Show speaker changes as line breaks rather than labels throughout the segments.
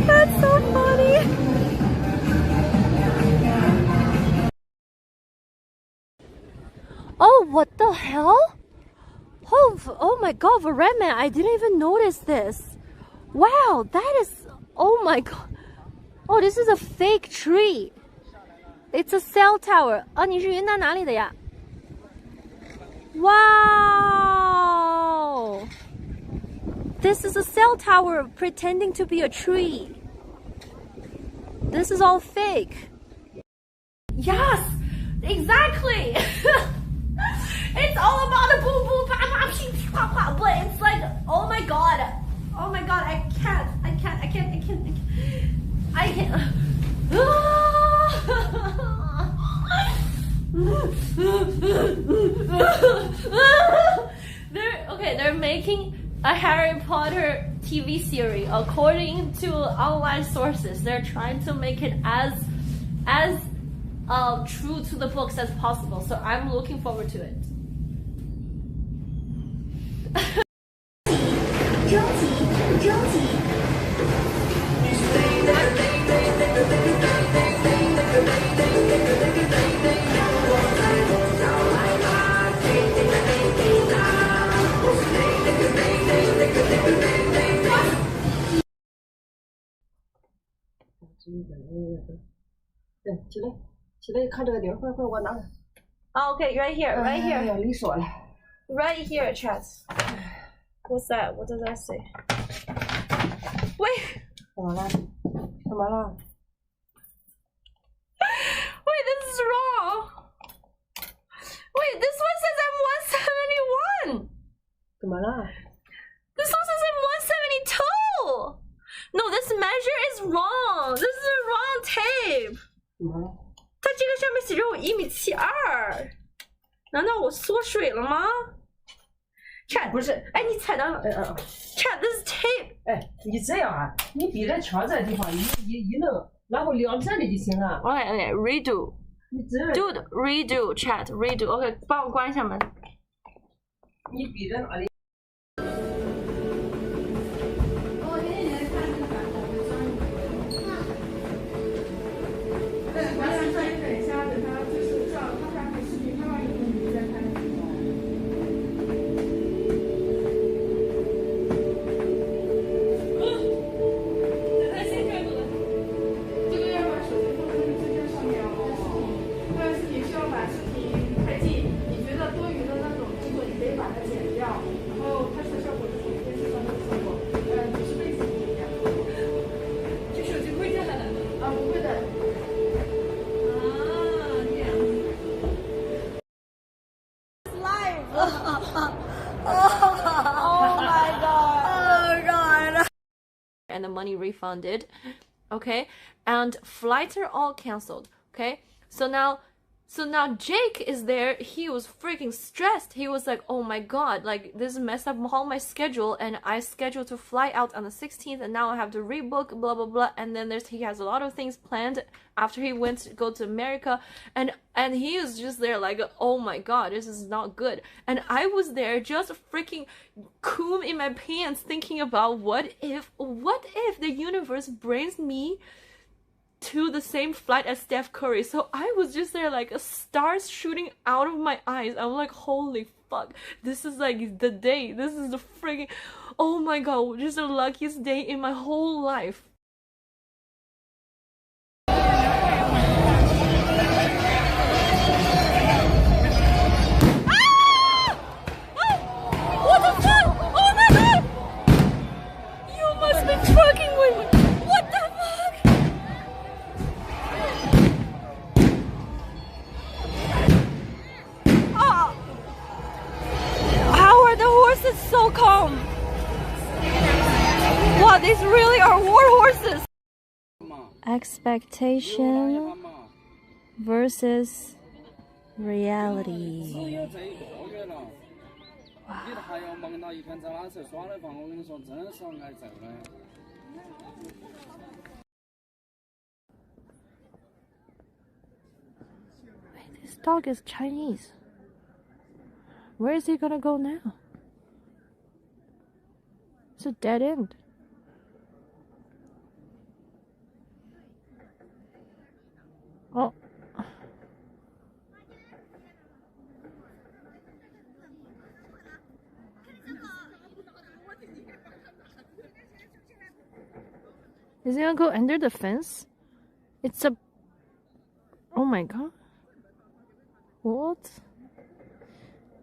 That's so funny. Oh, what the hell? Oh my god, the red man, I didn't even notice this. Wow, that is, oh my god. Oh, this is a fake tree. It's a cell tower. 哦，你是云南哪里的呀？ Wow! This is a cell tower pretending to be a tree. This is all fake. Yes, exactly. It's all about a boom boom pa pa pee pee pa pa, but it's like, oh my god, I can't. They're making a Harry Potter TV series according to online sources. They're trying to make it as true to the books as possible. So I'm looking forward to it.
对，起来看这个地儿，快快，我拿着。
Okay, right here, right here.
哎呀，你说了。
Right here, chat. What's that? What does that say? Wait.
怎么了？怎么了？
Wait, this is wrong. Wait, this one says I'm 171.
怎么了？
This one says I'm 172. No, this measure is wrong. This is the wrong tape.
怎么了？
它这个上面写着我1.72米，难道我缩水了吗 ？Chat
不是，
哎，你踩到了。Chat, this is tape.
哎，你这样啊，你逼着敲这地方一弄，然后亮这里就行了。
Okay, redo.
你这
Dude, redo. Chat, redo. OK, 帮我关一下门。
你逼着哪里？ And the money refunded, okay, and flights are all canceled, okay. So now Jake is there. He was freaking stressed. He was like, oh my god, like this messed up all my schedule, and I scheduled to fly out on the 16th, and now I have to rebook, blah blah blah. And then he has a lot of things planned after he went to go to America, and he was just there like, oh my god, this is not good. And I was there just freaking coom in my pants thinking about what if the universe brings me to the same flight as Steph Curry. So I was just there like stars shooting out of my eyes. I'm like, holy fuck, this is like the day, this is the freaking, oh my god, just the luckiest day in my whole life. So calm. Wow, these really are war horses. Expectation versus reality. Wow. This dog is Chinese.
Where is he gonna go now? It's a dead end. Oh. Is he gonna go under the fence? It's a... Oh my god. What?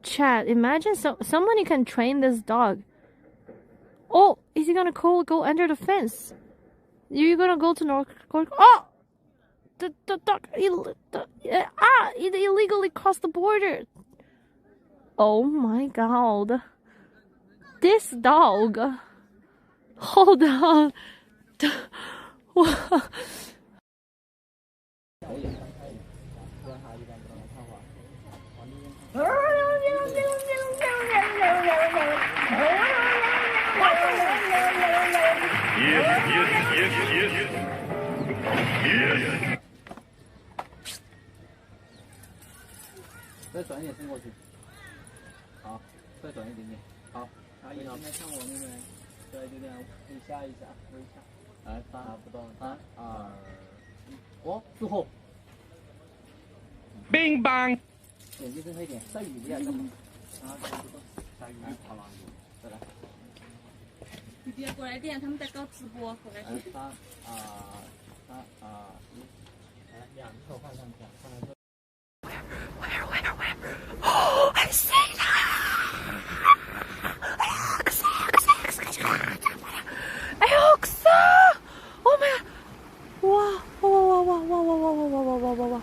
Chat, imagine somebody can train this dog. Oh, is he gonna go under the fence? You're gonna go to North Korea? Oh! The dog... it illegally crossed the border. Oh my god. This dog. Hold on.
Yes.
再转一点伸过去，好，再转一点点，好，阿姨现在看我那边，对，就这样，微笑一下，微笑，来，3，不动，3、2、1，哦，之后，
冰棒，
眼睛睁开一点，下雨不要这么，啊，不动，下雨好了，再来，
你别过来点，他们在搞直播，过来。
来，3、2、1，来，两头看上去，看来。
Oh, I see that! Alexa! Oh my god! Wow, wow, wow, wow, wow, wow, wow, wow, wow, wow, wow.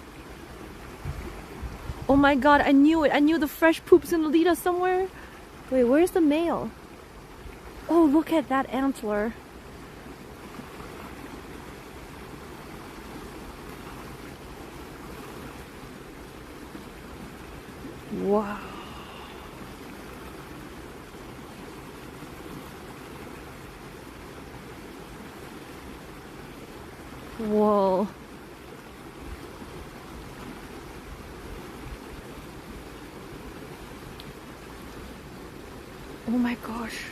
Oh my god, I knew it. I knew the fresh poop's gonna lead us somewhere. Wait, where's the male? Oh, look at that antler. Wow. Whoa. Oh my gosh.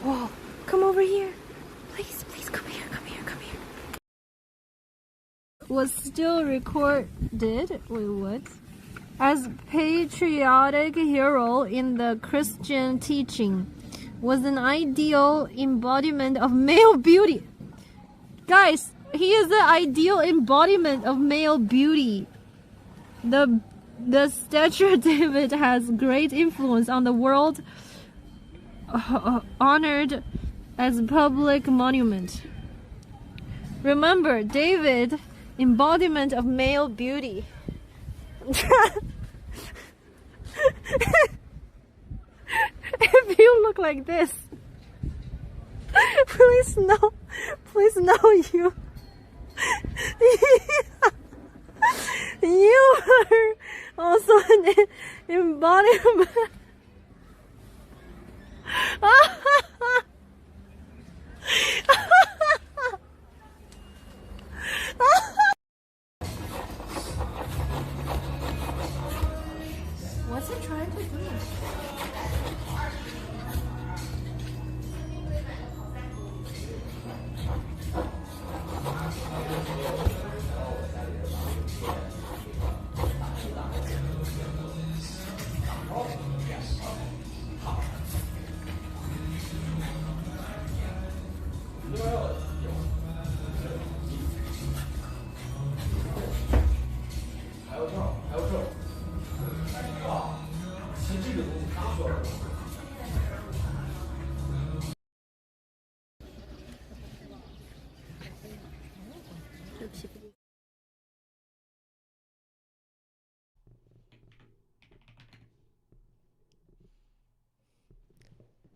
Whoa. Come over here. Please, please come here, come here, come here. Was still recorded, wait, what? As patriotic hero in the Christian teaching, was an ideal embodiment of male beauty. Guys, he is the ideal embodiment of male beauty. The statue of David has great influence on the world, honored as a public monument. Remember, David, embodiment of male beauty. If you look like this, please know you. You are also an embodiment. What's it trying to do?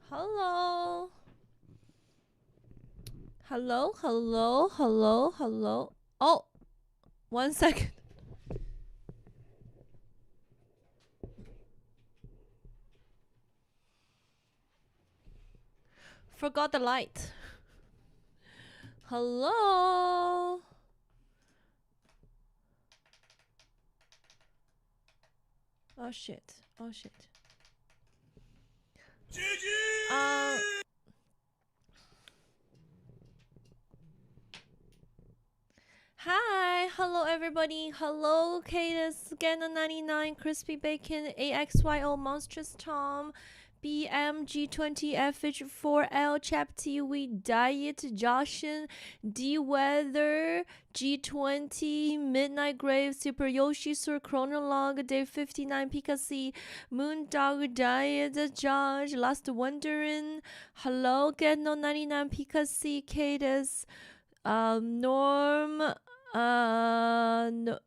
Hello. Hello, hello, hello, hello. Oh, 1 second. Forgot the light. Hello.
Oh shit. Oh shit. Hi, hello everybody. Hello, Cadus, Ganna99, Crispy Bacon, AXYO, Monstrous Tom, BMG20FH4L, Chap TV, Diet, Joshin, D Weather, G20, Midnight Grave, Super Yoshi, Sir Chronologue, Dave 59, Pikacy, Moondog, Diet, Josh, Last Wondering, hello, Ganno99, Pikacy, Cadus, Norm, no,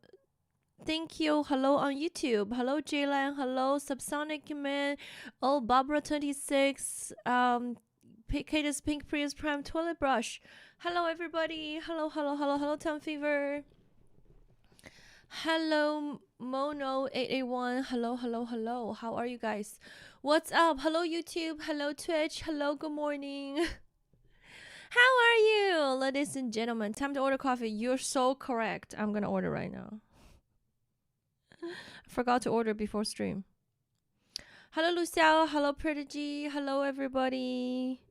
thank you. Hello on YouTube. Hello Jaylan. Hello Subsonic Man. Oh Barbara 26. Cadus Pink Prius Prime Toilet Brush. Hello everybody. Hello, hello, hello, hello Town Fever. Hello Mono 881. Hello, hello, hello. How are you guys? What's up? Hello YouTube. Hello Twitch. Hello, good morning. How are you, ladies and gentlemen? Time to order coffee. You're so correct. I'm gonna order right now. I forgot to order before stream. Hello, Luciao. Hello, Prodigy. Hello, everybody.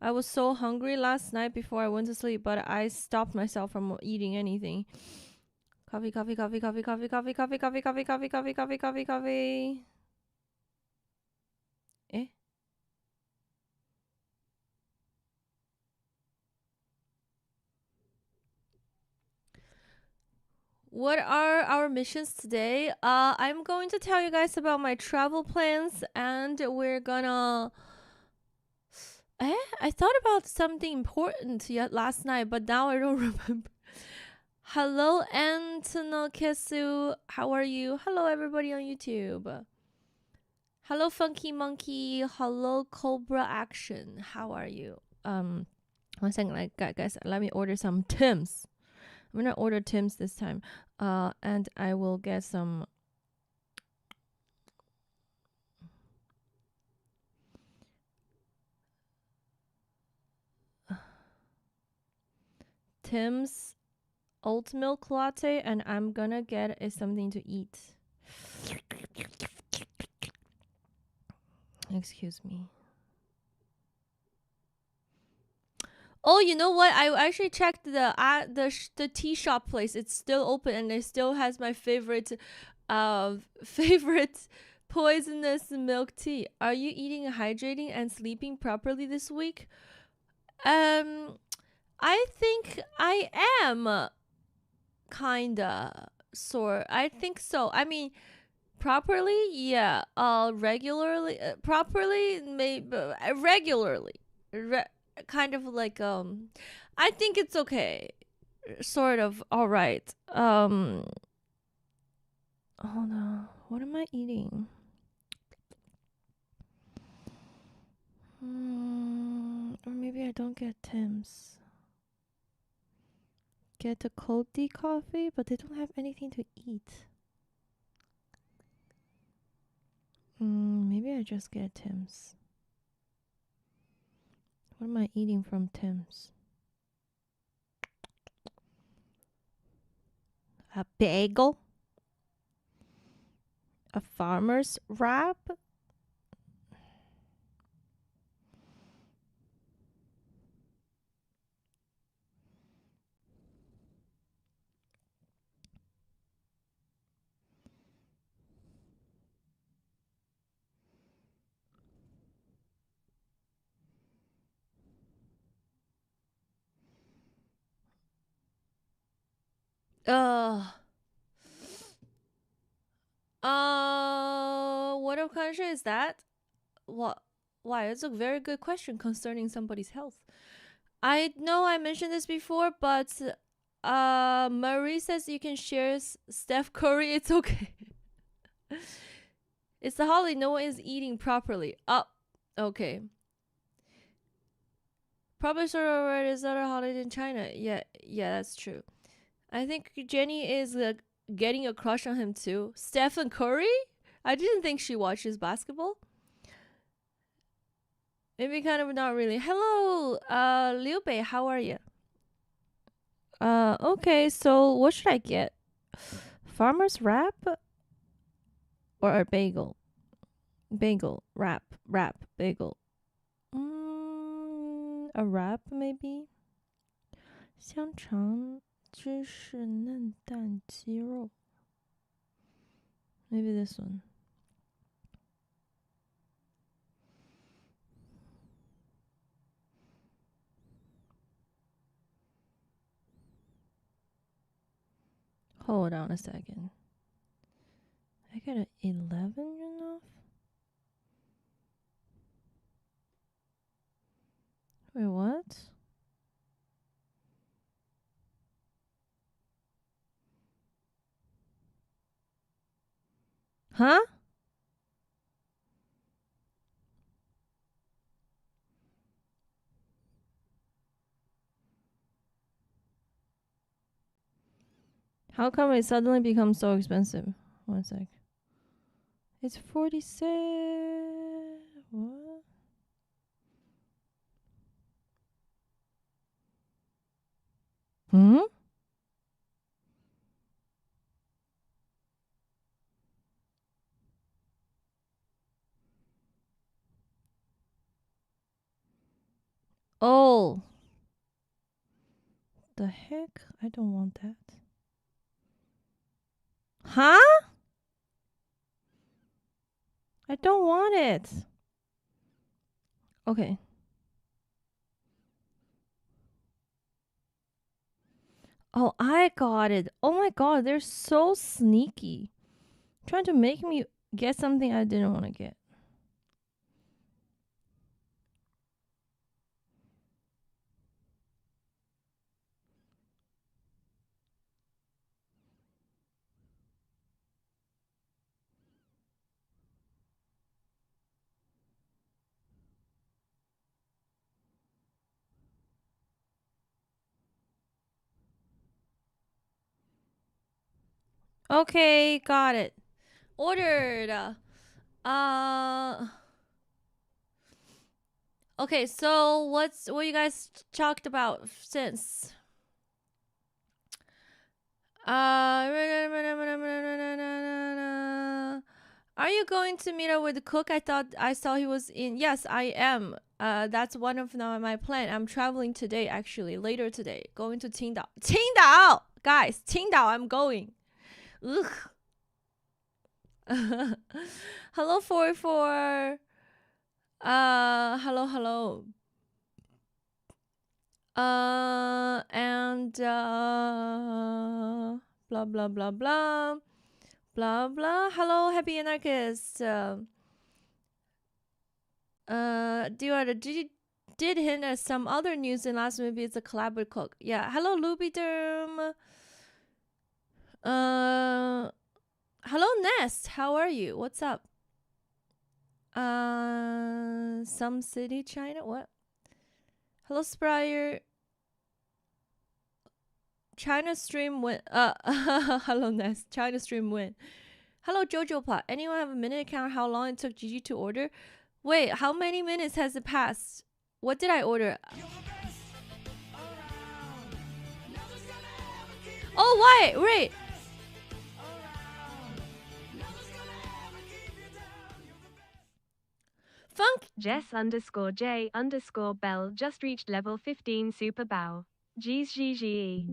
I was so hungry last night before I went to sleep, but I stopped myself from eating anything. Coffee, coffee, coffee, coffee, coffee, coffee, coffee, coffee, coffee, coffee, coffee, coffee, coffee, coffee. Eh? What are our missions today? I'm going to tell you guys about my travel plans, and we're gonna... I thought about something important yet last night, but now I don't remember. Hello, Antonio Kesu. How are you? Hello, everybody on YouTube. Hello, Funky Monkey. Hello, Cobra Action. How are you? 1 second, like guys, let me order some Tim's. I'm gonna order Tim's this time. And I will get some Tim's oat milk latte, and I'm gonna get something to eat. Excuse me. Oh, you know what? I actually checked the tea shop place. It's still open, and it still has my favorite poisonous milk tea. Are you eating, hydrating, and sleeping properly this week? I think I am kinda sore. I think so. I mean, properly, yeah. Regularly, properly, maybe regularly. Kind of like I think it's okay. Sort of all right. Hold on. What am I eating? Or maybe I don't get Tim's. Get a cold tea coffee, but they don't have anything to eat. Maybe I just get Tim's. What am I eating from Tim's? A bagel? A farmer's wrap? What country is that? What? Why? It's a very good question concerning somebody's health. I know I mentioned this before, but Marie says you can share Steph Curry. It's okay. It's the holiday. No one is eating properly. Oh, okay. Probably sort of right. Is that a holiday in China? Yeah, that's true. I think Jenny is getting a crush on him too. Stephen Curry? I didn't think she watches basketball. Maybe kind of not really. Hello, Liu Bei, how are you? Okay, so what should I get? Farmer's wrap? or a bagel. Bagel, wrap, bagel. A wrap maybe. 香肠芝士嫩蛋鸡肉. Maybe this one. Hold on a second. I got an 11 enough? Wait, what? Huh? How come it suddenly becomes so expensive? One sec. It's 46. What? Hmm? Oh. The heck? I don't want that. Huh? I don't want it. Okay. Oh, I got it. Oh my god, they're so sneaky. Trying to make me get something I didn't want to get. Okay, got it. Ordered. Okay, so what you guys talked about since? Are you going to meet up with the cook? I thought I saw he was in. Yes, I am. That's one of my plan. I'm traveling today, actually, later today, going to Qingdao. Qingdao, guys, Qingdao. I'm going. Ugh. Hello, 44. Hello. And blah blah blah blah blah blah. Hello, happy anarchist. Did hint at some other news in last movie. It's a collab with Cook. Yeah. Hello, Lubiderm. Hello, Nest. How are you? What's up? Some city, China. What? Hello, Spryer. China stream win. Hello, Nest. China stream win. Hello, Jojo Plot. Anyone have a minute count how long it took Gigi to order? Wait, how many minutes has it passed? What did I order? Oh, wait. Funk
Jess_J_Bell just reached level 15 super bow. G's GGE.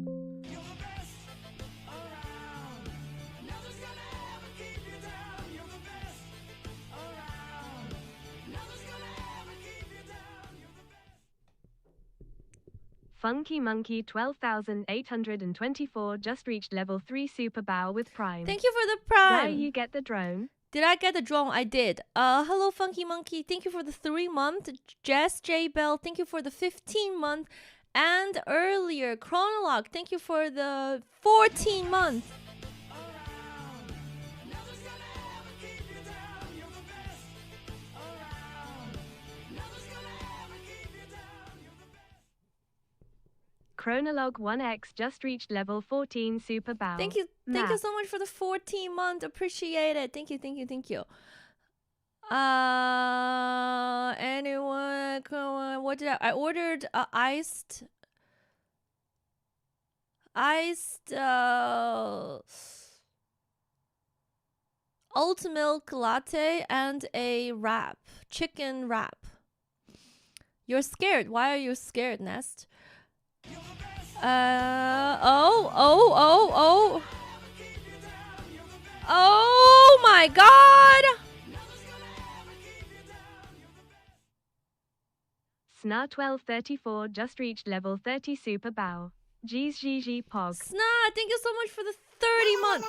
Funky Monkey 12,824 just reached level 3 super bow with Prime.
Thank you for the Prime.
Did you get the drone?
Did I get the drone? I did. Hello, Funky Monkey. Thank you for the 3 month. Jess J Bell. Thank you for the 15 month. And earlier, Chronolog. Thank you for the 14 month.
Chronolog 1X just reached level 14 super bow.
Thank you so much for the 14 month. Appreciate it. Thank you. Anyone? What did I ordered? Iced. oat milk latte and a wrap, chicken wrap. You're scared. Why are you scared, Nest? Oh my god!
Sna1234 just reached level 30 super bow. G's GG Pog.
Sna, thank you so much for the 30 months.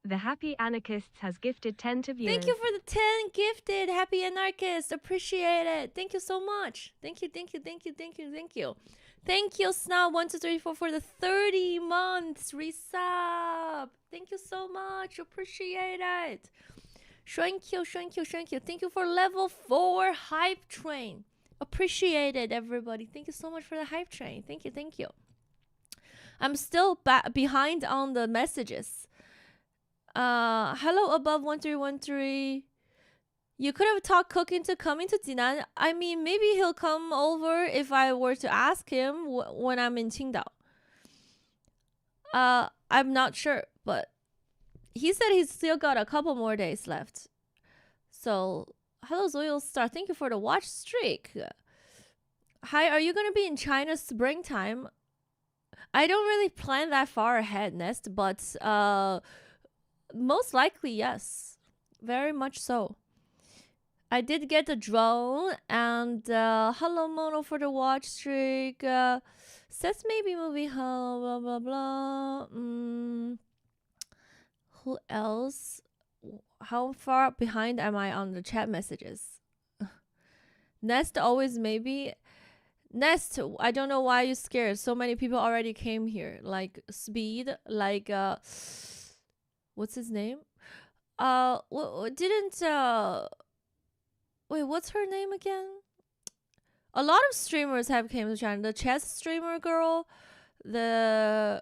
The Happy Anarchists has gifted 10 to viewers.
Thank you for the 10 gifted, Happy Anarchist. Appreciate it. Thank you so much. Thank you. Thank you, Sna1234 for the 30 months resub. Thank you so much. Appreciate it. Thank you. Thank you for level 4 hype train. Appreciate it, everybody. Thank you so much for the hype train. Thank you. I'm still behind on the messages. Hello above 1313. You could have talked Cook into coming to Jinan. I mean, maybe he'll come over if I were to ask him when I'm in Qingdao. I'm not sure, but he said he's still got a couple more days left. So, hello Zoil Star. Thank you for the watch streak. Hi, are you going to be in China springtime? I don't really plan that far ahead, Nest, but most likely, yes. Very much so. I did get a drone, and hello Mono for the watch streak. Says maybe moving home, blah, blah, blah. Who else? How far behind am I on the chat messages? Nest always maybe. Nest, I don't know why you're scared. So many people already came here. Like Speed, like what's his name? Wait, what's her name again? A lot of streamers have came to China. The chess streamer girl, these are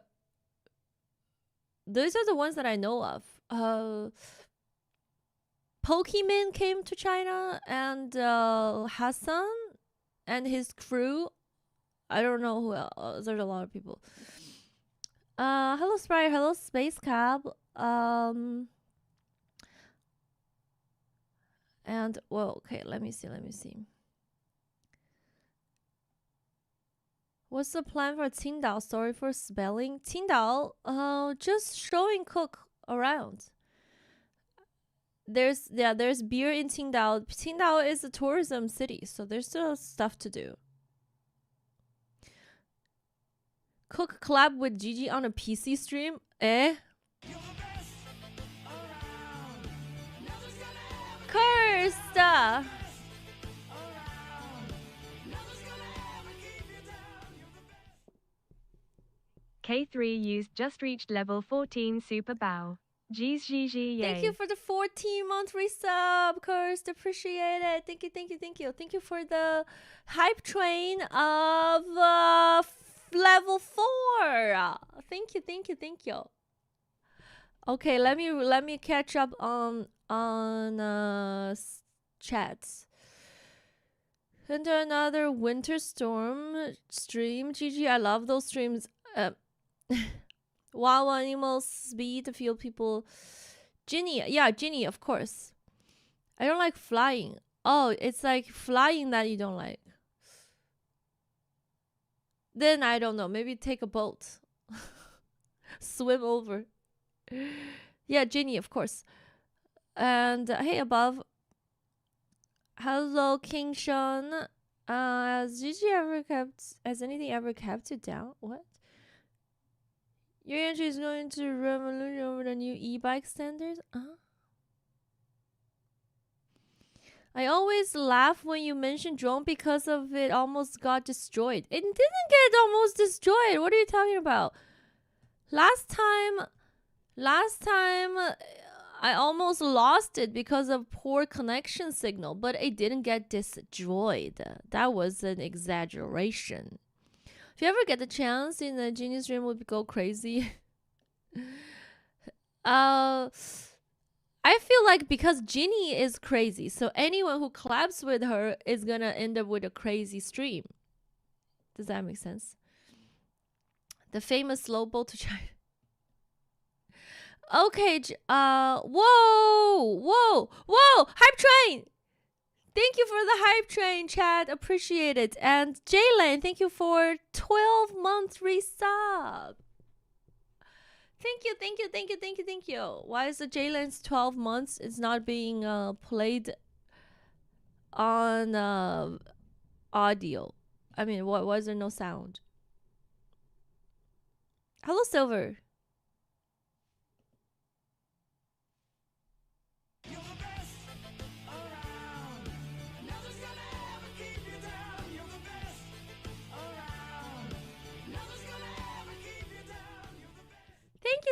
the ones that I know of. Pokemon came to China, and Hassan and his crew. I don't know who else. There's a lot of people. Hello Sprite, hello Space Cab. And well, okay, let me see. What's the plan for Qingdao? Sorry for spelling. Qingdao, just showing Cook around. There's beer in Qingdao. Qingdao is a tourism city, so there's still stuff to do. Cook collab with Gigi on a PC stream? Eh? Cursed!
K3 used just reached level 14 super bow. G's GG yay.
Thank you for the 14-month resub, Cursed. Appreciate it. Thank you. Thank you for the hype train of level 4. Thank you. Okay, let me catch up on chats. Into another winter storm stream. GG, I love those streams. Wow, animals, speed, to feel people. Ginny, yeah, Ginny, of course. I don't like flying. Oh, it's like flying that you don't like. Then I don't know. Maybe take a boat. Swim over. Yeah, Ginny, of course. And hey, above. Hello, King Sean. Has anything ever kept you down? What? Your entry is going to revolution over the new e-bike standards? I always laugh when you mention drone because of it almost got destroyed. It didn't get almost destroyed. What are you talking about? Last time I almost lost it because of poor connection signal, but it didn't get destroyed. That was an exaggeration. If you ever get the chance in the Genius Dream, would go crazy. I I feel like because Ginny is crazy, so anyone who collabs with her is gonna end up with a crazy stream. Does that make sense? The famous slow boat to China. Okay, whoa, hype train. Thank you for the hype train, chat. Appreciate it. And Jalen, thank you for 12 months resub. Thank you. Why is the Jalen's 12 months? It's not being played on audio. I mean, why is there no sound? Hello, Silver. Thank you.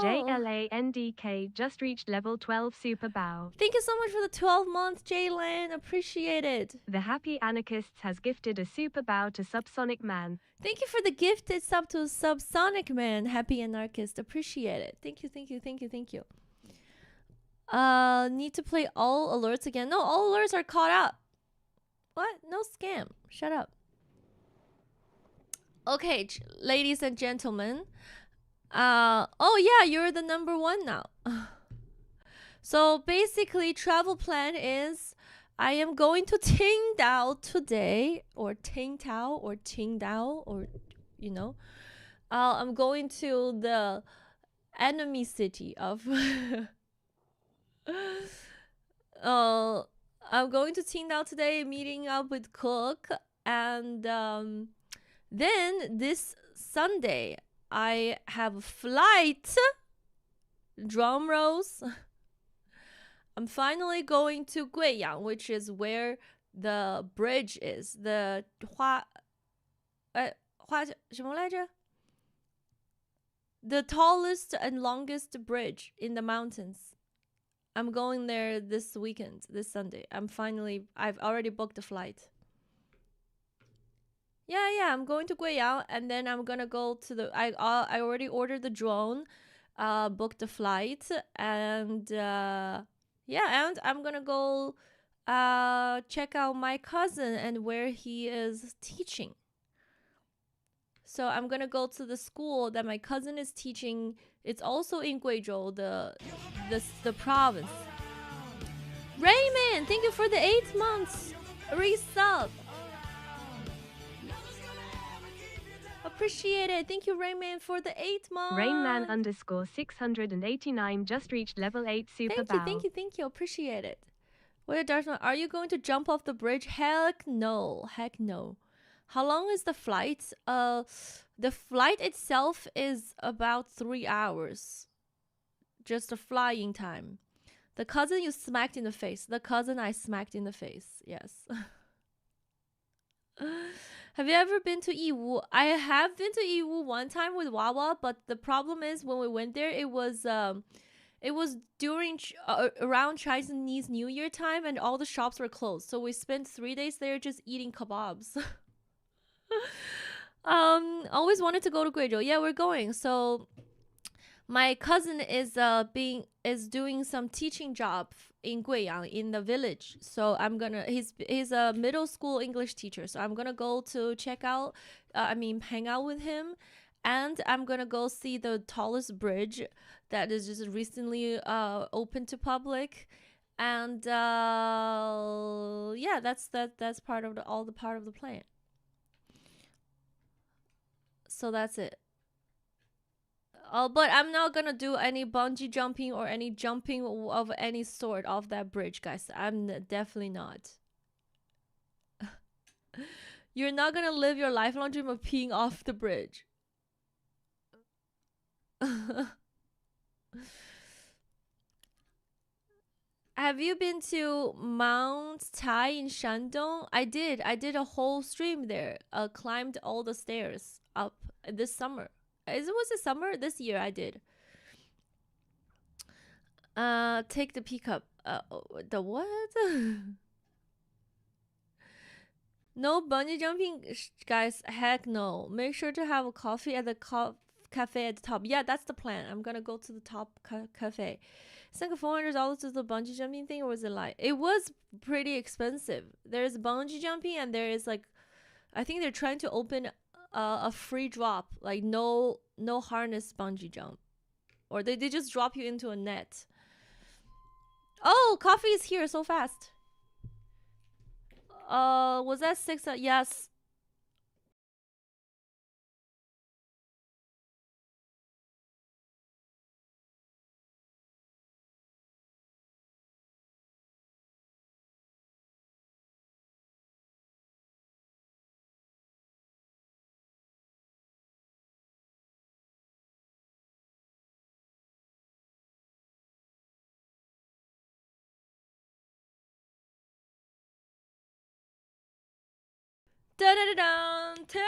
JLANDK just reached level 12 super bow.
Thank you so much for the 12 months, Jalen. Appreciate it.
The Happy Anarchists has gifted a super bow to Subsonic Man.
Thank you for the gifted sub to Subsonic Man, Happy Anarchist. Appreciate it. Thank you. Need to play all alerts again. No, all alerts are caught up. What? No scam. Shut up. Okay, ladies and gentlemen. Oh yeah, you're the number one now. So basically, travel plan is I am going to Qingdao today, or Qingdao, or you know, I'm going to the enemy city of. I'm going to Qingdao today, meeting up with Cook, and then this Sunday I have a flight. Drum rolls. I'm finally going to Guiyang, which is where the bridge is. The 什么来着? The tallest and longest bridge in the mountains. I'm going there this weekend, this Sunday. I've already booked a flight. Yeah, I'm going to Guiyang, and then I'm gonna go to the. I already ordered the drone, booked the flight, and and I'm gonna go check out my cousin and where he is teaching. So I'm gonna go to the school that my cousin is teaching. It's also in Guizhou, the province. Raymond, thank you for the 8 months resub. Appreciate it. Thank you, Rainman, for the 8 months.
Rainman _689 just reached level 8 super bow.
Thank you. Appreciate it. What a Darth Maul. Are you going to jump off the bridge? Heck no. How long is the flight? The flight itself is about 3 hours. Just the flying time. The cousin you smacked in the face. The cousin I smacked in the face. Yes. Have you ever been to Yiwu? I have been to Yiwu one time with Wawa, but the problem is when we went there, it was during around Chinese New Year time, and all the shops were closed. So we spent 3 days there just eating kebabs. Always wanted to go to Guizhou. Yeah, we're going. So my cousin is doing some teaching job in Guiyang in the village. So he's a middle school English teacher. So I'm gonna go to hang out with him, and I'm gonna go see the tallest bridge that is just recently open to public. And that's part of the plan. So that's it. But I'm not gonna do any bungee jumping or any jumping of any sort off that bridge, guys. I'm definitely not. You're not gonna live your lifelong dream of peeing off the bridge. Have you been to Mount Tai in Shandong? I did a whole stream there. Climbed all the stairs up this summer. Was it summer? This year I did. Take the pickup. The what? No bungee jumping, guys. Heck no. Make sure to have a coffee at the cafe at the top. Yeah, that's the plan. I'm gonna go to the top cafe. Sunk $400 to the bungee jumping thing, or was it like it was pretty expensive? There's bungee jumping, and there is like, I think they're trying to open a free drop, like no harness bungee jump, or they just drop you into a net. Oh, coffee is here so fast. Was that 6? Yes. Dun dun dun, Tim's.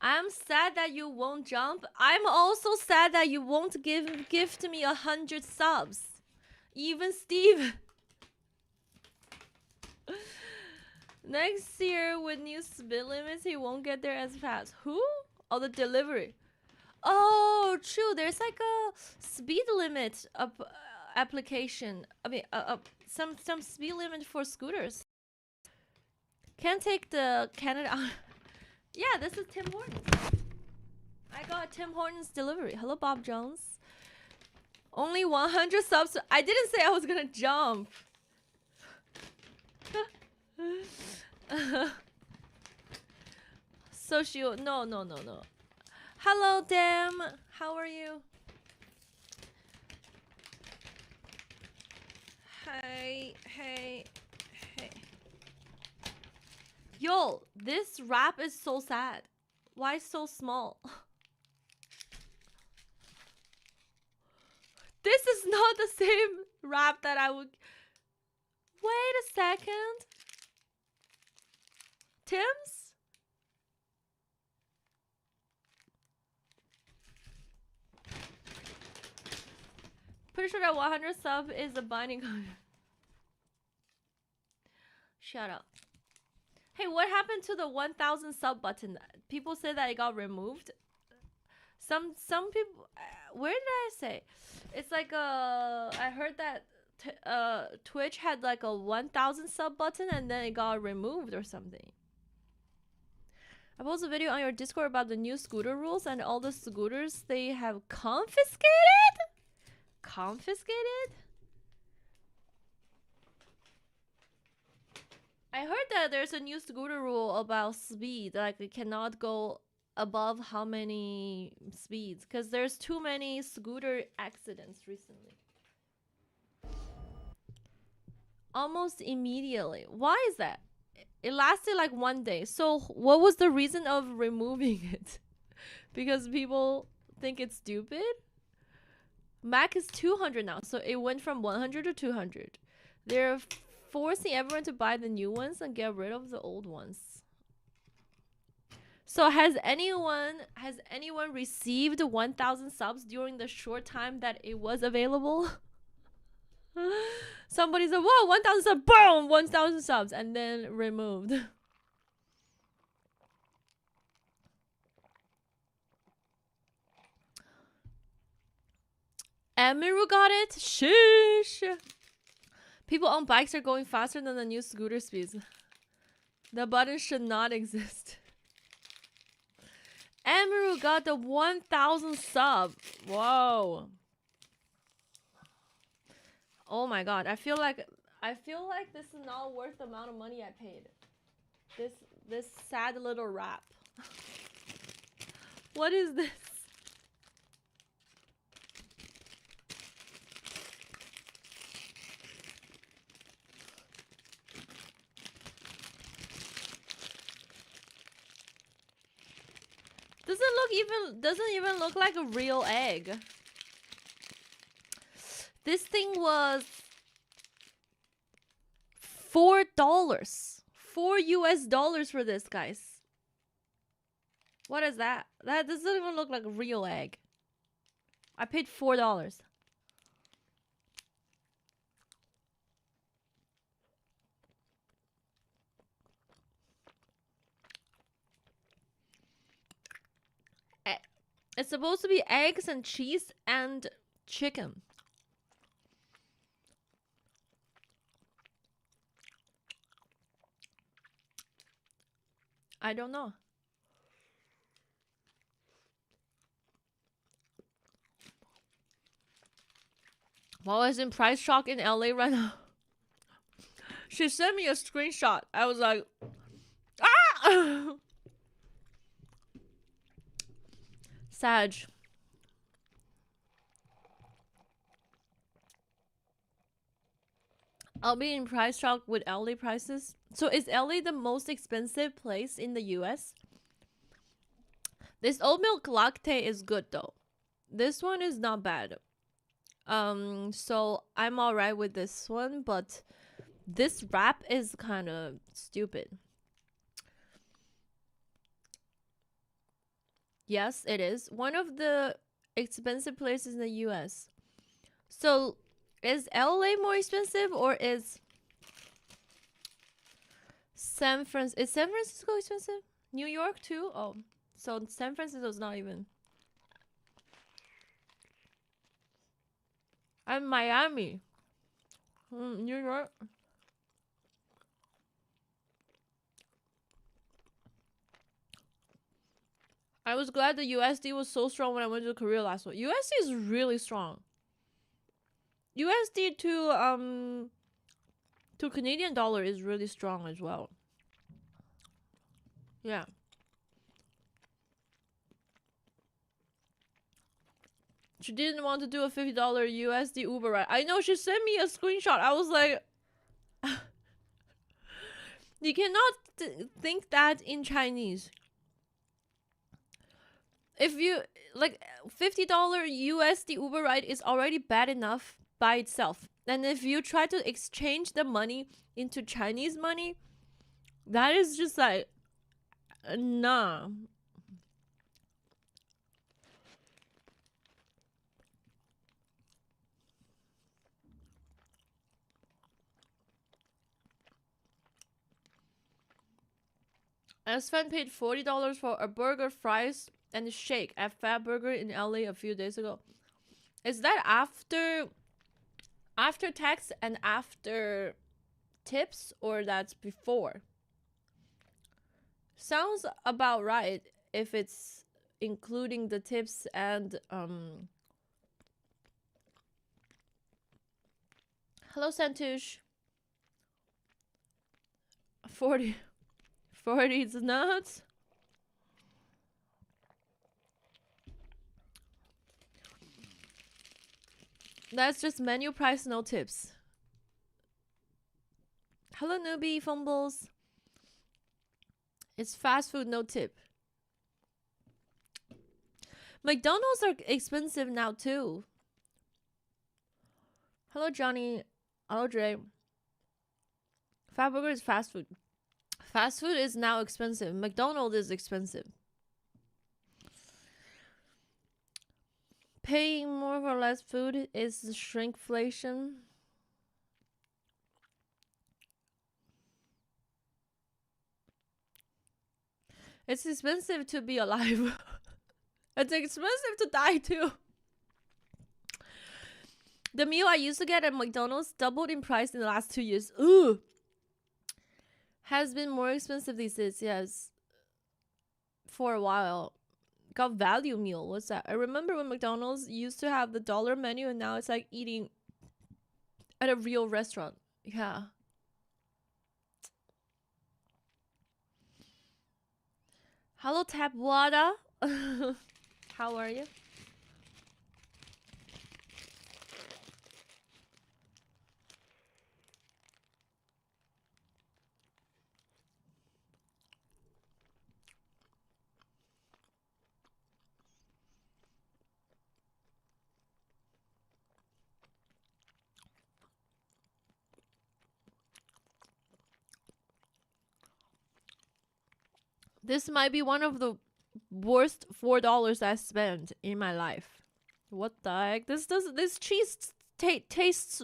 I'm sad that you won't jump. I'm also sad that you won't gift me 100 subs. Even Steve. Next year with new speed limits, he won't get there as fast. Who? Oh, the delivery. Oh, true. There's like a speed limit application. I mean, some speed limit for scooters. Can't take the Canada. Yeah, this is Tim Hortons. I got a Tim Hortons delivery. Hello, Bob Jones. Only 100 subs. I didn't say I was gonna jump. Socio. No. Hello, Dem. How are you? Hey. Yo, this wrap is so sad. Why so small? This is not the same wrap that I would... Wait a second. Tim's? Pretty sure that 100 sub is a binding contract. Shut up. Hey, what happened to the 1000 sub button? People say that it got removed. Some people... where did I say? It's like I heard that Twitch had like a 1000 sub button and then it got removed or something. I posted a video on your Discord about the new scooter rules and all the scooters they have confiscated? Confiscated? I heard that there's a new scooter rule about speed, like it cannot go above how many speeds, because there's too many scooter accidents recently. Almost immediately. Why is that? It lasted like 1 day. So what was the reason of removing it? Because people think it's stupid? Mac is 200 now, so it went from 100 to 200. They're forcing everyone to buy the new ones and get rid of the old ones. So has anyone received 1000 subs during the short time that it was available? Somebody said, whoa, 1000 subs, boom, 1000 subs, and then removed. Emiru got it? Sheesh. People on bikes are going faster than the new scooter speeds. The button should not exist. Emiru got the 1000 sub. Whoa. Oh my god. I feel like this is not worth the amount of money I paid. This sad little wrap. What is this? Doesn't even look like a real egg. This thing was $4. $4 for this, guys. What is that? That doesn't even look like a real egg. I paid $4. It's supposed to be eggs and cheese and chicken. I don't know. Well, I was in Price Shock in LA right now. She sent me a screenshot. I was like, ah! Sag. I'll be in Price Shock with LA prices. So is LA the most expensive place in the US? This oat milk latte is good though. This one is not bad. So I'm alright with this one, but this wrap is kind of stupid. Yes, it is one of the expensive places in the US. So is LA more expensive or is San Francisco expensive? New York too? Oh, so San Francisco's not even. And Miami. New York. I was glad the USD was so strong when I went to Korea last week. USD is really strong. USD to Canadian dollar is really strong as well. Yeah. She didn't want to do a $50 USD Uber ride. I know, she sent me a screenshot. I was like, you cannot think that in Chinese. If you, like, $50 USD Uber ride is already bad enough by itself. And if you try to exchange the money into Chinese money, that is just like, nah. Sven paid $40 for a burger, fries, and a shake at Fat Burger in LA a few days ago. Is that after tax and after tips, or that's before? Sounds about right if it's including the tips and hello Santush. 40 is nuts. That's just menu price, no tips. Hello newbie fumbles. It's fast food, no tip. McDonald's are expensive now too. Hello Johnny. Hello Dre. Fat Burger is fast food. Fast food is now expensive. McDonald's is expensive. Paying more for less food is shrinkflation. It's expensive to be alive. It's expensive to die too. The meal I used to get at McDonald's doubled in price in the last 2 years. Ooh. Has been more expensive these days, yes. For a while. Got value meal. What's that? I remember when McDonald's used to have the dollar menu and now it's like eating at a real restaurant. Yeah. Hello tap water. How are you? This might be one of the worst $4 I spent in my life. What the heck? This cheese tastes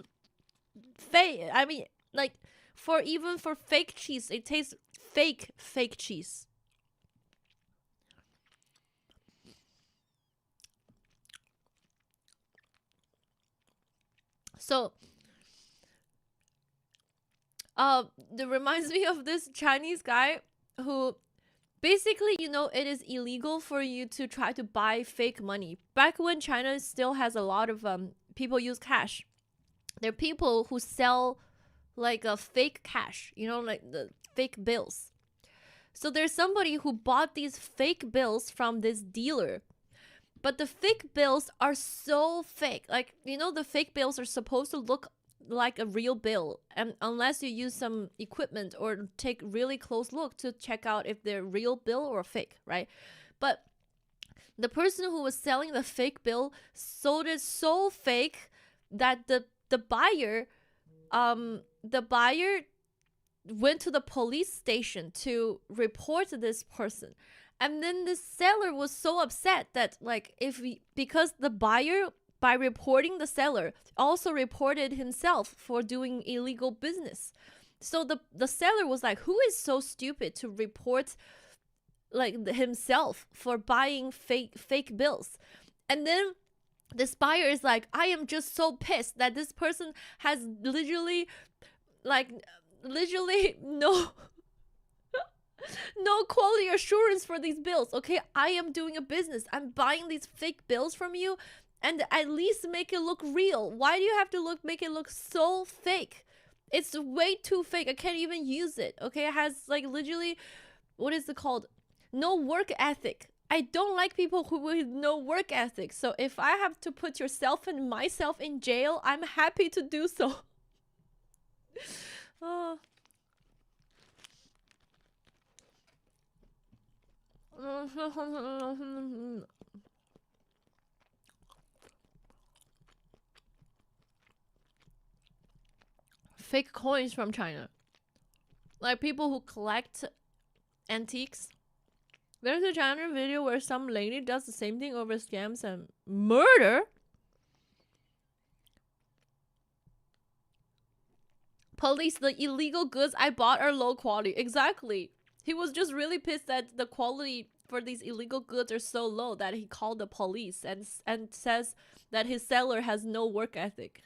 fake. I mean, like, even for fake cheese, it tastes fake cheese. So that reminds me of this Chinese guy who basically, you know, it is illegal for you to try to buy fake money. Back when China still has a lot of people use cash, there are people who sell like a fake cash, you know, like the fake bills. So there's somebody who bought these fake bills from this dealer. But the fake bills are so fake. Like, you know, the fake bills are supposed to look like a real bill, and unless you use some equipment or take really close look to check out if they're real bill or fake, right? But the person who was selling the fake bill sold it so fake that the buyer went to the police station to report this person. And then the seller was so upset that, like, because the buyer, by reporting the seller, also reported himself for doing illegal business. So the seller was like, who is so stupid to report like himself for buying fake bills? And then this buyer is like, I am just so pissed that this person has literally no no quality assurance for these bills. Okay, I am doing a business. I'm buying these fake bills from you, and at least make it look real. Why do you have to make it look so fake? It's way too fake. I can't even use it. Okay, it has like literally, what is it called? No work ethic. I don't like people who with no work ethic. So if I have to put yourself and myself in jail, I'm happy to do so. Oh. Fake coins from China. Like people who collect antiques. There's a China video where some lady does the same thing over scams and murder. Police, the illegal goods I bought are low quality. Exactly. He was just really pissed that the quality for these illegal goods are so low that he called the police and says that his seller has no work ethic.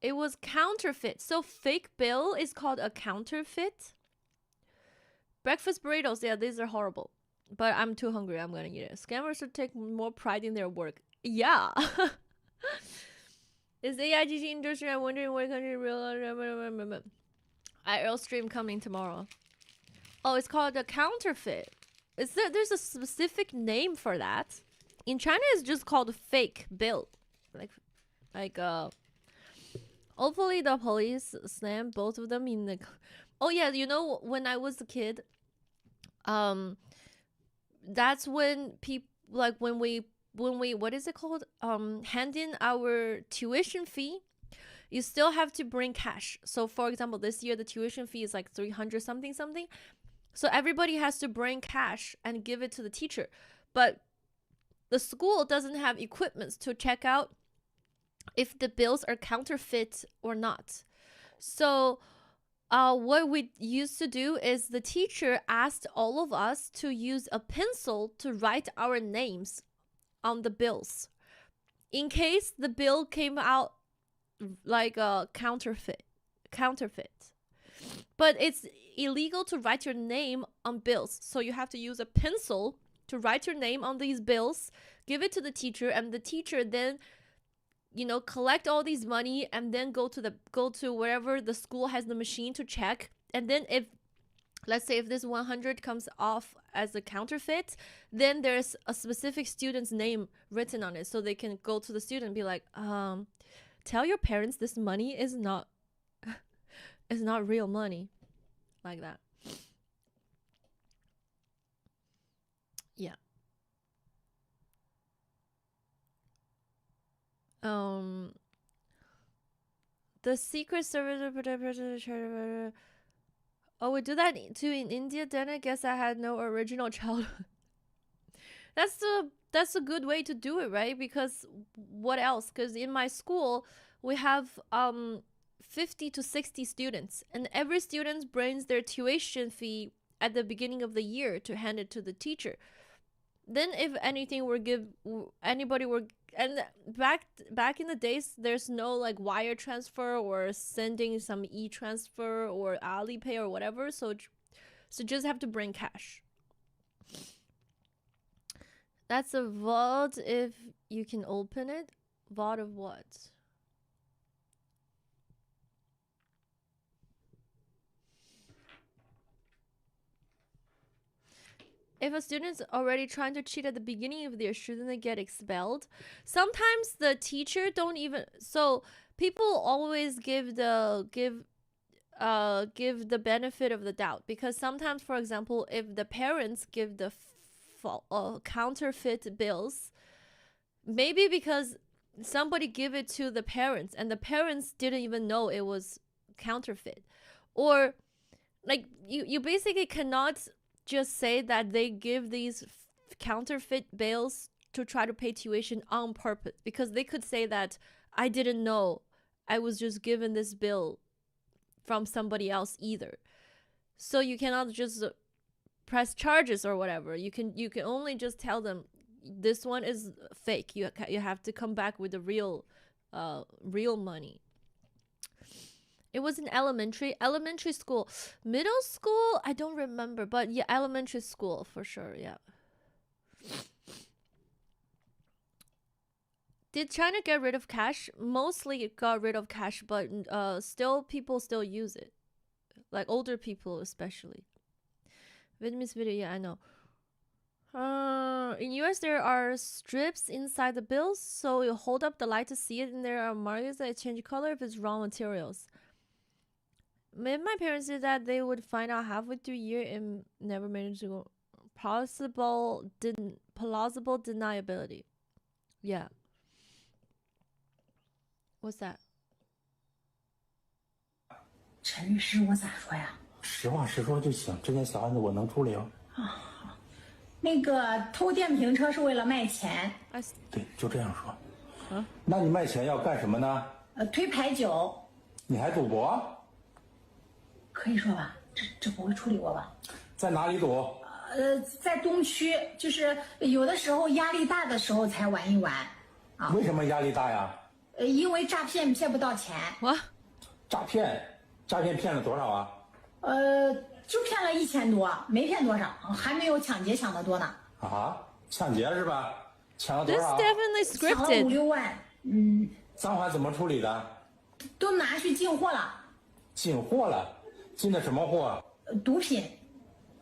It was counterfeit. So fake bill is called a counterfeit. Breakfast burritos, yeah, these are horrible. But I'm too hungry, I'm gonna eat it. Scammers should take more pride in their work. Yeah. Is AIGG industry? I'm wondering what country real IRL stream coming tomorrow. Oh, it's called a counterfeit. There's a specific name for that. In China it's just called fake bill. Hopefully the police slam both of them in the Oh yeah, you know, when I was a kid, that's when people like when we what is it called, hand in our tuition fee, you still have to bring cash. So for example, this year the tuition fee is like 300 something, so everybody has to bring cash and give it to the teacher. But the school doesn't have equipment to check out if the bills are counterfeit or not. So what we used to do is the teacher asked all of us to use a pencil to write our names on the bills in case the bill came out like a counterfeit. But it's illegal to write your name on bills, so you have to use a pencil to write your name on these bills, give it to the teacher, and the teacher then, you know, collect all these money and then go to wherever the school has the machine to check. And then if, let's say if this 100 comes off as a counterfeit, then there's a specific student's name written on it, so they can go to the student and be like, tell your parents this money is not is not real money, like that. Yeah. The Secret Service. Oh, we do that too in India. Then I guess I had no original childhood. That's a good way to do it, right? Because what else? Because in my school we have 50 to 60 students, and every student brings their tuition fee at the beginning of the year to hand it to the teacher. Then if anything anybody were, and back in the days, there's no like wire transfer or sending some e-transfer or Alipay or whatever, so just have to bring cash. That's a vault if you can open it. Vault of what? If a student's already trying to cheat at the beginning of the year, shouldn't they get expelled? Sometimes the teacher don't even. So people always give the benefit of the doubt, because sometimes, for example, if the parents give the counterfeit bills, maybe because somebody give it to the parents and the parents didn't even know it was counterfeit, or like you basically cannot just say that they give these counterfeit bills to try to pay tuition on purpose, because they could say that I didn't know, I was just given this bill from somebody else either. So you cannot just press charges or whatever. You can only just tell them this one is fake. You have to come back with the real money. It was in elementary school. Middle school, I don't remember, but yeah, elementary school for sure, yeah. Did China get rid of cash? Mostly it got rid of cash, but still people still use it. Like older people especially. Vietnamese video, yeah, I know. In US there are strips inside the bills, so you hold up the light to see it, and there are markers that change color if it's raw materials. If my parents did that, they would find out halfway through year and never manage to go. Plausible deniability. Yeah. What's that?
陈律师，我咋说呀？
实话实说就行，这件小案子我能处理哦。
那个偷电瓶车是为了卖钱，
对，就这样说。啊？那你卖钱要干什么呢？
推牌九。
你还赌博？
可以说吧，这不会处理我吧？
在哪里赌？
在东区，就是有的时候压力大的时候才玩一玩。啊？
为什么压力大呀？
因为诈骗骗不到钱。
哇？
诈骗骗了多少啊？
就骗了1000多，没骗多少，还没有抢劫抢的多呢。
啊，抢劫是吧？抢了多少
？This definitely scripted.
抢了5、6万。
赃款怎么处理的？
都拿去进货了。
进货了？进的什么货？
毒品。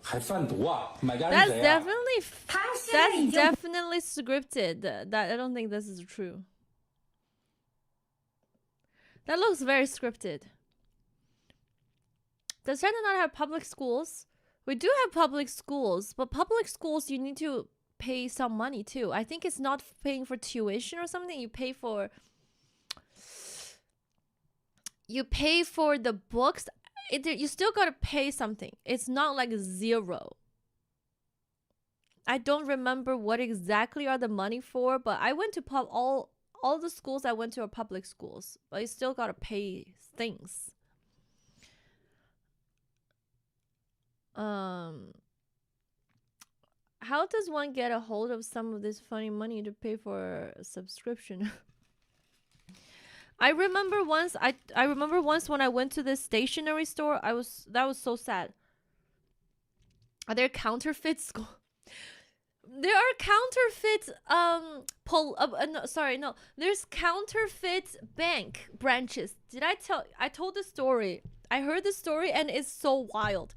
还贩毒啊？买家是谁
啊？ That's definitely scripted. That I don't think this is true. That looks very scripted. Does China not have public schools? We do have public schools, but public schools you need to pay some money too. I think it's not paying for tuition or something. You pay for the books. You still gotta pay something. It's not like zero. I don't remember what exactly are the money for, but I went to all the schools I went to are public schools, but you still gotta pay things. How does one get a hold of some of this funny money to pay for a subscription? I remember once when I went to this stationery store, that was so sad. Are there counterfeit school? There are counterfeit there's counterfeit bank branches. I told the story. I heard the story and it's so wild.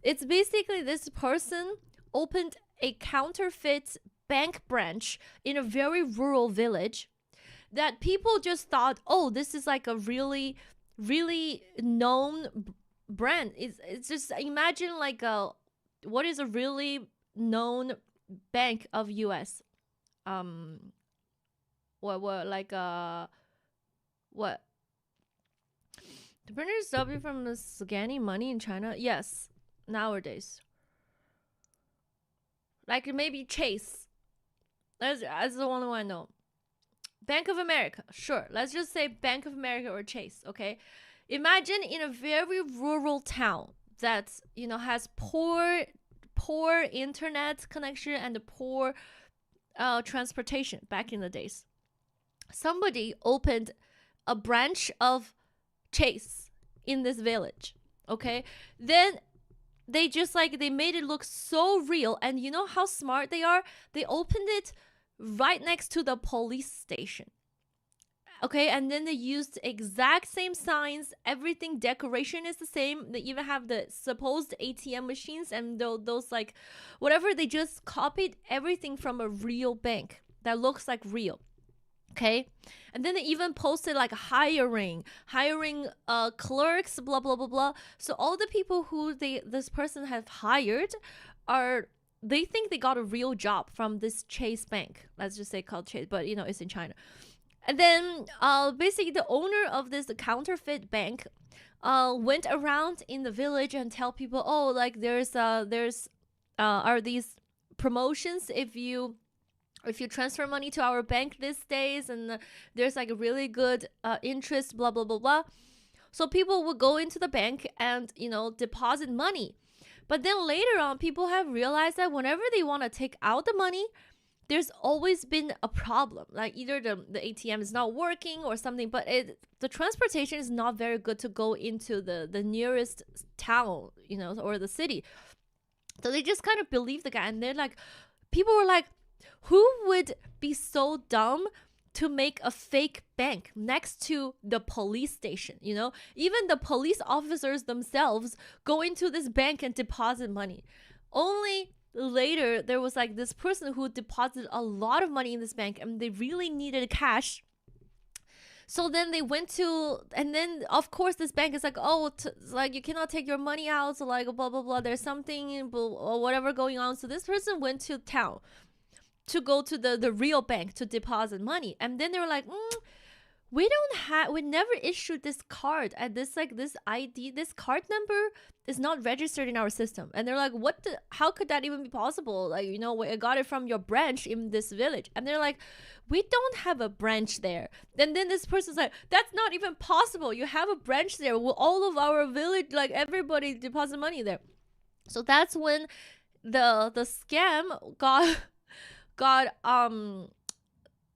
It's basically this person opened a counterfeit bank branch in a very rural village that people just thought, oh, this is like a really, really known brand. It's just, imagine like what is a really known bank of US? What? The printers stop you from scanning money in China? Yes. Nowadays, like maybe Chase, that's the only one I know. Bank of America, sure, let's just say Bank of America or Chase. Okay, imagine in a very rural town that has poor internet connection and poor transportation back in the days. Somebody opened a branch of Chase in this village. Okay, then they just they made it look so real, and you know how smart they are? They opened it right next to the police station. Okay, and then they used exact same signs, everything, decoration is the same. They even have the supposed ATM machines and those whatever. They just copied everything from a real bank that looks like real. Okay, and then they even posted hiring clerks, blah blah blah blah. So all the people who this person have hired they think they got a real job from this Chase bank. Let's just say called Chase, but it's in China. And then basically the owner of this counterfeit bank went around in the village and tell people, oh, there's are these promotions if you transfer money to our bank these days, and there's a really good interest, blah blah blah blah. So people would go into the bank and deposit money. But then later on, people have realized that whenever they want to take out the money, there's always been a problem. Either the ATM is not working or something, but the transportation is not very good to go into the nearest town, or the city. So they just kind of believe the guy, and they're people were like, who would be so dumb to make a fake bank next to the police station? Even the police officers themselves go into this bank and deposit money. Only later there was this person who deposited a lot of money in this bank, and they really needed cash. So then they went to, and then of course this bank is you cannot take your money out, so blah blah blah, there's something or whatever going on. So this person went to town to go to the real bank to deposit money, and then they were like, we never issued this card at this this ID, this card number is not registered in our system. And they're like, how could that even be possible? I got it from your branch in this village. And they're like, we don't have a branch there. And then this person's like, that's not even possible. You have a branch there. All of our village, everybody deposit money there. So that's when the scam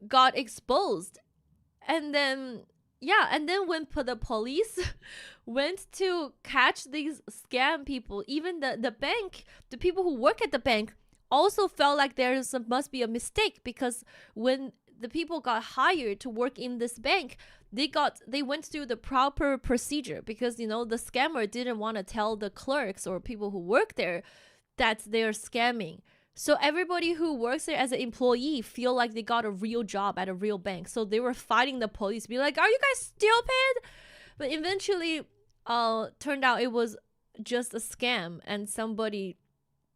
got exposed. And then when the police went to catch these scam people, even the bank, the people who work at the bank also felt like must be a mistake, because when the people got hired to work in this bank, they went through the proper procedure, because the scammer didn't want to tell the clerks or people who work there that they're scamming. So everybody who works there as an employee feel like they got a real job at a real bank. So they were fighting the police, be like, are you guys stupid? But eventually turned out it was just a scam, and somebody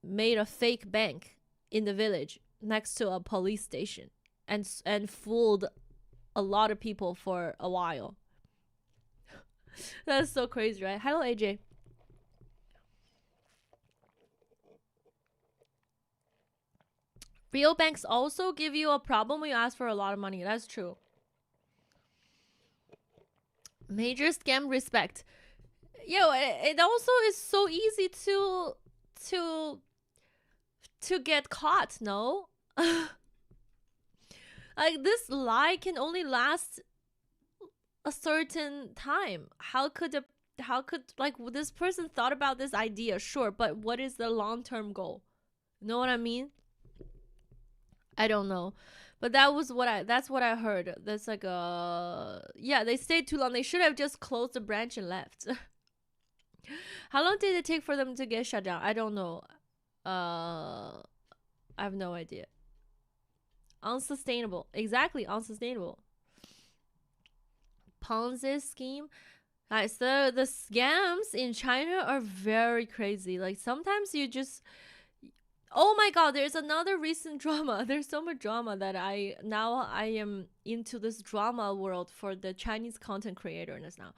made a fake bank in the village next to a police station and fooled a lot of people for a while. That's so crazy, right? Hello, AJ. Real banks also give you a problem when you ask for a lot of money. That's true. Major scam respect. It also is so easy to get caught, no? This lie can only last a certain time. How could this person thought about this idea? Sure, but what is the long-term goal? You know what I mean? I don't know, but that's what I heard. That's they stayed too long. They should have just closed the branch and left. How long did it take for them to get shut down? I don't know. I have no idea. Unsustainable. Exactly, unsustainable. Ponzi scheme. So the scams in China are very crazy. Sometimes you just... Oh my god, there's another recent drama. There's so much drama that I am into this drama world for the Chinese content creators now.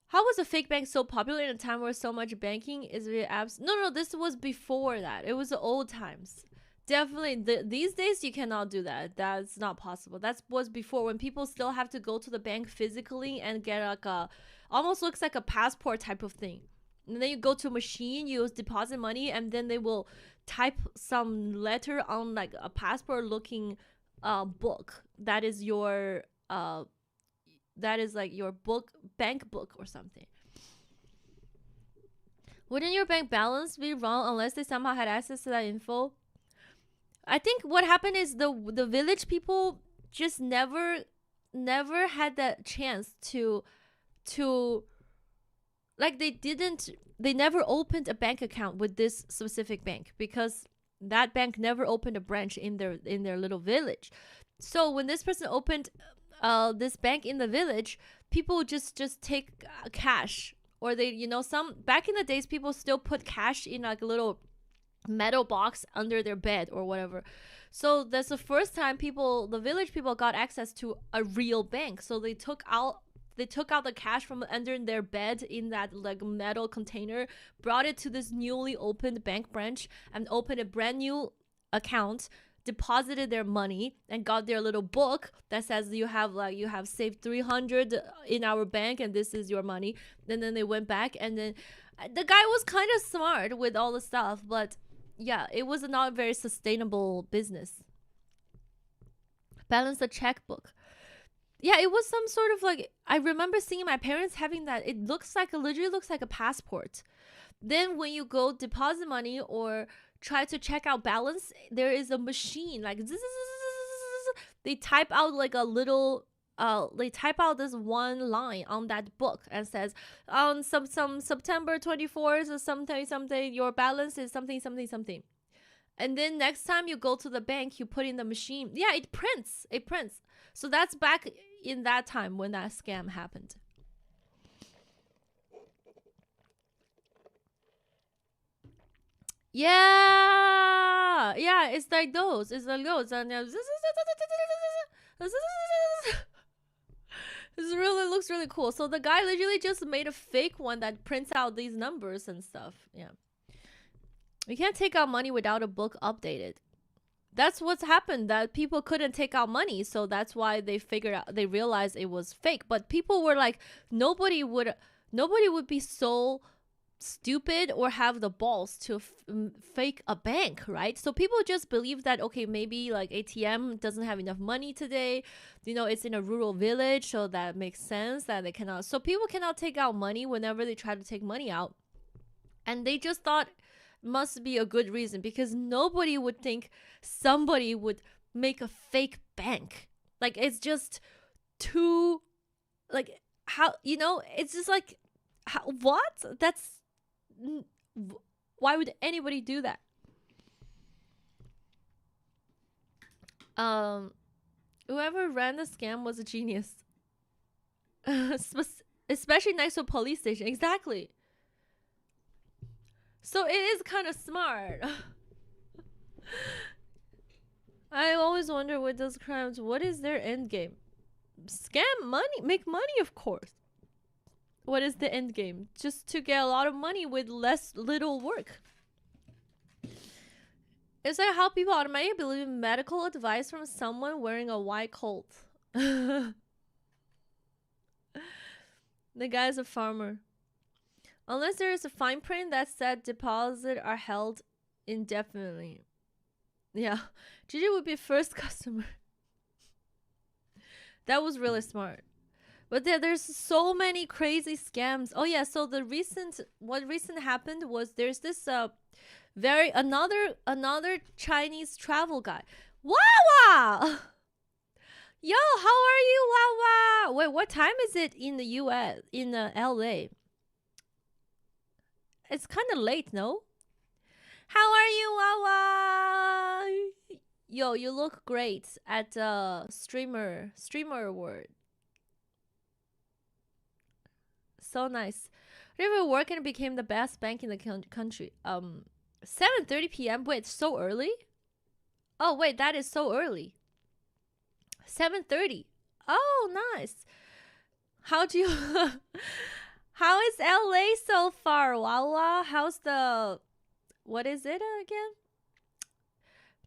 How was a fake bank so popular in a time where so much banking is really No, this was before that. It was the old times. Definitely, these days you cannot do that. That's not possible. That was before, when people still have to go to the bank physically and get almost looks like a passport type of thing. And then you go to a machine, you deposit money, and then they will type some letter on like a passport looking book that is your that is like your bank book or something. Wouldn't your bank balance be wrong unless they somehow had access to that info? I think what happened is the village people just never had that chance to like they never opened a bank account with this specific bank because that bank never opened a branch in their little village. So when this person opened this bank in the village, people just take cash, or they, you know, some back in the days people still put cash in like a little metal box under their bed or whatever. So that's the first time the village people got access to a real bank. So they took out the cash from under their bed in that like metal container, brought it to this newly opened bank branch and opened a brand new account, deposited their money, and got their little book that says you have saved 300 in our bank and this is your money. And then they went back, and then the guy was kind of smart with all the stuff, but yeah, it was not a very sustainable business. Balance the checkbook. Yeah, it was some sort of like, I remember seeing my parents having that. It literally looks like a passport. Then when you go deposit money or try to check out balance, there is a machine like they type out like a little they type out this one line on that book and says on some September 24th or something your balance is something. And then next time you go to the bank, you put in the machine. Yeah, it prints. So that's back in that time when that scam happened. Yeah, it's like those. And this really looks really cool. So the guy literally just made a fake one that prints out these numbers and stuff. Yeah. You can't take out money without a book updated. That's what's happened, that people couldn't take out money, so that's why they realized it was fake. But people were like, nobody would be so stupid or have the balls to fake a bank, right? So people just believe that, okay, maybe like ATM doesn't have enough money today, you know, it's in a rural village, so that makes sense that they cannot. So people cannot take out money whenever they try to take money out, and they just thought must be a good reason, because nobody would think somebody would make a fake bank. Like, it's just too, like, how, you know, it's just like, what? That's, why would anybody do that? Whoever ran the scam was a genius. Especially next to a police station. Exactly. So it is kind of smart. I always wonder with those crimes, what is their end game? Scam money, make money, of course. What is the end game? Just to get a lot of money with little work. Is that how people automatically believe in medical advice from someone wearing a white coat? The guy's a farmer. Unless there is a fine print that said deposit are held indefinitely. Yeah, Gigi would be first customer. That was really smart. But there's so many crazy scams. Oh yeah, so what recent happened was there's this another Chinese travel guy. Wawa! Yo, how are you, Wawa? Wait, what time is it in the US, in LA? It's kind of late, no? How are you, Wawa? Yo, you look great at streamer award. So nice. River work and became the best bank in the country. 7:30 p.m. Wait, so early? Oh wait, that is so early. 7:30. Oh, nice. How do you? How is LA so far, Wawa? How's the? What is it again?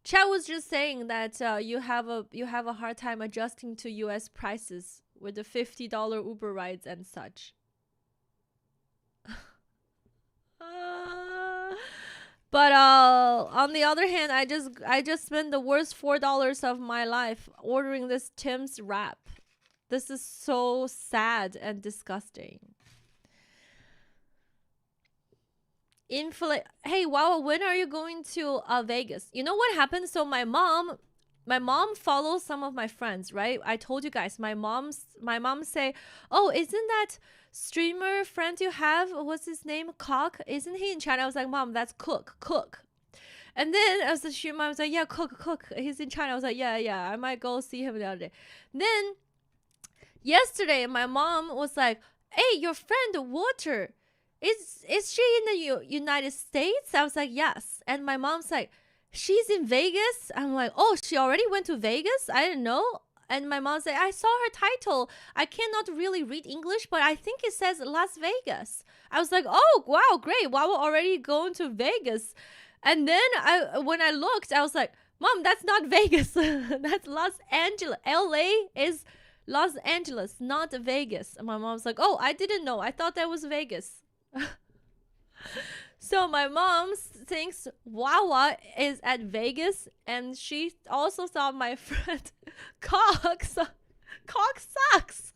Chat was just saying that you have a hard time adjusting to US prices with the $50 Uber rides and such. But on the other hand, I just spent the worst $4 of my life ordering this Tim's wrap. This is so sad and disgusting. Hey, wow, when are you going to Vegas? You know what happened? So my mom follows some of my friends, right? I told you guys, my mom say, oh, isn't that streamer friend you have, what's his name, Cock? Isn't he in China? I was like, Mom, that's Cook. And then as the streamer, I was like, yeah, Cook, he's in China. I was like, yeah, I might go see him the other day. Then yesterday, my mom was like, hey, your friend Water, is she in the United States? I was like, yes. And my mom's like, she's in Vegas? I'm like, oh, she already went to Vegas? I didn't know. And my mom said, I saw her title. I cannot really read English, but I think it says Las Vegas. I was like, oh, wow, great. Wow, we're already going to Vegas. And then when I looked, I was like, Mom, that's not Vegas. That's Los Angeles. LA is Los Angeles, not Vegas. And my mom's like, oh, I didn't know. I thought that was Vegas. So my mom thinks Wawa is at Vegas, and she also thought my friend Cock sucks.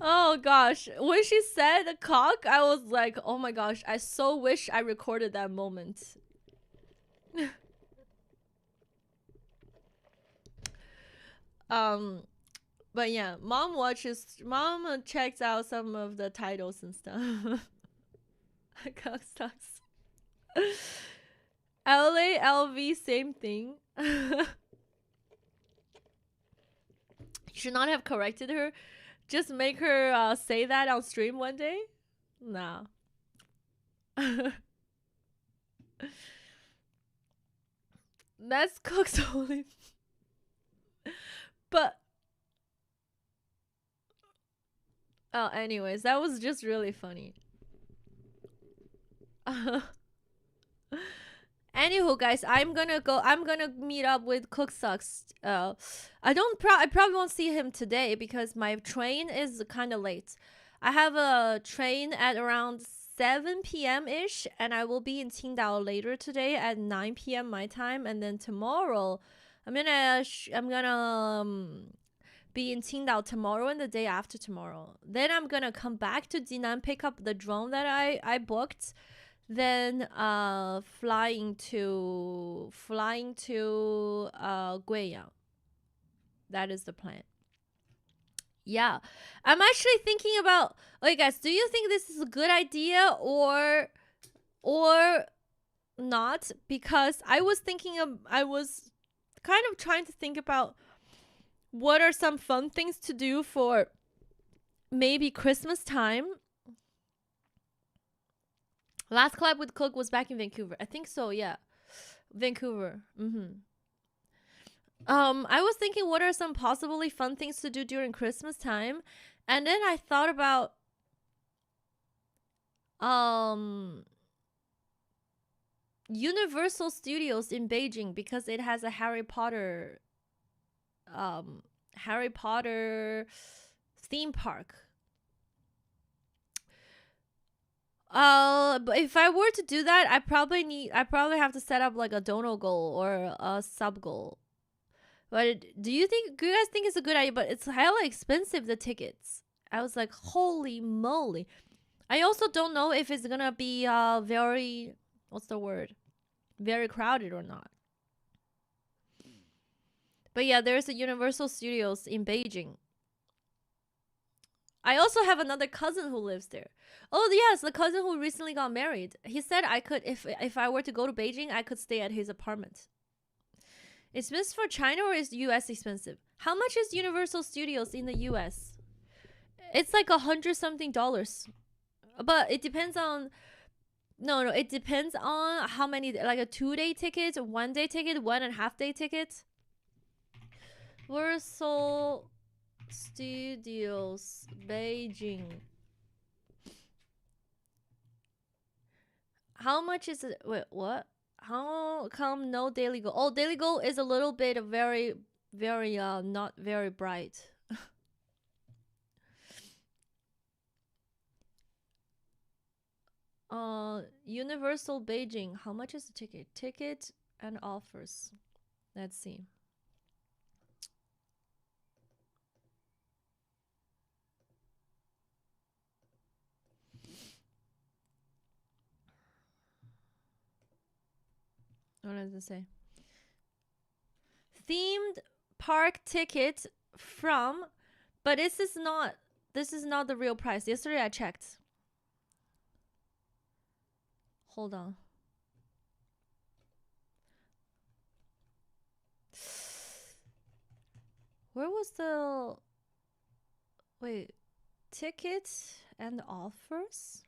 Oh gosh, when she said Cock, I was like, oh my gosh, I so wish I recorded that moment. But yeah, mom checks out some of the titles and stuff. Cock sucks. LA, LV, same thing. You should not have corrected her. Just make her say that on stream one day. Nah. That's Cook's only. But oh, anyways, that was just really funny. Anywho, guys, I'm gonna meet up with Cook Sucks. I probably won't see him today because my train is kind of late. I have a train at around 7 p.m. ish, and I will be in Qingdao later today at 9 p.m. my time, and then tomorrow I'm gonna be in Qingdao tomorrow and the day after tomorrow. Then I'm gonna come back to Jinan, pick up the drone that I booked, then flying to Guiyang. That is the plan. Yeah, I'm actually thinking about. Okay, guys, do you think this is a good idea or not? Because I was kind of trying to think about what are some fun things to do for maybe Christmas time. Last collab with Cook was back in Vancouver. I think so, yeah. Vancouver. I was thinking what are some possibly fun things to do during Christmas time. And then I thought about Universal Studios in Beijing because it has a Harry Potter theme park. But if I were to do that, I probably have to set up like a dono goal or a sub goal. But do you guys think it's a good idea? But it's hella expensive, the tickets. I was like, holy moly. I also don't know if it's gonna be very, what's the word? Very crowded or not. But yeah, there's a Universal Studios in Beijing. I also have another cousin who lives there. Oh yes, the cousin who recently got married. He said I could, if I were to go to Beijing, I could stay at his apartment. Is this for China or is US expensive? How much is Universal Studios in the US? It's like $100-something. But it depends on it depends on how many, like a 2-day ticket, a 1-day ticket, 1.5-day ticket. Universal Studios Beijing. How much is it? Wait, what? How come no Daily Goal? Oh, Daily Goal is a little bit very, very not very bright. Universal Beijing. How much is the ticket? Ticket and offers. Let's see. What does it say? Themed park ticket from, but this is not the real price. Yesterday I checked. Hold on. Where was the wait, ticket and offers?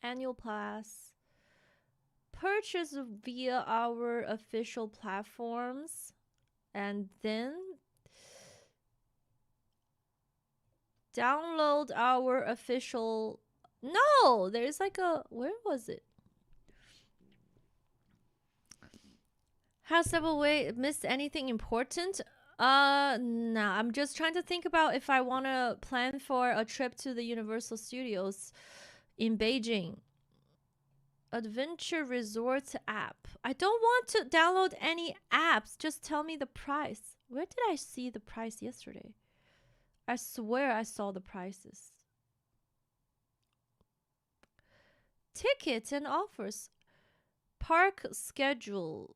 Annual pass. Purchase via our official platforms, and then download our official. No, there's like a, where was it? Has Subway missed anything important? No, I'm just trying to think about if I want to plan for a trip to the Universal Studios in Beijing. Adventure Resort app. I don't want to download any apps. Just tell me the price. Where did I see the price yesterday? I swear I saw the prices. Tickets and offers. Park schedule.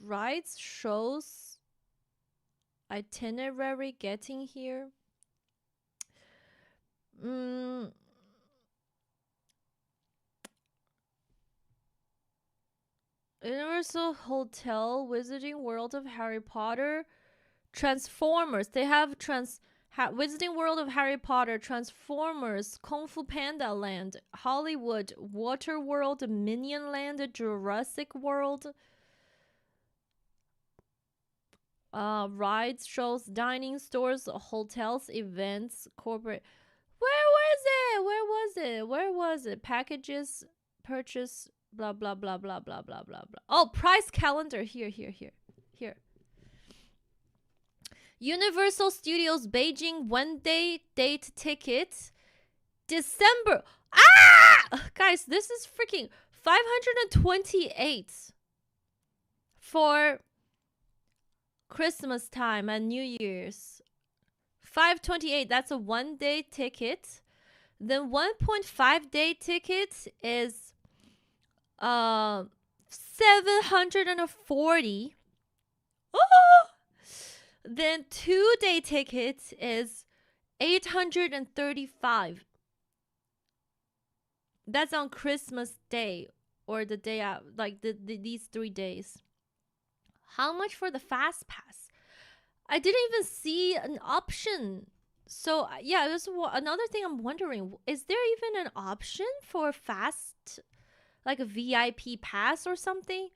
Rides, shows, itinerary, getting here. Universal Hotel, Wizarding World of Harry Potter, Transformers. They have Wizarding World of Harry Potter, Transformers, Kung Fu Panda Land, Hollywood, Water World, Minion Land, Jurassic World. Rides, shows, dining, stores, hotels, events, corporate. Where was it? Packages, purchase, blah blah blah blah blah blah blah blah. Oh, price calendar. Here. Universal Studios Beijing 1-day date ticket. December. Guys, this is freaking 528 for Christmas time and New Year's. 528, that's a 1-day ticket. Then 1.5-day ticket is 740. Then 2-day ticket is 835. That's on Christmas Day or the day out, like these 3 days. How much for the fast pass? I didn't even see an option. So yeah, this is another thing I'm wondering. Is there even an option for fast, like a VIP pass or something?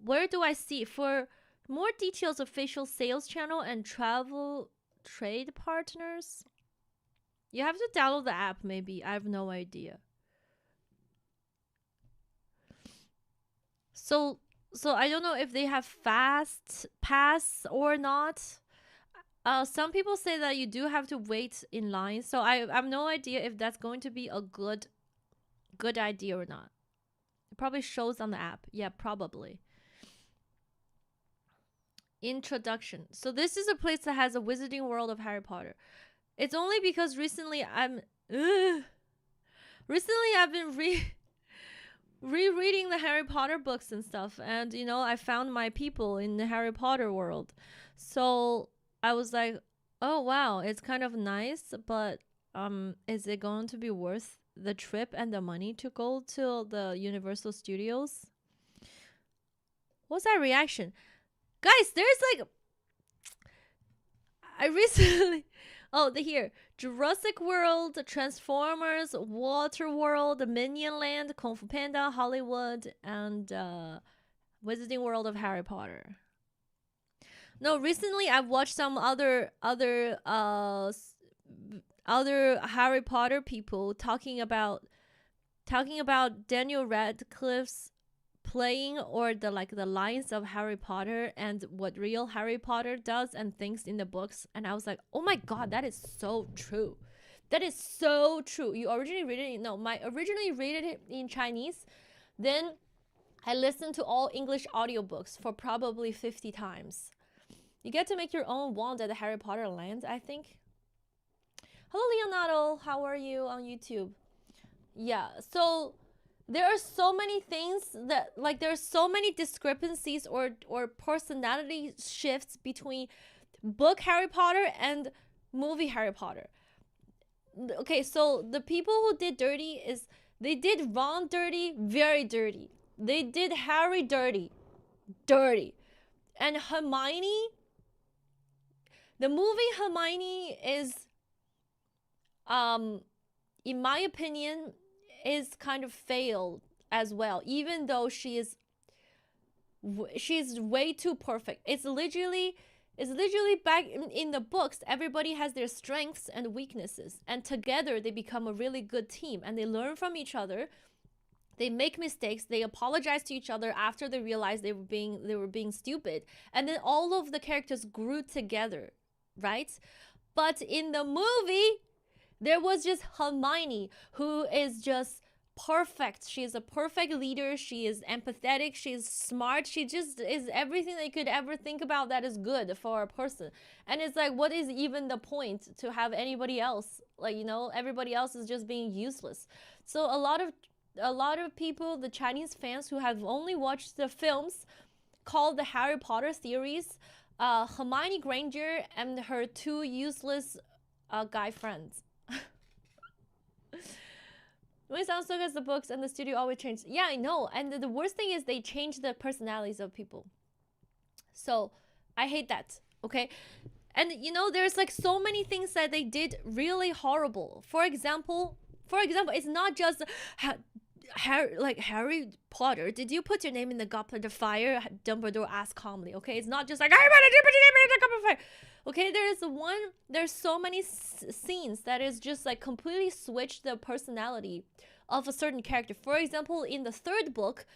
Where do I see? For more details, official sales channel and travel trade partners. You have to download the app maybe. I have no idea. So I don't know if they have fast pass or not. Some people say that you do have to wait in line. So I have no idea if that's going to be a good idea or not. It probably shows on the app. Yeah, probably. Introduction. So this is a place that has a Wizarding World of Harry Potter. It's only because recently I've been rereading the Harry Potter books and stuff, and you know, I found my people in the Harry Potter world. So I was like, oh wow, it's kind of nice, but is it going to be worth the trip and the money to go to the Universal Studios? What's that reaction? Guys, there's like, I recently here, Jurassic World, Transformers, Water World, Minion Land, Kung Fu Panda, Hollywood, and Wizarding World of Harry Potter. No, recently I've watched some other Harry Potter people talking about Daniel Radcliffe's playing or the lines of Harry Potter and what real Harry Potter does and thinks in the books, and I was like, oh my god, that is so true. That is so true. You originally read it, no, my originally read it in Chinese, then I listened to all English audiobooks for probably 50 times. You get to make your own wand at the Harry Potter land, I think. Hello, Leonardo. How are you on YouTube? Yeah, so there are so many things that, like, there are so many discrepancies or personality shifts between book Harry Potter and movie Harry Potter. Okay, so the people who did dirty is, they did Ron dirty, very dirty. They did Harry dirty, dirty. And Hermione, the movie Hermione is, in my opinion, is kind of failed as well, even though she's way too perfect. It's literally back in the books, everybody has their strengths and weaknesses, and together they become a really good team, and they learn from each other. They make mistakes, they apologize to each other after they realize they were being stupid, and then all of the characters grew together, right? But in the movie, there was just Hermione, who is just perfect. She is a perfect leader. She is empathetic. She is smart. She just is everything that you could ever think about that is good for a person. And it's like, what is even the point to have anybody else? Like, you know, everybody else is just being useless. So a lot of people, the Chinese fans who have only watched the films called the Harry Potter series, Hermione Granger and her two useless guy friends. When it sounds so good as the books and the studio always change. Yeah, I know. And the worst thing is they change the personalities of people. So I hate that. Okay. And you know, there's like so many things that they did really horrible. For example, it's not just Harry Potter, did you put your name in the goblet of fire? Dumbledore asked calmly. Okay, it's not just like, I put your name in the goblet of fire. Okay, there's so many scenes that is just like completely switched the personality of a certain character. For example, in the third book,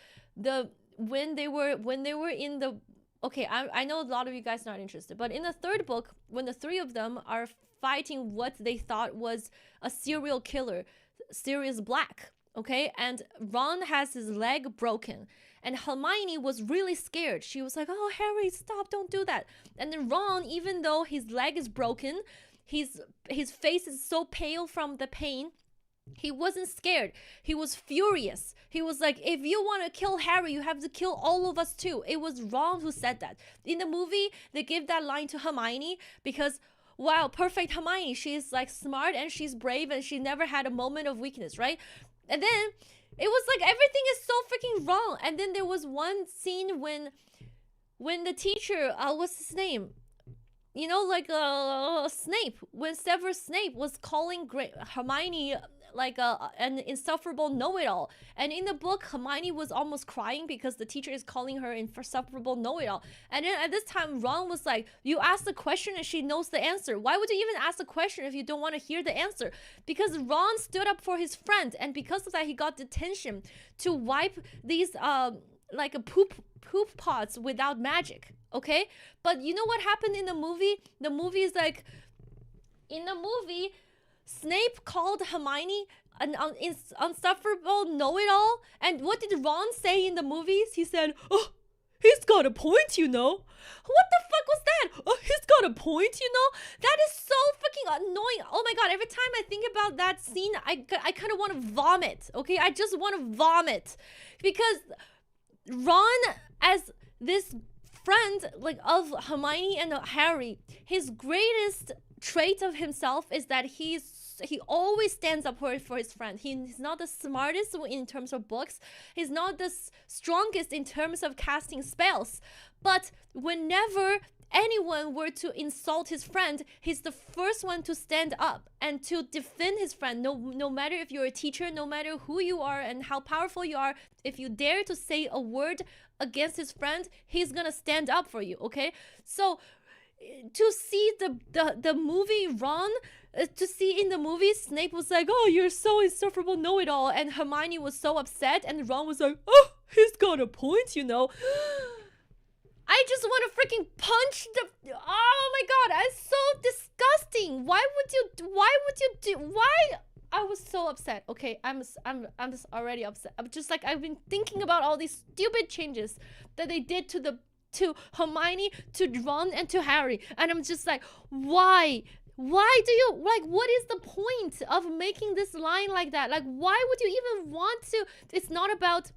when they were in the, okay, I know a lot of you guys are not interested, but in the third book, when the three of them are fighting what they thought was a serial killer, Sirius Black, okay, and Ron has his leg broken, and Hermione was really scared. She was like, oh, Harry, stop, don't do that. And then Ron, even though his leg is broken, his face is so pale from the pain, he wasn't scared. He was furious. He was like, if you want to kill Harry, you have to kill all of us too. It was Ron who said that. In the movie, they give that line to Hermione because, wow, perfect Hermione. She's like smart and she's brave and she never had a moment of weakness, right? And then it was like everything is so freaking wrong. And then there was one scene when the teacher, what's his name? You know, like Snape, when Severus Snape was calling Hermione like an insufferable know-it-all. And in the book, Hermione was almost crying because the teacher is calling her insufferable know-it-all. And then at this time, Ron was like, you ask the question and she knows the answer. Why would you even ask the question if you don't want to hear the answer? Because Ron stood up for his friend, and because of that, he got detention to wipe these like a poop pots without magic. Okay, but you know what happened in the movie? The movie is like, in the movie, Snape called Hermione an insufferable know-it-all. And what did Ron say in the movies? He said, oh, he's got a point, you know. What the fuck was that? Oh, he's got a point, you know. That is so freaking annoying. Oh my god, every time I think about that scene, I kind of want to vomit. Okay, I just want to vomit. Because Ron, as this friend like of Hermione and Harry, his greatest trait of himself is that he always stands up for his friend. He's not the smartest in terms of books. He's not the strongest in terms of casting spells. But whenever anyone were to insult his friend, he's the first one to stand up and to defend his friend. No matter if you're a teacher, no matter who you are and how powerful you are, if you dare to say a word against his friend, he's gonna stand up for you. Okay, so to see the movie Ron, to see in the movie Snape was like, oh, you're so insufferable know-it-all, and Hermione was so upset, and Ron was like, oh, he's got a point, you know. I just want to freaking punch the. Oh my god, that's so disgusting. Why would you do? Why? I was so upset. Okay, I'm just already upset. I'm just like, I've been thinking about all these stupid changes that they did to Hermione, to Ron, and to Harry, and I'm just like, why? Why do you like? What is the point of making this line like that? Like, why would you even want to? It's not about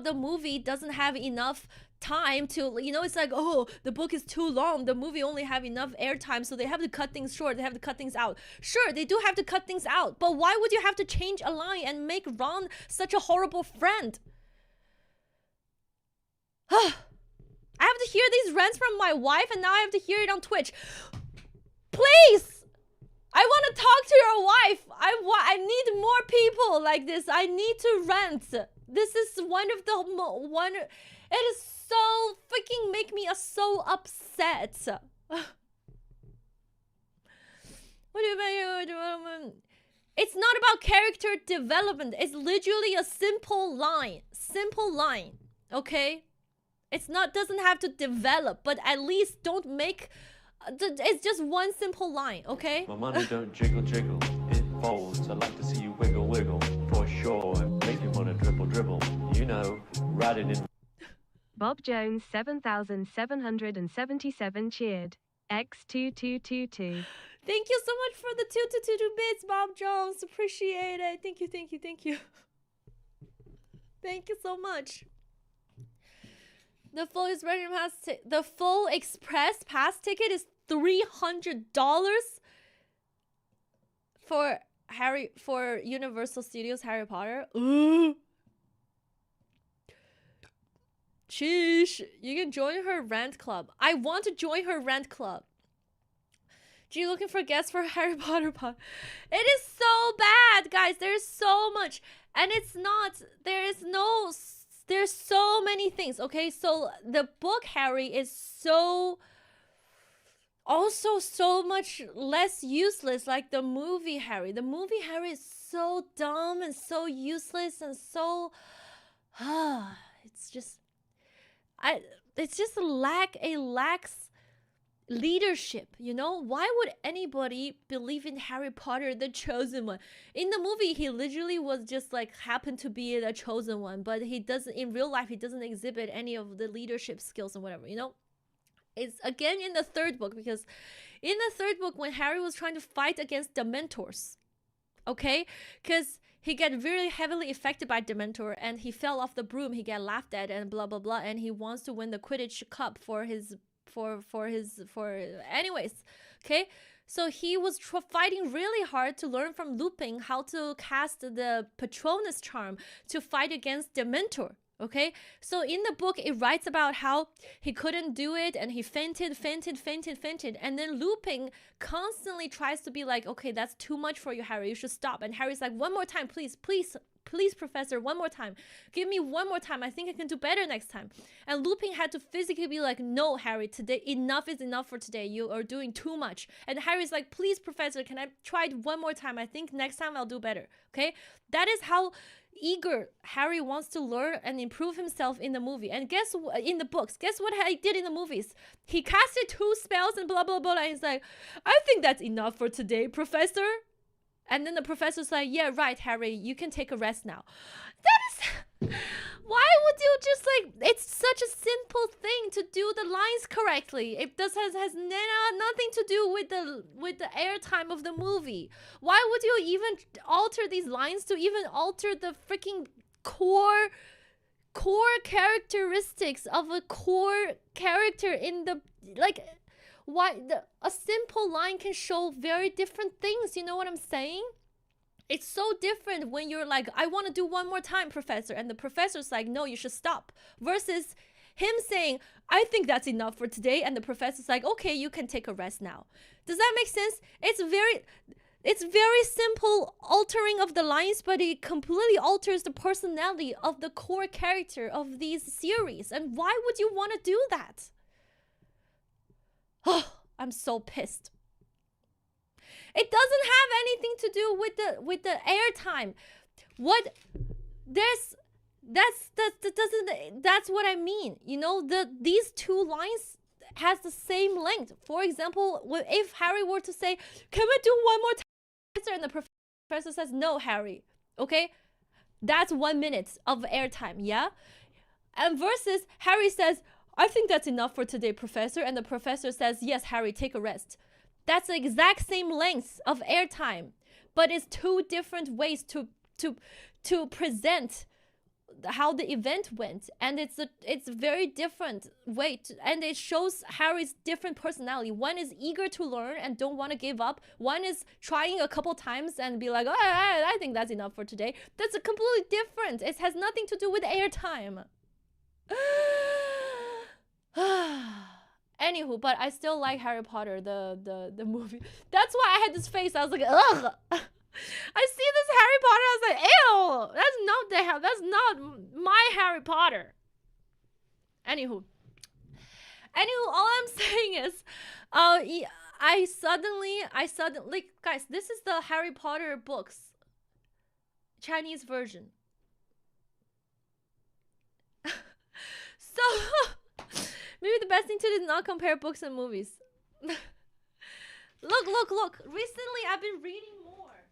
the movie doesn't have enough time to, you know, it's like, oh, the book is too long, the movie only have enough airtime, so they have to cut things short, they have to cut things out. Sure, they do have to cut things out, but why would you have to change a line and make Ron such a horrible friend? I have to hear these rants from my wife, and now I have to hear it on Twitch. Please, I want to talk to your wife. I need more people like this. I need to rant. This is one of the one. It is so freaking make me so upset. What about it's not about character development. It's literally a simple line. Simple line. Okay? It's not, doesn't have to develop, but at least don't make, it's just one simple line, okay?
My money don't jiggle jiggle, it folds. I like to see you wiggle wiggle, for sure. Make you wanna dribble dribble, you know, riding in.
Bob Jones 7,777 cheered. X2222.
Thank you so much for the 222 bits, Bob Jones. Appreciate it. Thank you, thank you, thank you. Thank you so much. The full express pass ticket is $300 for Universal Studios Harry Potter. Ooh. Sheesh. You can join her rant club. I want to join her rant club. G looking for guests for Harry Potter pod. It is so bad, guys. There's so much. And it's not, there's so many things, okay? So the book Harry is so much less useless like the movie Harry. The movie Harry is so dumb and so useless and so it's just lacks leadership, you know? Why would anybody believe in Harry Potter, the chosen one? In the movie, he literally was just like happened to be the chosen one, but he doesn't, in real life, he doesn't exhibit any of the leadership skills and whatever, you know? It's again in the third book, because in the third book, when Harry was trying to fight against Dementors, okay? Because he got really heavily affected by Dementor, and he fell off the broom, he got laughed at, and blah, blah, blah, and he wants to win the Quidditch Cup for anyways, okay? So he was fighting really hard to learn from Lupin how to cast the Patronus charm to fight against Dementor, okay? So in the book, it writes about how he couldn't do it, and he fainted, and then Lupin constantly tries to be like, okay, that's too much for you, Harry, you should stop. And Harry's like, one more time, please, Professor, one more time. Give me one more time. I think I can do better next time. And Lupin had to physically be like, no, Harry, today, enough is enough for today. You are doing too much. And Harry's like, please, Professor, can I try it one more time? I think next time I'll do better. Okay? That is how eager Harry wants to learn and improve himself in the movie. And guess what, in the books, guess what he did in the movies? He casted 2 spells and blah, blah, blah. And he's like, I think that's enough for today, Professor. And then the professor's like, yeah, right, Harry, you can take a rest now. That is... Why would you just like... It's such a simple thing to do the lines correctly. It has nothing to do with the airtime of the movie. Why would you even alter these lines to even alter the freaking core characteristics of a core character in the... Like... Why a simple line can show very different things, you know what I'm saying? It's so different when you're like, I want to do one more time, Professor, and the professor's like, no, you should stop, versus him saying, I think that's enough for today, and the professor's like, okay, you can take a rest now. Does that make sense? It's very simple altering of the lines, but it completely alters the personality of the core character of these series. And why would you want to do that? Oh, I'm so pissed. It doesn't have anything to do with the airtime. That's what I mean. You know, these two lines has the same length. For example, if Harry were to say, "Can we do one more time?" and the professor says, "No, Harry." Okay, that's 1 minute of airtime. Yeah, and versus Harry says, "I think that's enough for today, professor," and the professor says, "Yes, Harry, take a rest." That's the exact same length of airtime, but it's two different ways to present how the event went, and it's very different way and it shows Harry's different personality. One is eager to learn and don't want to give up. One is trying a couple times and be like, "Oh, I think that's enough for today." That's a completely different. It has nothing to do with airtime. Anywho, but I still like Harry Potter, the movie. That's why I had this face. I was like, ugh. I see this Harry Potter, I was like, ew, that's not my Harry Potter. Anywho, all I'm saying is, I suddenly, guys, this is the Harry Potter books, Chinese version. So, maybe the best thing to do is not compare books and movies. Look. Recently, I've been reading more.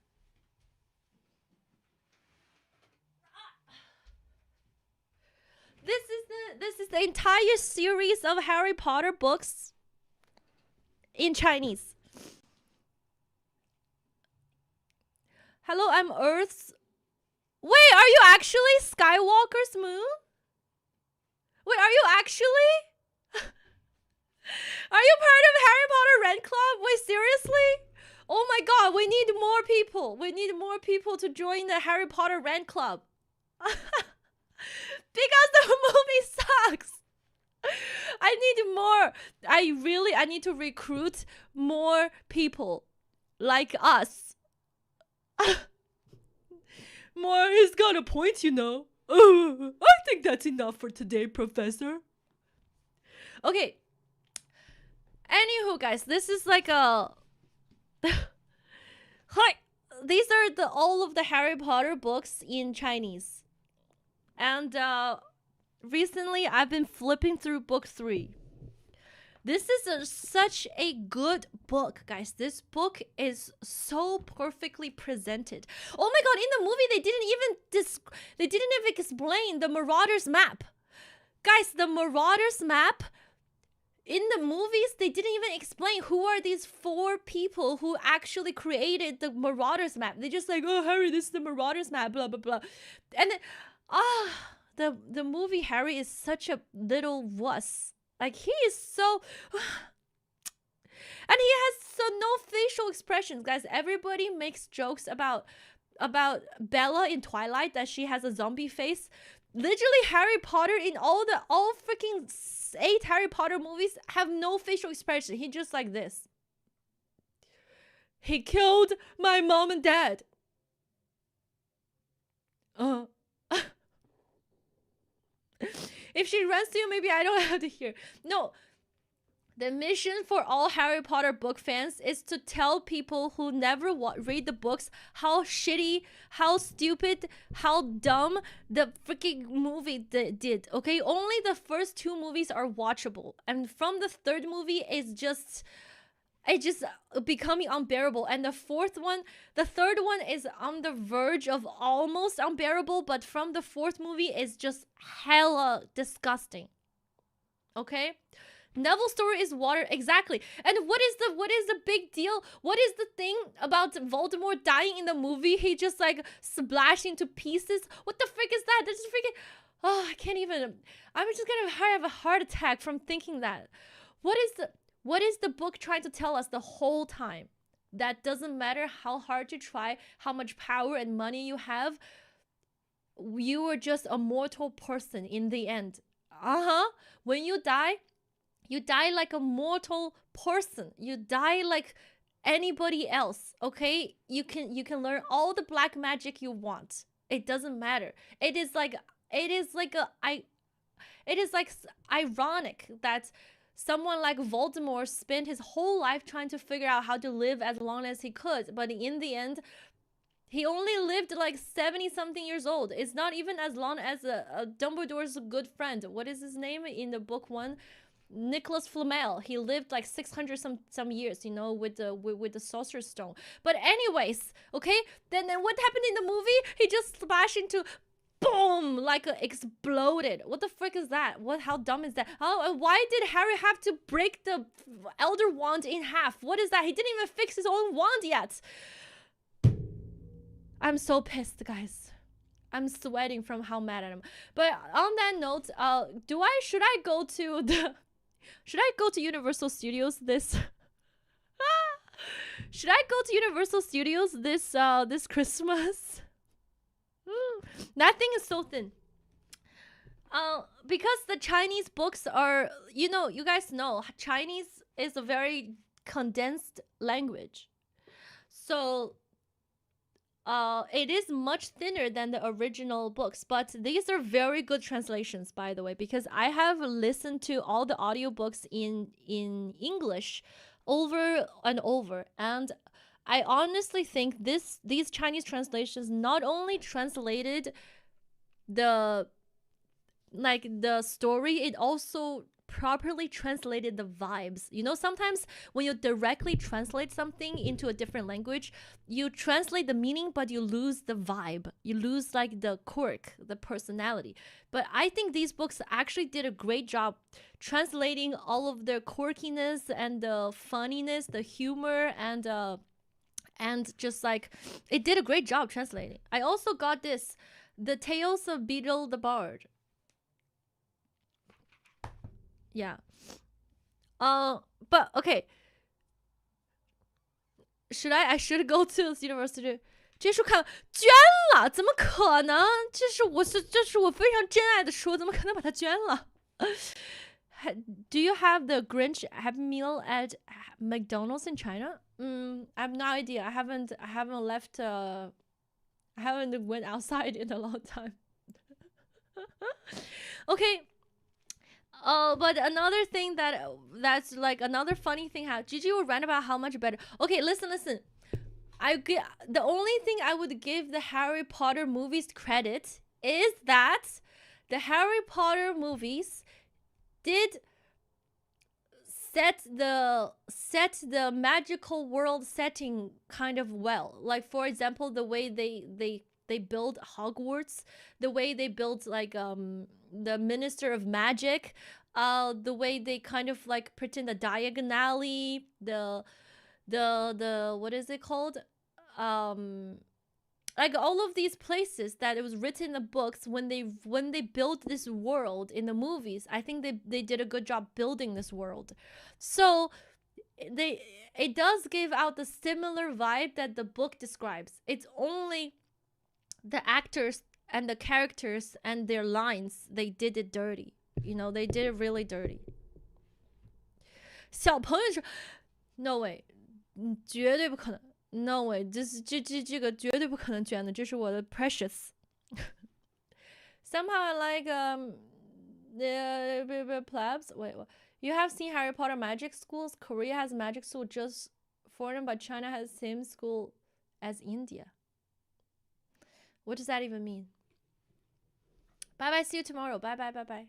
This is the entire series of Harry Potter books in Chinese. Hello, I'm Earth's. Wait, are you actually Skywalker's moon? Wait, are you actually? Are you part of Harry Potter Red Club? Wait, seriously? Oh my god, we need more people. We need more people to join the Harry Potter Red Club. Because the movie sucks. I need more. I need to recruit more people like us. More, he's got a point, you know. I think that's enough for today, Professor. Okay. Anywho, guys, this is like a... Hi. These are all of the Harry Potter books in Chinese. And recently, I've been flipping through book 3. This is such a good book, guys. This book is so perfectly presented. Oh my god, in the movie, they didn't even explain the Marauders map. Guys, the Marauders map, in the movies, they didn't even explain who are these 4 people who actually created the Marauders map. They just like, "Oh, Harry, this is the Marauders map, blah, blah, blah." And then, the movie Harry is such a little wuss. Like, he is so... And he has no facial expressions, guys. Everybody makes jokes about Bella in Twilight, that she has a zombie face. Literally, Harry Potter in all freaking 8 Harry Potter movies have no facial expression. He just like this. He killed my mom and dad. If she runs to you, maybe I don't have to hear. No. The mission for all Harry Potter book fans is to tell people who never read the books how shitty, how stupid, how dumb the freaking movie did. Okay? Only the first 2 movies are watchable. And from the 3rd movie, it's just becoming unbearable. And the 3rd one is on the verge of almost unbearable, but from the 4th movie is just hella disgusting. Okay? Neville's story is water, exactly. And what is the big deal? What is the thing about Voldemort dying in the movie? He just like splashed into pieces. What the frick is that? That's just freaking... Oh, I can't even... I'm just gonna have a heart attack from thinking that. What is the book trying to tell us the whole time? That doesn't matter how hard you try, how much power and money you have, you are just a mortal person in the end. When you die like a mortal person. You die like anybody else, okay? You can learn all the black magic you want. It doesn't matter. It is ironic that someone like Voldemort spent his whole life trying to figure out how to live as long as he could, but in the end, He only lived like 70 something years old. It's not even as long as Dumbledore's good friend. What is his name in the book one? Nicholas Flamel. He lived like 600 some years, you know, with the Sorcerer's Stone. But anyways, okay? Then what happened in the movie? He just splashed into boom, like exploded. What the frick is that? How dumb is that? Oh, why did Harry have to break the Elder Wand in half? What is that? He didn't even fix his own wand yet. I'm so pissed, guys. I'm sweating from how mad I am. But on that note, should I go to Universal Studios this should I go to Universal Studios this Christmas? That thing is so thin. Because the Chinese books are, you know, you guys know Chinese is a very condensed language. So it is much thinner than the original books, but these are very good translations, by the way, because I have listened to all the audiobooks in English over and over, and I honestly think these Chinese translations not only translated the story, it also properly translated the vibes. You know, sometimes when you directly translate something into a different language, you translate the meaning, but you lose the vibe. You lose like the quirk, the personality. But I think these books actually did a great job translating all of their quirkiness and the funniness, the humor, and just like it did a great job translating. I also got this, The Tales of Beetle the Bard. Yeah. But okay. I should go to this university. 这书看捐了，怎么可能？这是我非常珍爱的书，怎么可能把它捐了？ Do you have the Grinch Happy Meal at McDonald's in China? I have no idea. I haven't left. I haven't went outside in a long time. Okay. But another thing that's like another funny thing, how Gigi will rant about how much better. Okay, listen. The only thing I would give the Harry Potter movies credit is that the Harry Potter movies did set the magical world setting kind of well. Like, for example, the way they build Hogwarts, the way they build like the Minister of Magic, the way they kind of like pretend the Diagon Alley, the what is it called? Like all of these places that it was written in the books, when they built this world in the movies, I think they did a good job building this world. So it does give out the similar vibe that the book describes. It's only the actors and the characters and their lines, they did it dirty. You know, they did it really dirty. 小朋友说 No way， 绝对不可能。 No way， 这个绝对不可能捐的，这是我的 precious。 Somehow I like the plebs. Wait, you have seen Harry Potter magic schools? Korea has magic school just for them, but China has same school as India. What does that even mean? Bye bye, see you tomorrow. Bye bye.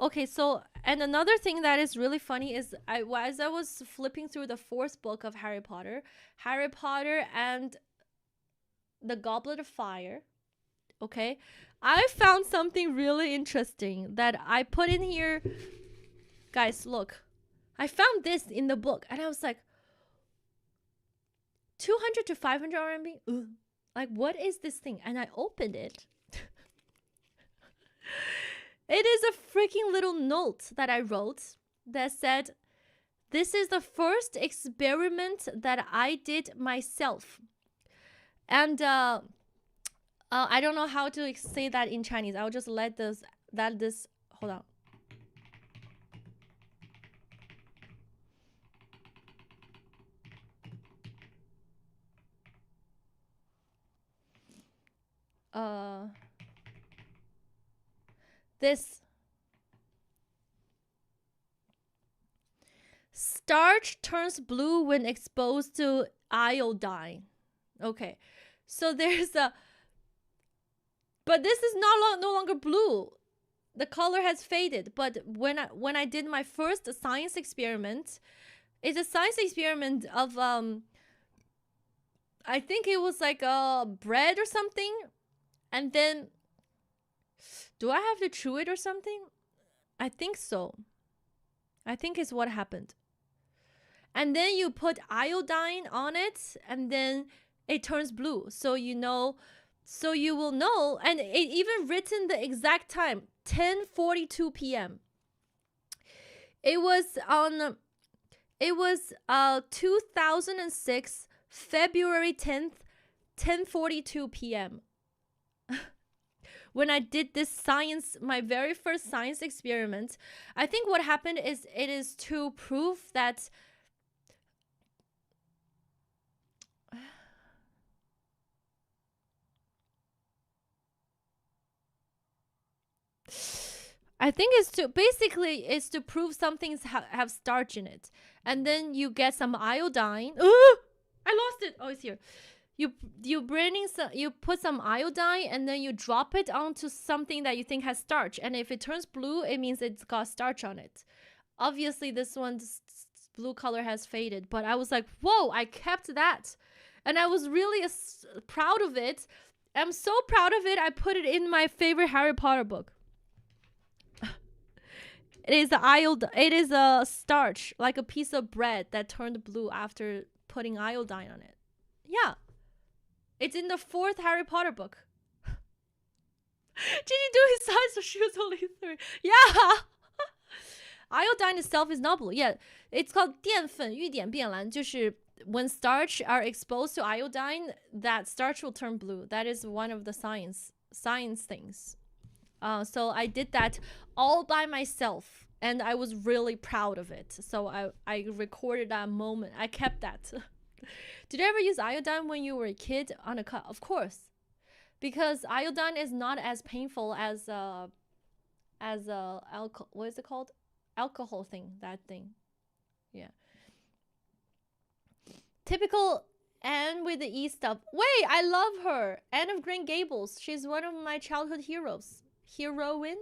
Okay, so, and another thing that is really funny is as I was flipping through the 4th book of Harry Potter and the Goblet of Fire, okay, I found something really interesting that I put in here. Guys, look, I found this in the book and I was like, 200 to 500 RMB? Ugh. Like, what is this thing? And I opened it. It is a freaking little note that I wrote that said, this is the first experiment that I did myself. And I don't know how to say that in Chinese. I'll just let this, hold on. This starch turns blue when exposed to iodine. Okay, so there's a, but this is no longer blue. The color has faded. But when I did my first science experiment, it's a science experiment of I think it was like a bread or something, and then do I have to chew it or something? I think so. I think it's what happened. And then you put iodine on it, and then it turns blue. So you know, so you will know, and it even written the exact time, 10:42 p.m. It was 2006 February 10th, 10:42 p.m. When I did this science, my very first science experiment. I think what happened is it is to prove that I think it's to basically it's to prove some things have starch in it, and then you get some iodine. I lost it. Oh, it's here. You put some iodine, and then you drop it onto something that you think has starch, and if it turns blue, it means it's got starch on it. Obviously, this one's blue color has faded, but I was like, whoa! I kept that, and I was really proud of it. I'm so proud of it. I put it in my favorite Harry Potter book. It is a starch, like a piece of bread that turned blue after putting iodine on it. Yeah. It's in the 4th Harry Potter book. Did you do his science when she was only 3? Yeah. Iodine itself is not blue. Yeah. It's called 淀粉遇点变蓝. 就是 when starch are exposed to iodine, that starch will turn blue. That is one of the science things. So I did that all by myself, and I was really proud of it. So I recorded that moment. I kept that. Did you ever use iodine when you were a kid on a cut? Of course, because iodine is not as painful as alcohol. What is it called? Alcohol thing. That thing. Yeah. Typical Anne with the E stuff. Wait, I love her. Anne of Green Gables. She's one of my childhood heroes. Heroine?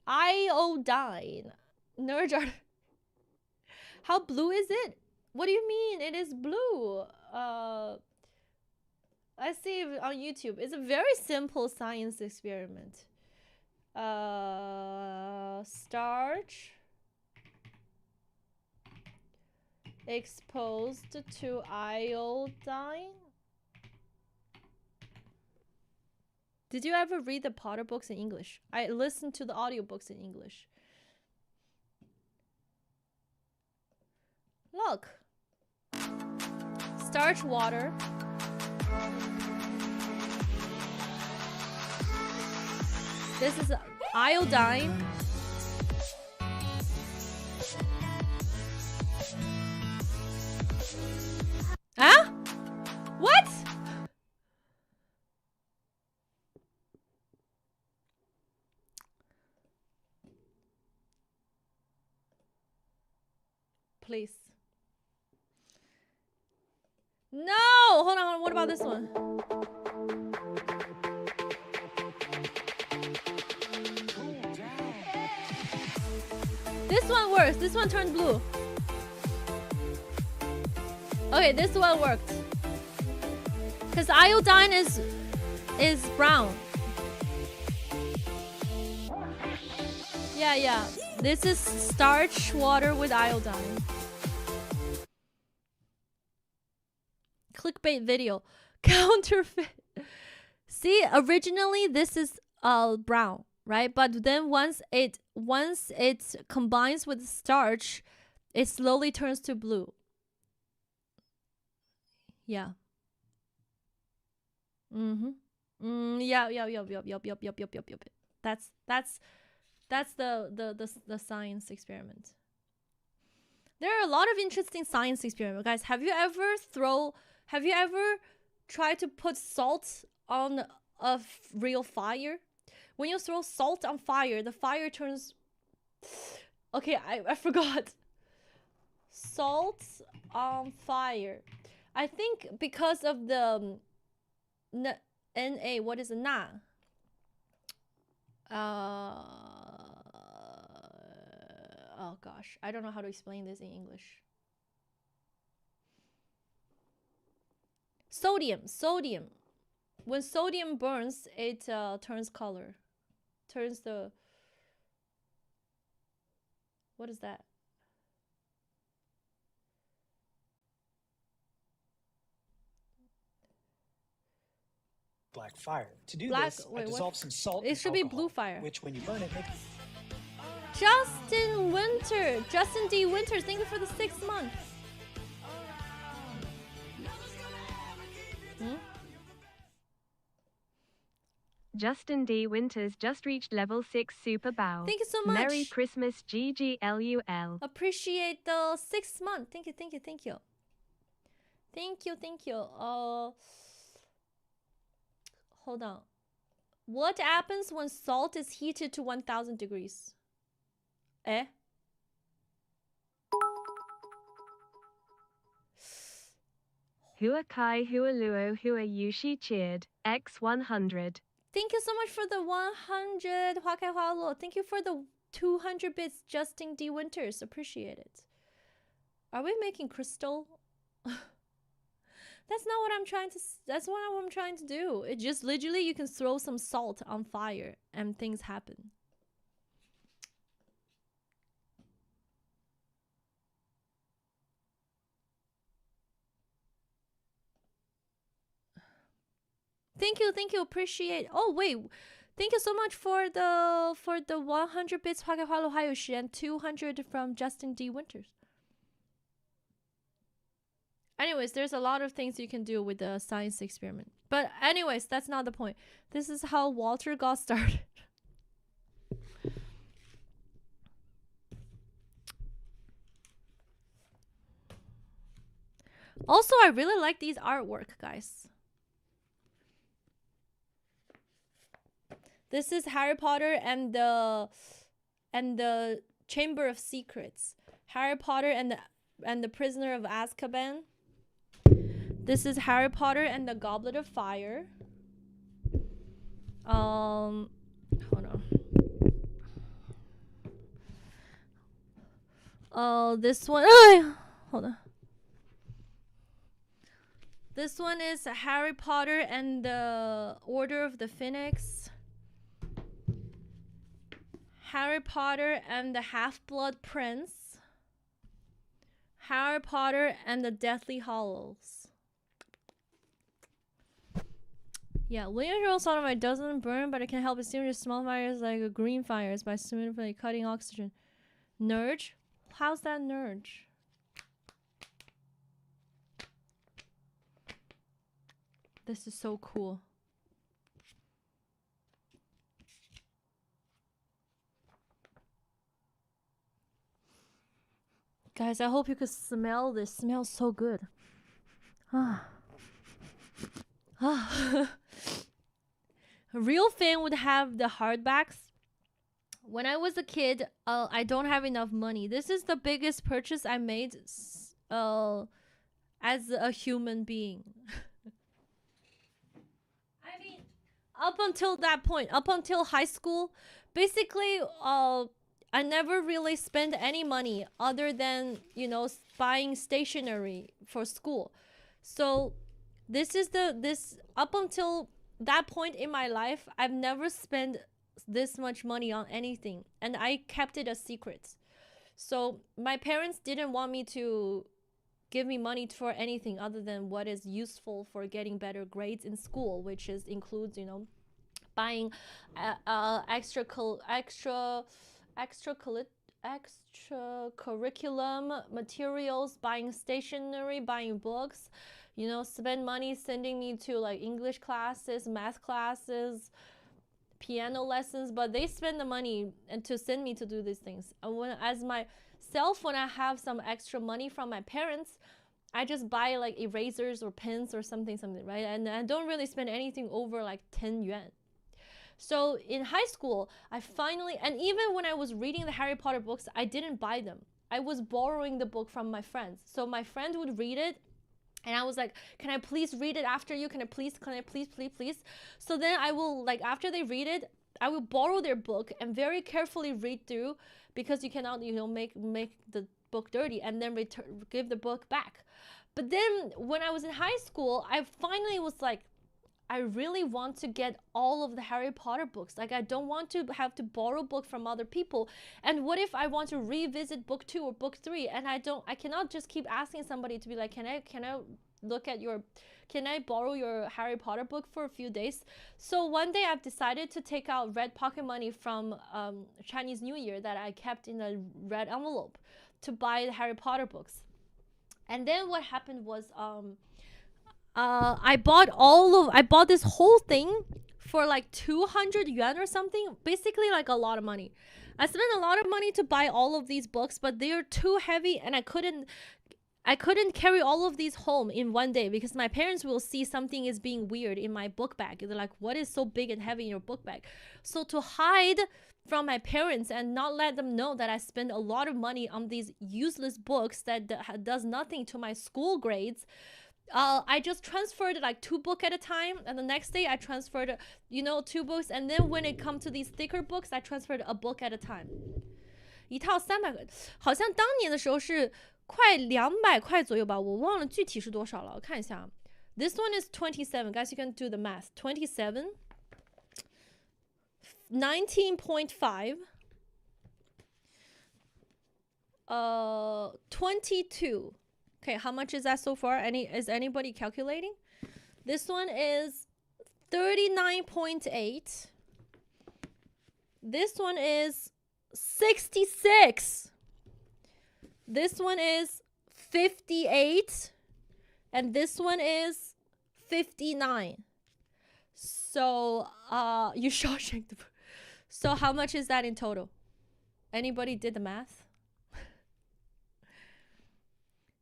Iodine. Nerd art. How blue is it? What do you mean? It is blue. I see it on YouTube. It's a very simple science experiment. Starch exposed to iodine. Did you ever read the Potter books in English? I listened to the audiobooks in English. Look. Starch water. This is iodine. Huh? What? Please. No! Hold on. What about this one? This one works. This one turned blue. Okay, this one worked. Because iodine is brown. Yeah. This is starch water with iodine. Clickbait video. Counterfeit. See, originally this is brown, right? But then once it combines with starch, it slowly turns to blue. Yeah. Yup. That's the science experiment. There are a lot of interesting science experiments, guys. Have you ever tried to put salt on a real fire? When you throw salt on fire, the fire turns... Okay, I forgot. Salt on fire.
I think because of the Na, what is a na? Oh gosh, I don't know how to explain this in English. Sodium. When sodium burns, it turns color. Turns the... What is that?
Black fire. To do
Black,
this,
wait,
I
what?
dissolve some salt.
It
and
should be
alcohol,
blue fire.
Which, when you burn it, makes.
Justin Winter. Justin D. Winters, thank you for the 6 months.
Justin D. Winters just reached level 6 Super Bow.
Thank you so much.
Merry Christmas, GGLUL.
Appreciate the 6 month. Thank you. Hold on. What happens when salt is heated to 1000 degrees? Eh?
Hua Kai Hua Luo Hua Yushi cheered. X100.
Thank you so much for the 100 Huakai Hualo. Thank you for the 200 bits, Justin D. Winters. Appreciate it. Are we making crystal? That's not what I'm trying to... That's what I'm trying to do. It just literally you can throw some salt on fire and things happen. Thank you, appreciate. Oh wait, thank you so much for the 100 bits Huakai Hayoshi and 200 from Justin D. Winters. Anyways, there's a lot of things you can do with the science experiment. But anyways, that's not the point. This is how Walter got started. Also, I really like these artwork, guys. This is Harry Potter and the Chamber of Secrets. Harry Potter and the Prisoner of Azkaban. This is Harry Potter and the Goblet of Fire. Hold on. This one. Hold on. This one is Harry Potter and the Order of the Phoenix. Harry Potter and the Half-Blood Prince. Harry Potter and the Deathly Hallows. Yeah, William Earl Sodomite doesn't burn, but it can help extinguish small fires like green fires by smoothly cutting oxygen. Nurge? How's that Nurge? This is so cool. Guys, I hope you could smell this. It smells so good. A real fan would have the hardbacks. When I was a kid, I don't have enough money. This is the biggest purchase I made as a human being. I mean, up until that point, up until high school, basically, I never really spent any money other than, you know, buying stationery for school. So up until that point in my life, I've never spent this much money on anything, and I kept it a secret. So my parents didn't want me to give me money for anything other than what is useful for getting better grades in school, which includes, you know, buying extracurriculum materials, buying stationery, buying books, you know, spend money sending me to like English classes, math classes, piano lessons, but they spend the money and to send me to do these things. And when I have some extra money from my parents, I just buy like erasers or pens or something, right? And I don't really spend anything over like 10 yuan. So in high school, I finally, and even when I was reading the Harry Potter books, I didn't buy them. I was borrowing the book from my friends. So my friend would read it, And I was like, can I please read it after you? Can I please, please? So then I will, like, after they read it, I will borrow their book and very carefully read through, because you cannot, you know, make the book dirty, and then give the book back. But then when I was in high school, I finally was like, I really want to get all of the Harry Potter books. Like, I don't want to have to borrow book from other people. And what if I want to revisit book 2 or book 3, and I cannot just keep asking somebody to be like, can I look at your, can I borrow your Harry Potter book for a few days? So one day I've decided to take out red pocket money from Chinese New Year that I kept in a red envelope to buy the Harry Potter books. And then what happened was, I bought this whole thing for like 200 yuan or something, basically like a lot of money. I spent a lot of money to buy all of these books, but they are too heavy, and I couldn't carry all of these home in one day, because my parents will see something is being weird in my book bag. They're like, what is so big and heavy in your book bag? So to hide from my parents and not let them know that I spend a lot of money on these useless books that does nothing to my school grades, I just transferred like 2 books at a time, and the next day I transferred, you know, 2 books, and then when it comes to these thicker books, I transferred a book at a time. 一套300个，好像当年的时候是快200块左右吧，我忘了具体是多少了，我看一下。This one is 27, guys. You can do the math. 27, 19.5, 22. Okay, how much is that so far? Is anybody calculating? This one is 39.8. This one is 66. This one is 58. And this one is 59. So, you Shawshank. So how much is that in total? Anybody did the math?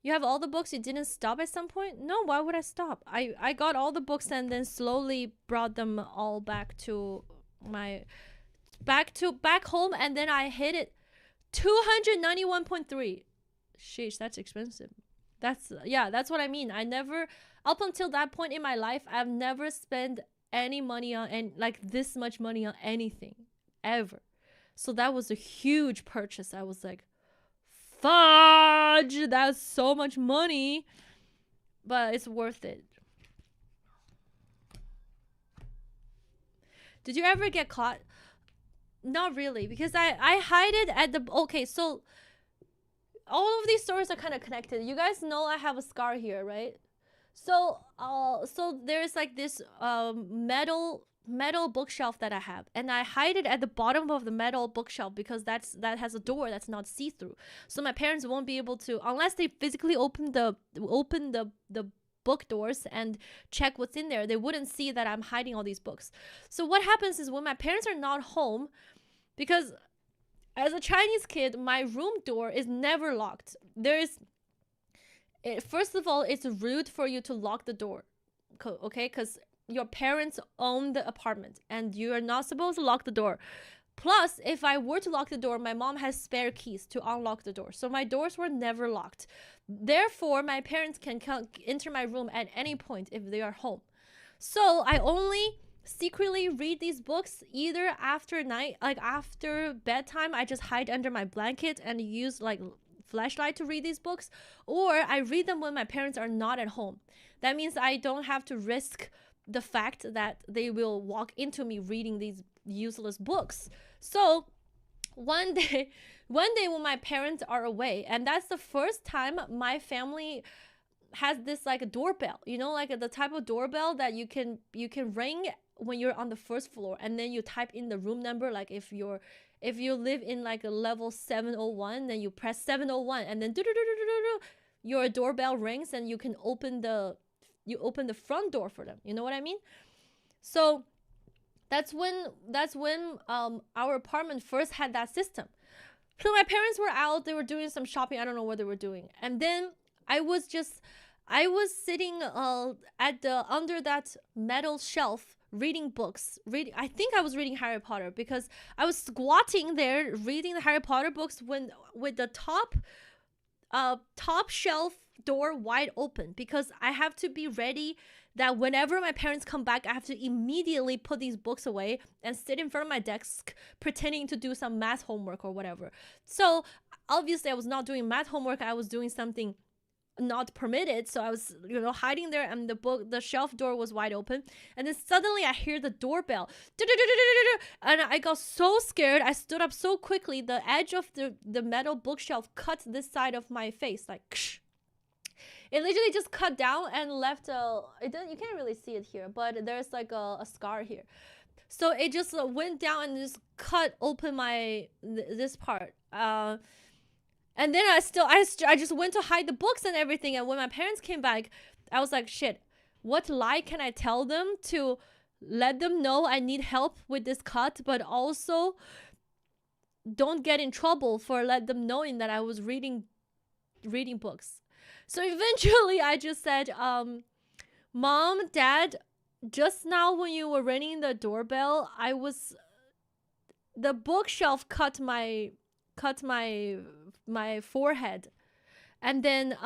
You have all the books, you didn't stop at some point? No, why would I stop? I got all the books and then slowly brought them all back to my back home, and then I hit it 291.3. Sheesh, that's expensive. That's what I mean. I never, up until that point in my life, I've never spent any money on, and like this much money on anything ever. So that was a huge purchase. I was like, fudge, that's so much money, but it's worth it. Did you ever get caught? Not really, because I hide it at the, okay, so all of these stories are kind of connected. You guys know I have a scar here, right? So so there's like this metal bookshelf that I have, and I hide it at the bottom of the metal bookshelf because that has a door that's not see-through, so my parents won't be able to, unless they physically open the book doors and check what's in there, they wouldn't see that I'm hiding all these books. So what happens is when my parents are not home, because as a Chinese kid, my room door is never locked. First of all, it's rude for you to lock the door, okay? Because your parents own the apartment and you are not supposed to lock the door. Plus, if I were to lock the door, my mom has spare keys to unlock the door. So my doors were never locked. Therefore, my parents can enter my room at any point if they are home. So I only secretly read these books either after night, like after bedtime. I just hide under my blanket and use like flashlight to read these books, or I read them when my parents are not at home. That means I don't have to risk the fact that they will walk into me reading these useless books. So one day when my parents are away, and that's the first time my family has this like a doorbell, you know, like the type of doorbell that you can ring when you're on the first floor, and then you type in the room number. Like if you live in like a level 701, then you press 701, and then your doorbell rings, and you can open the front door for them. You know what I mean? So that's when our apartment first had that system. So my parents were out, they were doing some shopping, I don't know what they were doing, and then I was sitting under that metal shelf reading books. I think I was reading Harry Potter, because I was squatting there reading the Harry Potter books with the top shelf door wide open because I have to be ready that whenever my parents come back, I have to immediately put these books away and sit in front of my desk pretending to do some math homework or whatever. So obviously I was not doing math homework. I was doing something not permitted. So I was, hiding there, and the shelf door was wide open. And then suddenly I hear the doorbell. And I got so scared. I stood up so quickly. The edge of the metal bookshelf cut this side of my face. Like, it literally just cut down and left you can't really see it here, but there's like a scar here. So it just went down and just cut open this part. And then I just went to hide the books and everything. And when my parents came back, I was like, shit, what lie can I tell them to let them know I need help with this cut, but also don't get in trouble for let them knowing that I was reading books. So eventually I just said, Mom, Dad, just now when you were ringing the doorbell, the bookshelf cut my forehead. And then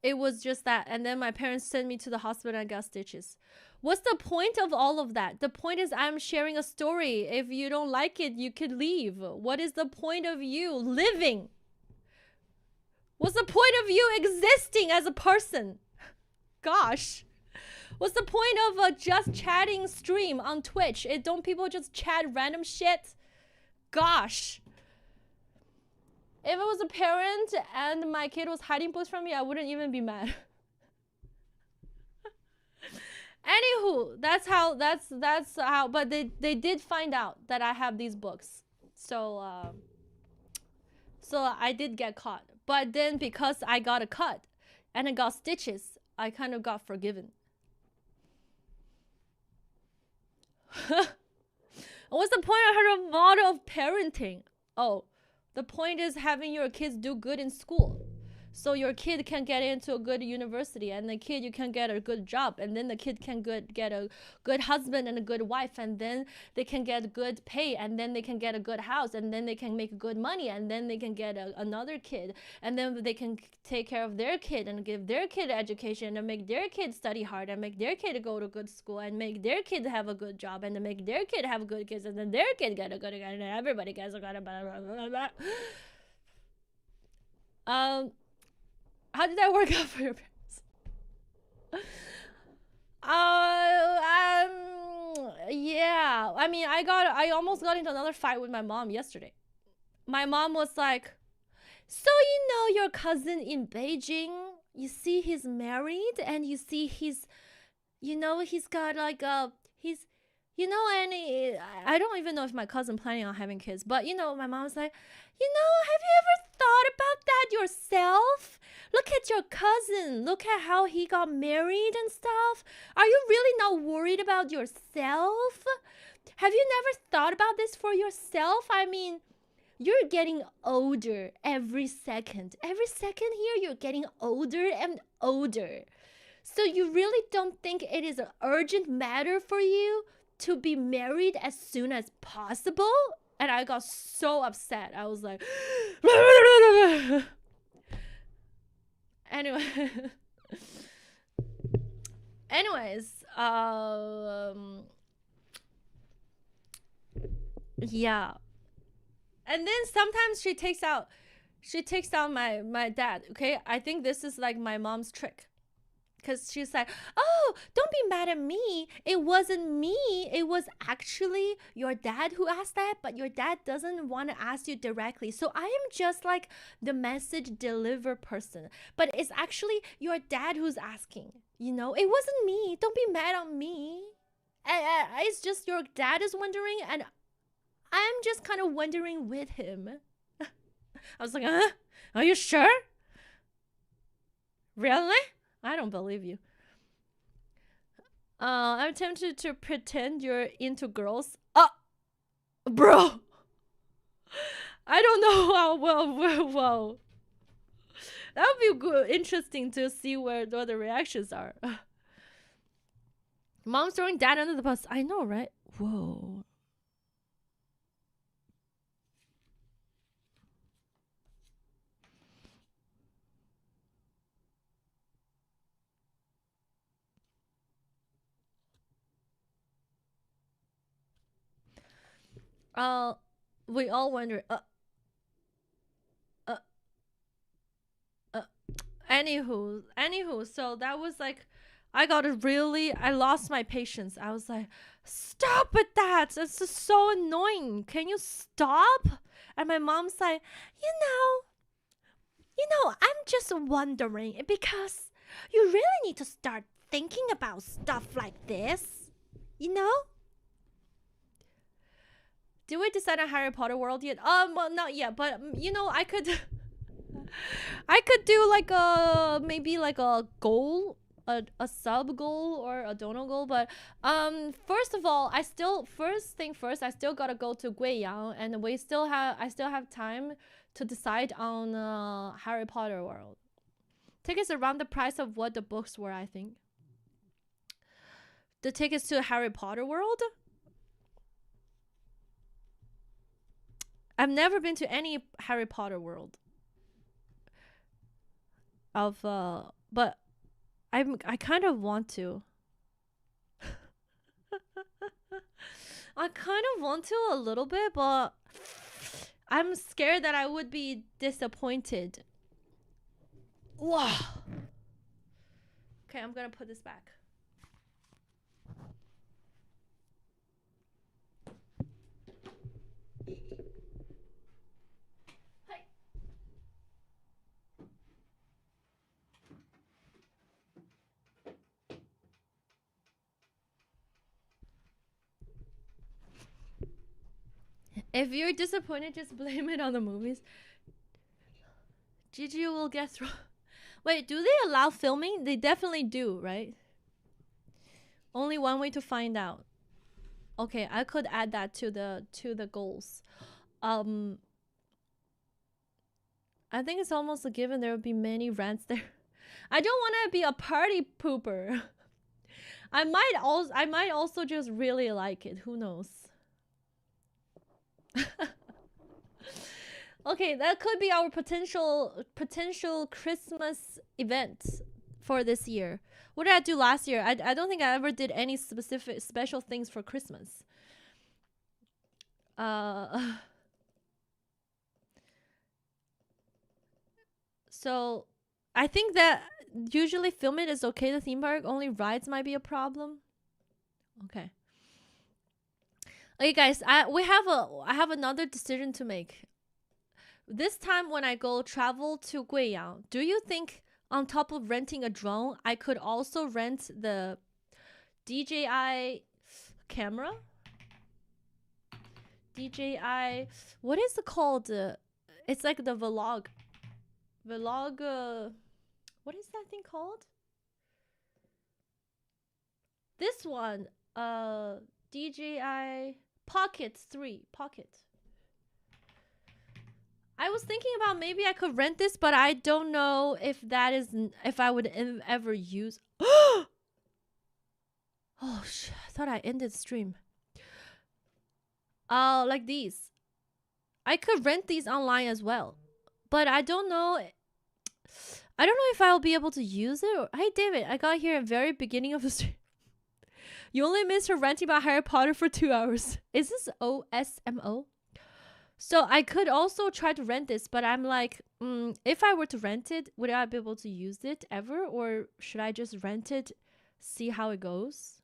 it was just that. And then my parents sent me to the hospital and I got stitches. What's the point of all of that? The point is I'm sharing a story. If you don't like it, you could leave. What is the point of you living? What's the point of you existing as a person? Gosh. What's the point of a just chatting stream on Twitch? Don't people just chat random shit? Gosh. If I was a parent and my kid was hiding books from me, I wouldn't even be mad. Anywho, that's how, but they did find out that I have these books. So I did get caught. But then because I got a cut and I got stitches, I kind of got forgiven. What's the point of her model of parenting? Oh, the point is having your kids do good in school. So your kid can get into a good university, and the kid, you can get a good job, and then the kid can get a good husband and a good wife, and then they can get good pay, and then they can get a good house, and then they can make good money, and then they can get another kid, and then they can take care of their kid and give their kid education and make their kid study hard and make their kid go to good school and make their kid have a good job and make their kid have good kids, and then their kid get a good, and everybody gets a good, blah, blah, blah, blah. How did that work out for your parents? Yeah. I mean, I almost got into another fight with my mom yesterday. My mom was like, so your cousin in Beijing, you see he's married, and you see he's got like and I don't even know if my cousin planning on having kids, but my mom was like, have you ever thought about that yourself? Look at your cousin. Look at how he got married and stuff. Are you really not worried about yourself? Have you never thought about this for yourself? I mean, you're getting older every second. Every second here, you're getting older and older. So you really don't think it is an urgent matter for you to be married as soon as possible? And I got so upset. I was like, anyways, yeah. And then sometimes she takes out my dad. Okay, I think this is like my mom's trick. Because she's like, oh, don't be mad at me. It wasn't me. It was actually your dad who asked that, but your dad doesn't want to ask you directly. So I am just like the message deliver person. But it's actually your dad who's asking. It wasn't me. Don't be mad on me. It's just your dad is wondering, and I'm just kind of wondering with him. I was like, are you sure? Really? I don't believe you. I'm tempted to pretend you're into girls. Bro. I don't know how well. That would be good, interesting to see what the reactions are. Mom's throwing dad under the bus. I know, right? Whoa.
we all wonder. Anywho, so that was like, I lost my patience. I was like, stop with that. It's just so annoying. Can you stop? And my mom's like, I'm just wondering because you really need to start thinking about stuff like this, Did we decide on Harry Potter world yet? Well, not yet, but I could do like maybe like a goal, a sub goal or a dono goal. But first of all, I still gotta go to Guiyang, and I still have time to decide on Harry Potter world. Tickets around the price of what the books were, I think. The tickets to Harry Potter world. I've never been to any Harry Potter world. But I kind of want to. I kind of want to a little bit, but I'm scared that I would be disappointed. Wow. Okay, I'm gonna put this back. If you're disappointed, just blame it on the movies. Gigi will get through. Wait, do they allow filming? They definitely do, right? Only one way to find out. Okay, I could add that to the goals. I think it's almost a given there will be many rants there. I don't want to be a party pooper. I might also just really like it. Who knows? Okay, that could be our potential Christmas event for this year. What did I do last year? I don't think I ever did any special things for Christmas. So I think that usually film it is okay. The theme park, only rides might be a problem. Okay. Okay, guys, I have another decision to make. This time when I go travel to Guiyang, do you think on top of renting a drone, I could also rent the DJI camera? DJI, what is it called? It's like the vlog, what is that thing called? This one, DJI Pocket 3. I was thinking about maybe I could rent this, but I don't know if I would ever use. Oh shit! I thought I ended the stream. Like these. I could rent these online as well, but I don't know. I don't know if I'll be able to use it. Hey David, I got here at the very beginning of the stream. You only missed her ranting about Harry Potter for 2 hours. Is this OSMO? So I could also try to rent this, but I'm like, if I were to rent it, would I be able to use it ever? Or should I just rent it, see how it goes?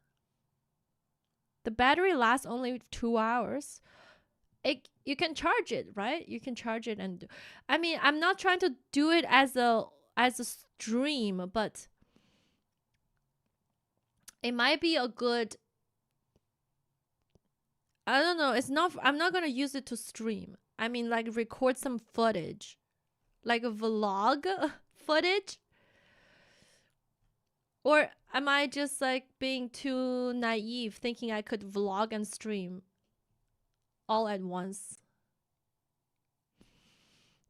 The battery lasts only 2 hours. You can charge it, right? You can charge it and I mean, I'm not trying to do it as a stream, but it might be a good, I don't know, I'm not gonna use it to stream. I mean, like record some footage, like a vlog footage. Or am I just like being too naive, thinking I could vlog and stream all at once?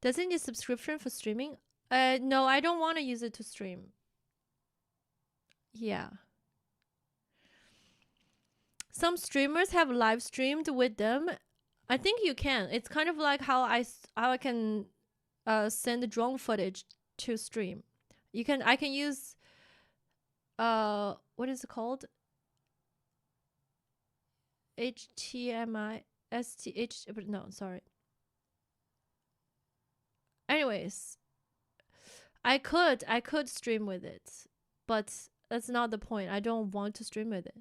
Does it need subscription for streaming? No, I don't want to use it to stream. Yeah. Some streamers have live streamed with them. I think you can. It's kind of like how I can send the drone footage to stream. I can use what is it called? HDMI. STH, but no, sorry. Anyways, I could stream with it, but that's not the point. I don't want to stream with it.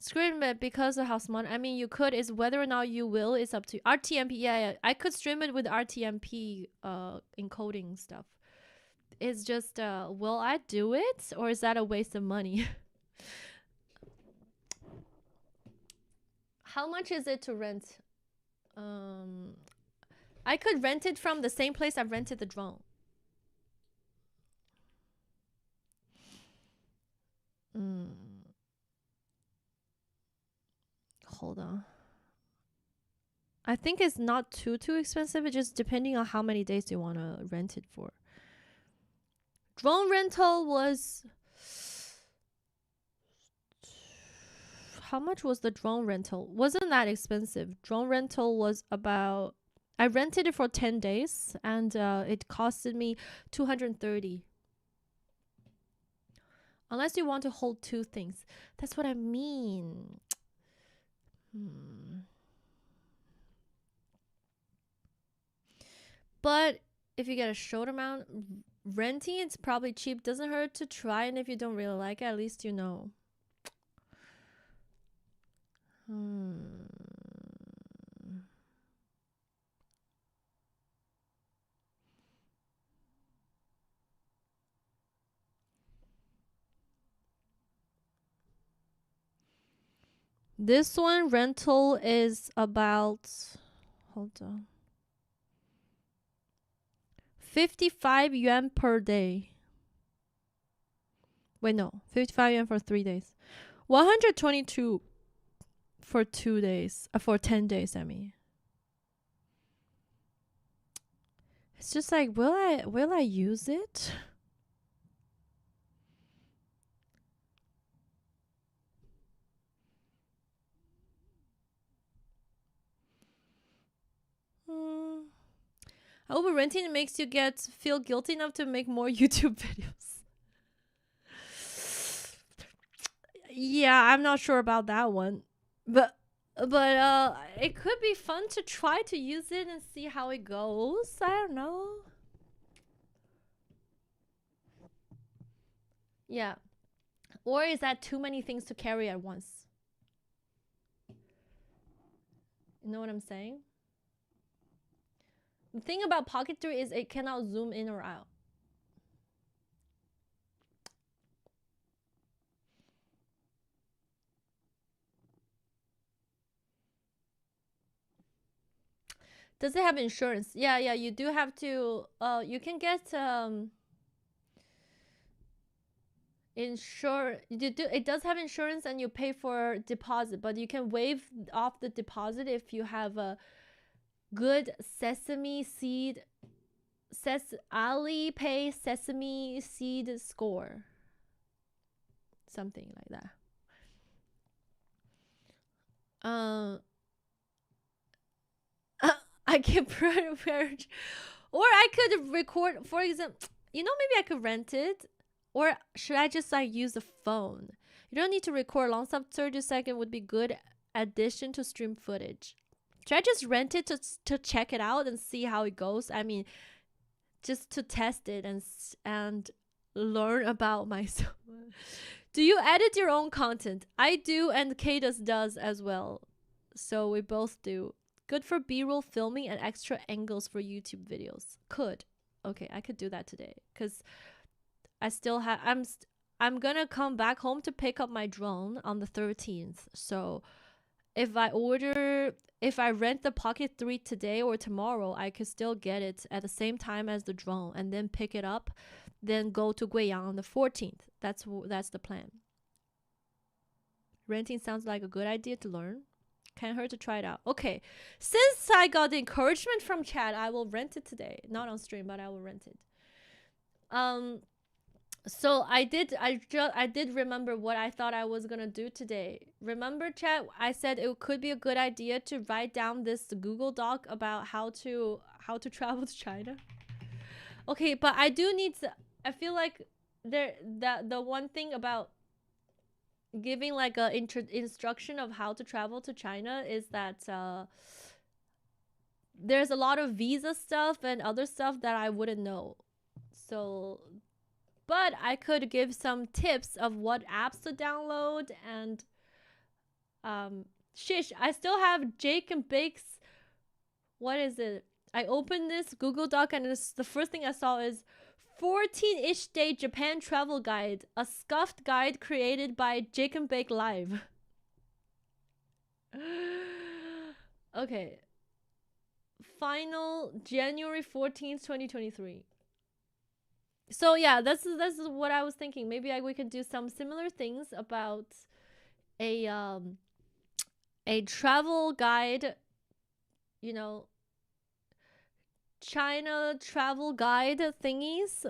Stream it because of how smart. I mean, you could. Is whether or not you will. It's up to you. RTMP. Yeah, I could stream it with RTMP encoding stuff. It's just will I do it, or is that a waste of money? How much is it to rent? I could rent it from the same place I rented the drone. Hold on. I think it's not too expensive. It's just depending on how many days you want to rent it for. Drone rental was... How much was the drone rental? Wasn't that expensive. Drone rental was about... I rented it for 10 days and it costed me 230. Unless you want to hold two things. That's what I mean. But if you get a short amount, renting it's probably cheap. Doesn't hurt to try, and if you don't really like it, at least you know. This one rental is about, hold on, 55 yuan per day. Wait, no, 55 yuan for 3 days. 122 for 2 days, for 10 days, I mean. It's just like, will I use it? I hope renting makes you feel guilty enough to make more YouTube videos. Yeah, I'm not sure about that one, but it could be fun to try to use it and see how it goes. I don't know. Yeah, or is that too many things to carry at once? You know what I'm saying? The thing about Pocket 3 is it cannot zoom in or out. Does it have insurance? Yeah, you do have to you can get it does have insurance, and you pay for deposit, but you can waive off the deposit if you have a good Alipay sesame seed score, something like that. I can prepare, or I could record, for example, you know, maybe I could rent it, or should I just like use the phone? You don't need to record long stuff. 30 seconds would be good addition to stream footage. Should I just rent it to check it out and see how it goes? I mean, just to test it and learn about myself. Do you edit your own content? I do, and Cadus does as well. So we both do. Good for B-roll filming and extra angles for YouTube videos. Okay, I could do that today because I still have. I'm gonna come back home to pick up my drone on the 13th. So if I rent the Pocket 3 today or tomorrow, I could still get it at the same time as the drone and then pick it up, then go to Guiyang on the 14th. That's the plan. Renting sounds like a good idea to learn. Can't hurt to try it out. Okay, since I got the encouragement from chat, I will rent it today. Not on stream, but I will rent it. So I did remember what I thought I was gonna do today. Remember, chat, I said it could be a good idea to write down this Google Doc about how to travel to China. Okay, but I do need to, I feel like the one thing about giving like a instruction of how to travel to China is that there's a lot of visa stuff and other stuff that I wouldn't know. So, but I could give some tips of what apps to download and shish, I still have Jake and Bake's, what is it? I opened this Google Doc and the first thing I saw is 14-ish day Japan travel guide, a scuffed guide created by Jake and Bake Live. Okay. Final January 14th, 2023. So yeah, this is what I was thinking. Maybe we could do some similar things about a travel guide, you know, China travel guide thingies.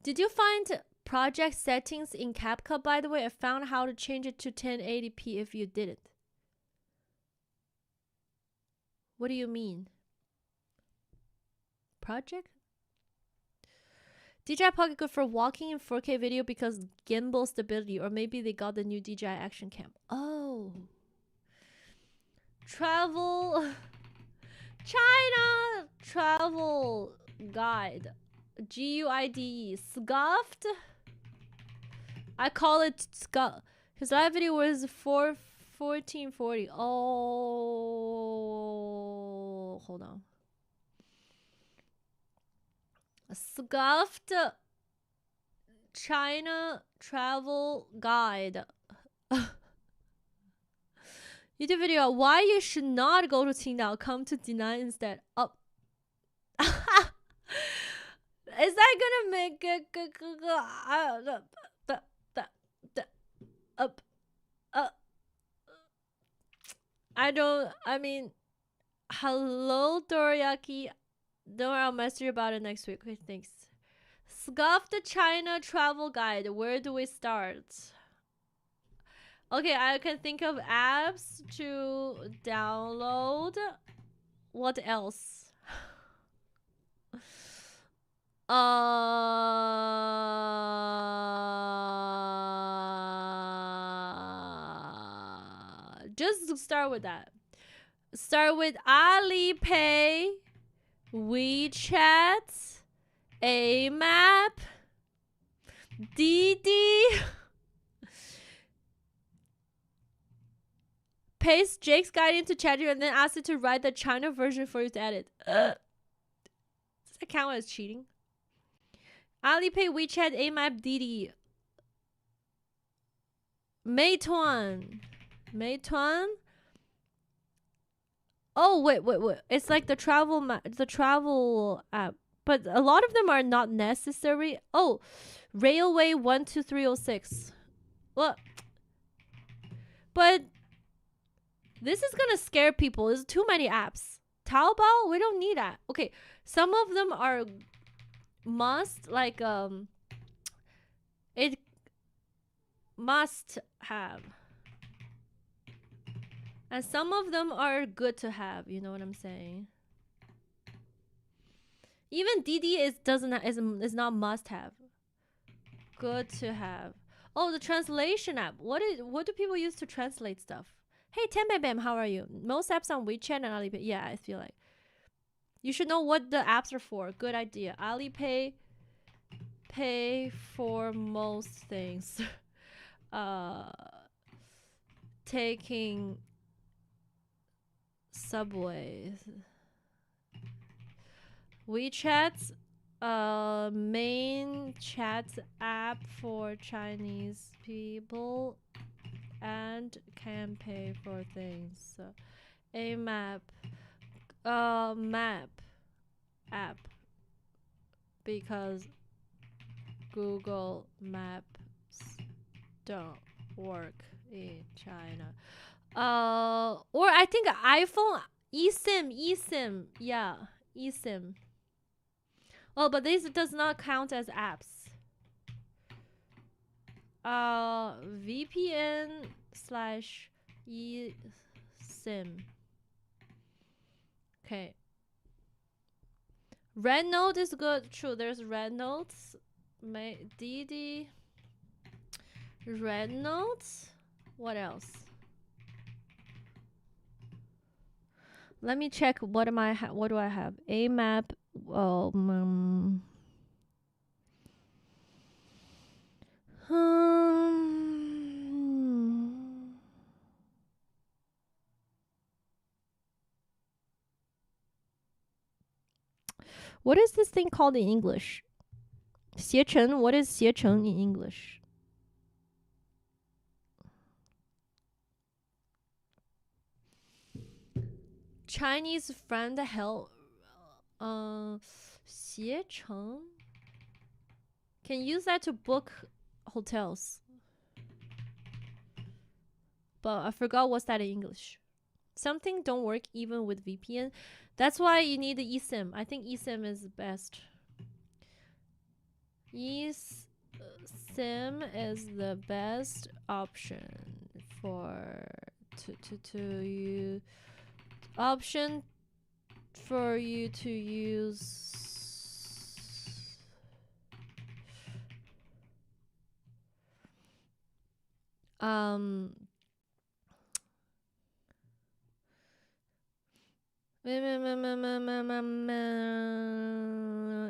Did you find project settings in CapCut, by the way? I found how to change it to 1080p if you didn't. What do you mean? Project? DJI Pocket good for walking in 4K video because gimbal stability, or maybe they got the new DJI Action Cam. Oh. Travel China travel guide. GUIDE. Scuffed? I call it scuff. His live video was 1440. Oh, hold on. Scuffed China travel guide. YouTube video, why you should not go to Qingdao, come to Dinan instead. Up. Is that gonna make it up? I mean, hello Dorayaki. Don't worry, I'll mess you about it next week. Okay, thanks. Scuff the China travel guide. Where do we start? Okay, I can think of apps to download. What else? Just start with that. Start with Alipay, WeChat, AMAP, Didi. Paste Jake's guide into ChatGPT and then ask it to write the China version for you to edit. Does that count as cheating? Alipay, WeChat, AMAP, Didi. Meituan. Oh, wait. It's like the travel app. But a lot of them are not necessary. Oh, Railway 12306. Well, but this is gonna scare people. There's too many apps. Taobao, we don't need that. Okay, some of them are must, like it must have, and some of them are good to have. You know what I'm saying? Even Didi is not must have. Good to have. Oh, the translation app. What do people use to translate stuff? Hey, Tenbam, how are you? Most apps on WeChat and Alipay. Yeah, I feel like you should know what the apps are for. Good idea. Alipay pay for most things. Taking subways. WeChat, main chat app for Chinese people and can pay for things. AMAP, map app, because Google Maps don't work in China. Or I think iPhone eSIM, yeah, eSIM. Oh, but this does not count as apps. VPN/eSIM. Okay. RedNote is good. True, there's RedNotes. Didi. Red Note. What else? Let me check. What do I have? AMAP. What is this thing called in English? 携程. What is 携程 in English? Chinese friend help. 携程 can use that to book hotels. But I forgot what's that in English. Something don't work even with VPN. That's why you need the eSIM. I think eSIM is the best. eSIM is the best option for you to use.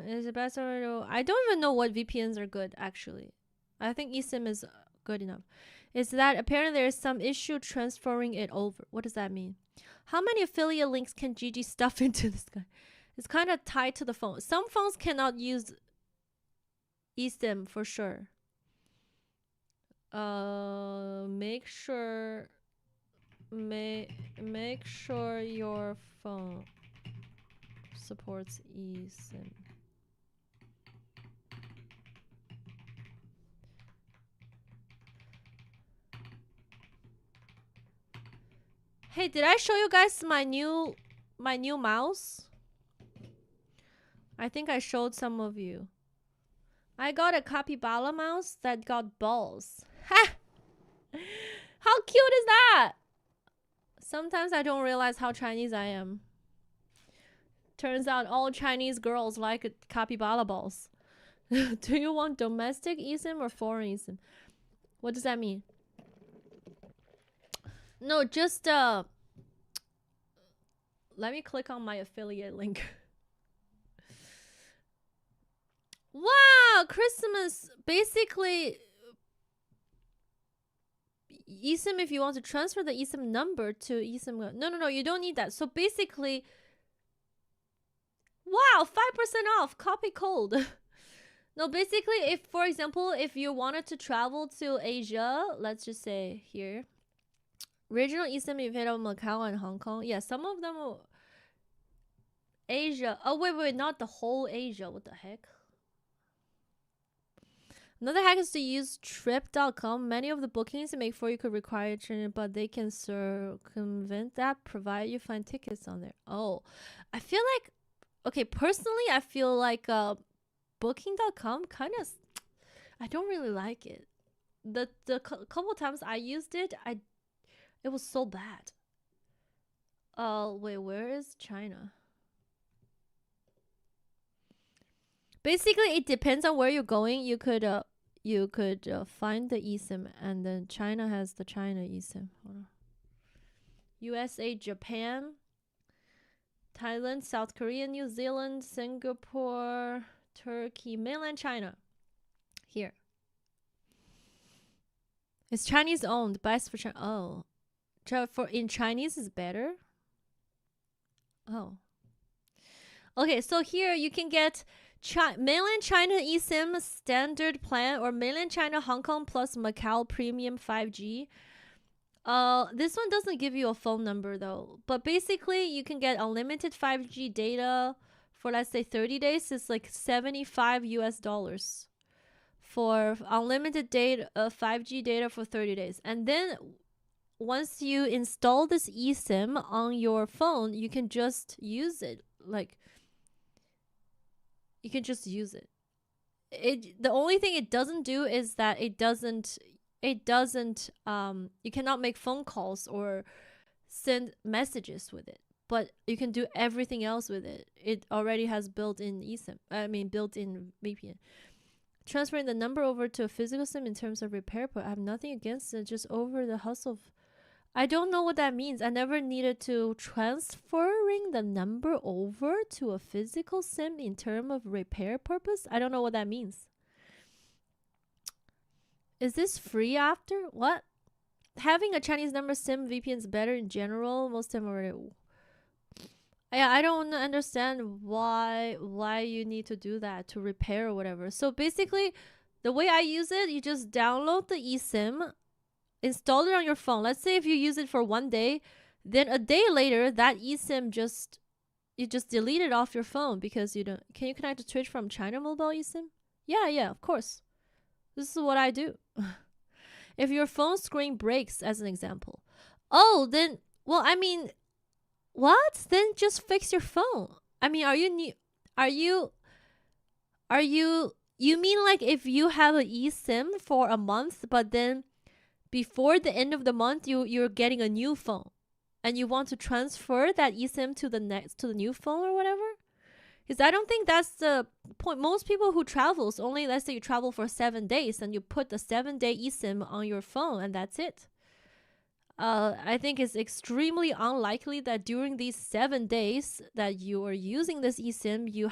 Is it best or I don't even know what VPNs are good actually. I think eSIM is good enough. Is that apparently there is some issue transferring it over. What does that mean? How many affiliate links can Gigi stuff into this guy? It's kind of tied to the phone. Some phones cannot use eSIM for sure. Make sure your phone supports eSIM. Hey, did I show you guys my new mouse? I think I showed some of you. I got a Capybara mouse that got balls. Ha! How cute is that? Sometimes I don't realize how Chinese I am. Turns out all Chinese girls like capybara balls. Do you want domestic eSIM or foreign eSIM? What does that mean? No, just let me click on my affiliate link. Wow, Christmas. Basically, eSIM, if you want to transfer the eSIM number to eSIM. No, you don't need that. So basically, wow, 5% off. Copy code. No, basically, if, for example, if you wanted to travel to Asia, let's just say here. Regional eSIM, you've hit on Macau and Hong Kong. Yeah, some of them will... Asia. Oh, wait, not the whole Asia. What the heck? Another hack is to use trip.com. Many of the bookings make for you could require training, but they can circumvent that, provide you find tickets on there. Oh, I feel like... Okay, personally, I feel like booking.com kind of... I don't really like it. The couple times I used it, it was so bad. Wait, where is China? Basically, it depends on where you're going. You could find the eSIM, and then China has the China eSIM. Hold on. USA, Japan, Thailand, South Korea, New Zealand, Singapore, Turkey, mainland China. Here. It's Chinese owned. Best for China. Oh. In Chinese is better? Oh. Okay, so here you can get mainland China eSIM standard plan or mainland China Hong Kong plus Macau premium 5G. This one doesn't give you a phone number though. But basically you can get unlimited 5G data for let's say 30 days. It's like $75 US for unlimited data, 5G data for 30 days. And then once you install this eSIM on your phone, you can just use it. Like, you can just use it. The only thing it doesn't do is that it doesn't you cannot make phone calls or send messages with it, but you can do everything else with it. It already has built-in eSIM. I mean, built-in VPN.
transferring the number over to a physical SIM in terms of repair, but I have nothing against it, just over the hustle. I don't know what that means. I never needed to transferring the number over to a physical SIM in terms of repair purpose. I don't know what that means. Is this free after? What? Having a Chinese number SIM VPN is better in general. Most of them already. I don't understand why you need to do that to repair or whatever. So basically, the way I use it, you just download the eSIM, install it on your phone. Let's say if you use it for 1 day, then a day later that eSIM you just delete it off your phone because you don't. Can you connect to Twitch from China Mobile eSIM? Yeah, of course. This is what I do. If your phone screen breaks, as an example, oh, then I mean, what? Then just fix your phone. I mean, you mean like if you have an eSIM for a month, but then before the end of the month you're getting a new phone and you want to transfer that eSIM to the new phone or whatever? Because I don't think that's the point. Most people who travels, only let's say you travel for 7 days and you put the 7-day eSIM on your phone and that's it. I think it's extremely unlikely that during these 7 days that you are using this eSIM, you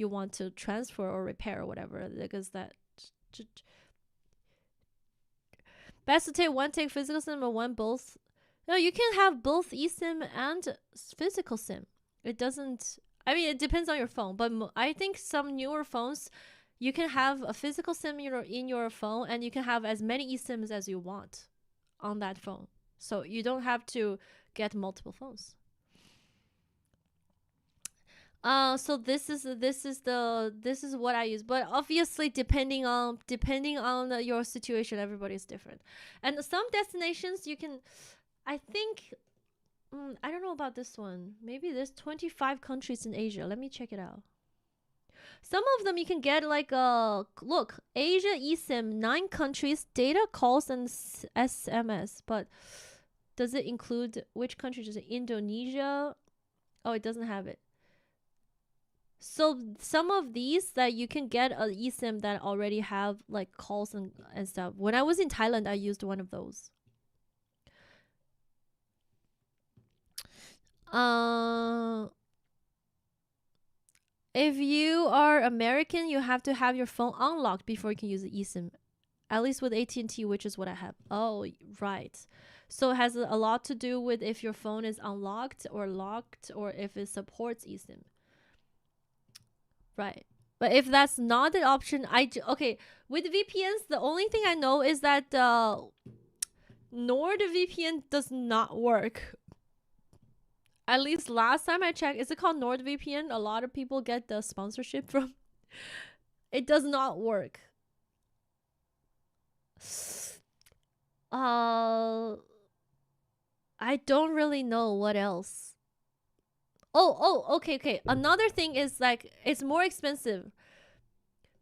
want to transfer or repair or whatever, because that best to take one take physical SIM or one both. No, you can have both eSIM and physical SIM. It doesn't. I mean, it depends on your phone, but I think some newer phones, you can have a physical SIM in your phone, and you can have as many eSIMs as you want on that phone. So you don't have to get multiple phones. So this is what I use, but obviously depending on your situation, everybody's different. And some destinations you can, I think, I don't know about this one. Maybe there's 25 countries in Asia. Let me check it out. Some of them you can get like look, Asia eSIM, 9 countries, data, calls, and SMS. But does it include which country? Does it Indonesia? Oh, it doesn't have it. So some of these that you can get a eSIM that already have like calls and stuff. When I was in Thailand, I used one of those. If you are American, you have to have your phone unlocked before you can use the eSIM. At least with AT&T, which is what I have. Oh, right. So it has a lot to do with if your phone is unlocked or locked, or if it supports eSIM. Right. But if that's not an option, okay, with VPNs, the only thing I know is that NordVPN does not work. At least last time I checked, is it called NordVPN? A lot of people get the sponsorship from. It does not work. I don't really know what else. Okay. Another thing is like it's more expensive.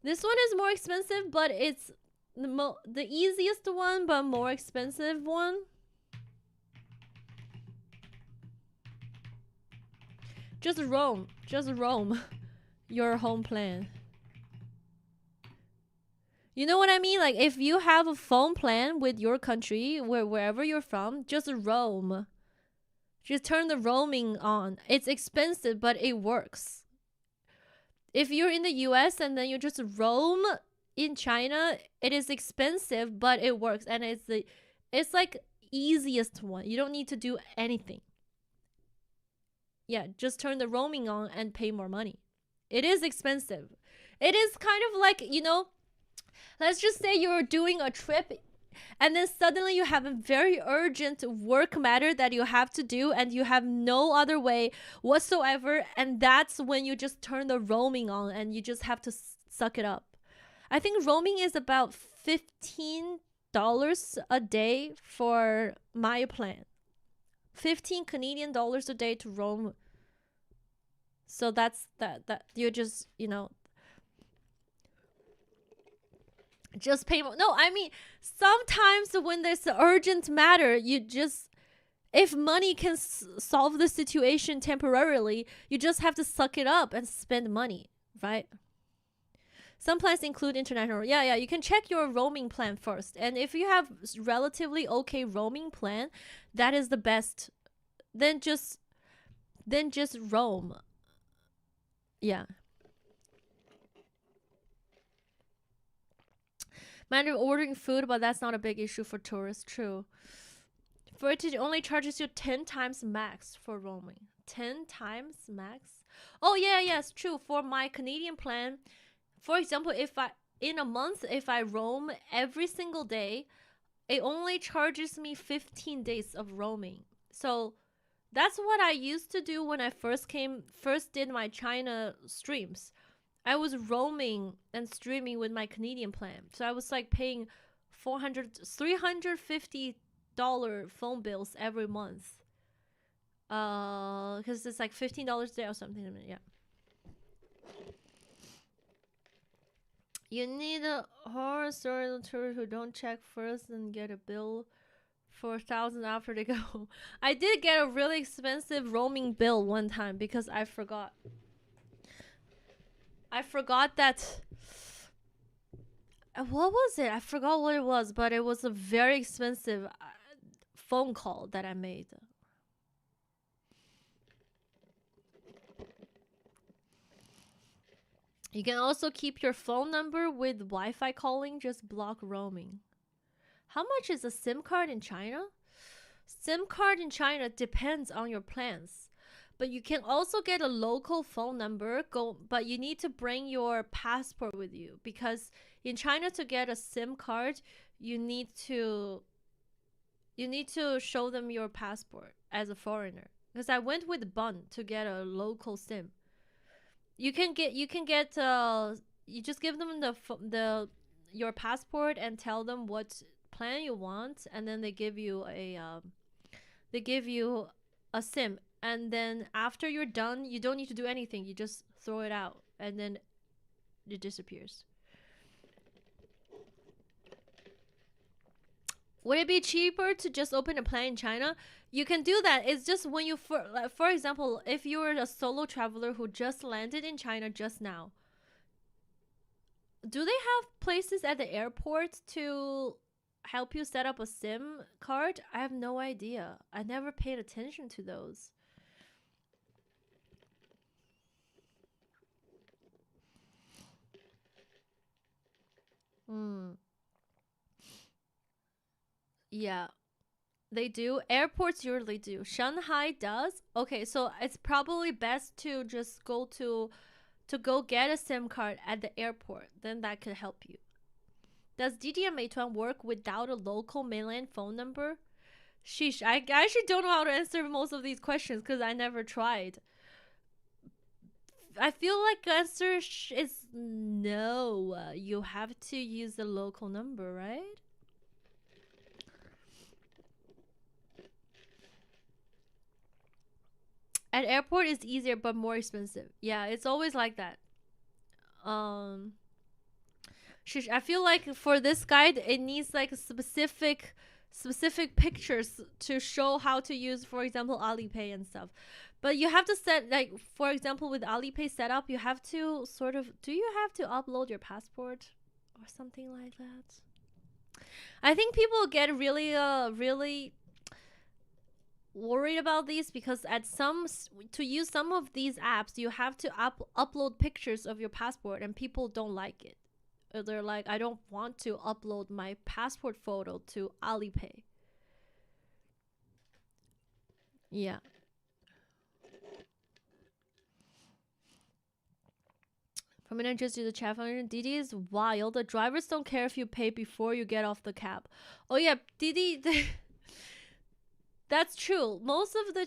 This one is more expensive, but it's the easiest one, but more expensive one. Just roam your home plan. You know what I mean? Like if you have a phone plan with your country, wherever you're from, just roam. Just turn the roaming on. It's expensive, but it works. If you're in the US and then you just roam in China, it is expensive, but it works. And it's like easiest one. You don't need to do anything. Yeah, just turn the roaming on and pay more money. It is expensive. It is kind of like, you know, let's just say you're doing a trip and then suddenly you have a very urgent work matter that you have to do and you have no other way whatsoever, and that's when you just turn the roaming on and you just have to suck it up. I think roaming is about $15 a day for my plan. 15 Canadian dollars a day to roam. So that's that you're just, you know, just pay more. No, I mean, sometimes when there's an urgent matter, you just, if money can solve the situation temporarily, you just have to suck it up and spend money, right? Some plans include international. Yeah, you can check your roaming plan first. And if you have relatively okay roaming plan, that is the best. Then just roam. Yeah. Matter of ordering food, but that's not a big issue for tourists. True. For it only charges you 10 times max for roaming. 10 times max? Oh yeah, it's true. For my Canadian plan, for example, in a month, if I roam every single day, it only charges me 15 days of roaming. So that's what I used to do when I first did my China streams. I was roaming and streaming with my Canadian plan. So I was like paying $350 phone bills every month. Because it's like $15 a day or something. Yeah. You need a horror story tourists who don't check first and get a bill for 1,000 after they go. I did get a really expensive roaming bill one time because I forgot. I forgot that. What was it? I forgot what it was, but it was a very expensive phone call that I made. You can also keep your phone number with Wi-Fi calling, just block roaming. How much is a SIM card in China? SIM card in China depends on your plans. But you can also get a local phone number, but you need to bring your passport with you. Because in China, to get a SIM card, you need to show them your passport as a foreigner. Because I went with Bun to get a local SIM. You just give them your passport and tell them what plan you want, and then they give you a SIM. And then after you're done, you don't need to do anything. You just throw it out, and then it disappears. Would it be cheaper to just open a plan in China? You can do that. It's just when you, for example, if you're a solo traveler who just landed in China just now, do they have places at the airport to help you set up a SIM card? I have no idea. I never paid attention to those. Yeah, they do. Airports usually do. Shanghai does. Okay, so it's probably best to just go get a SIM card at the airport. Then that could help you. Does Didi and Meituan work without a local mainland phone number? Sheesh, I actually don't know how to answer most of these questions because I never tried. I feel like the answer is no. You have to use the local number, right? At airport it's easier but more expensive. Yeah, it's always like that. I feel like for this guide it needs like specific pictures to show how to use, for example, Alipay and stuff. But you have to set, like, for example, with Alipay setup, you have to sort of, do you have to upload your passport or something like that? I think people get really worried about these because to use some of these apps you have to upload pictures of your passport, and people don't like it. They're like, I don't want to upload my passport photo to Alipay. Yeah. From an just to the chat function, Didi is wild. The drivers don't care if you pay before you get off the cab. Oh yeah, Didi. That's true. Most of the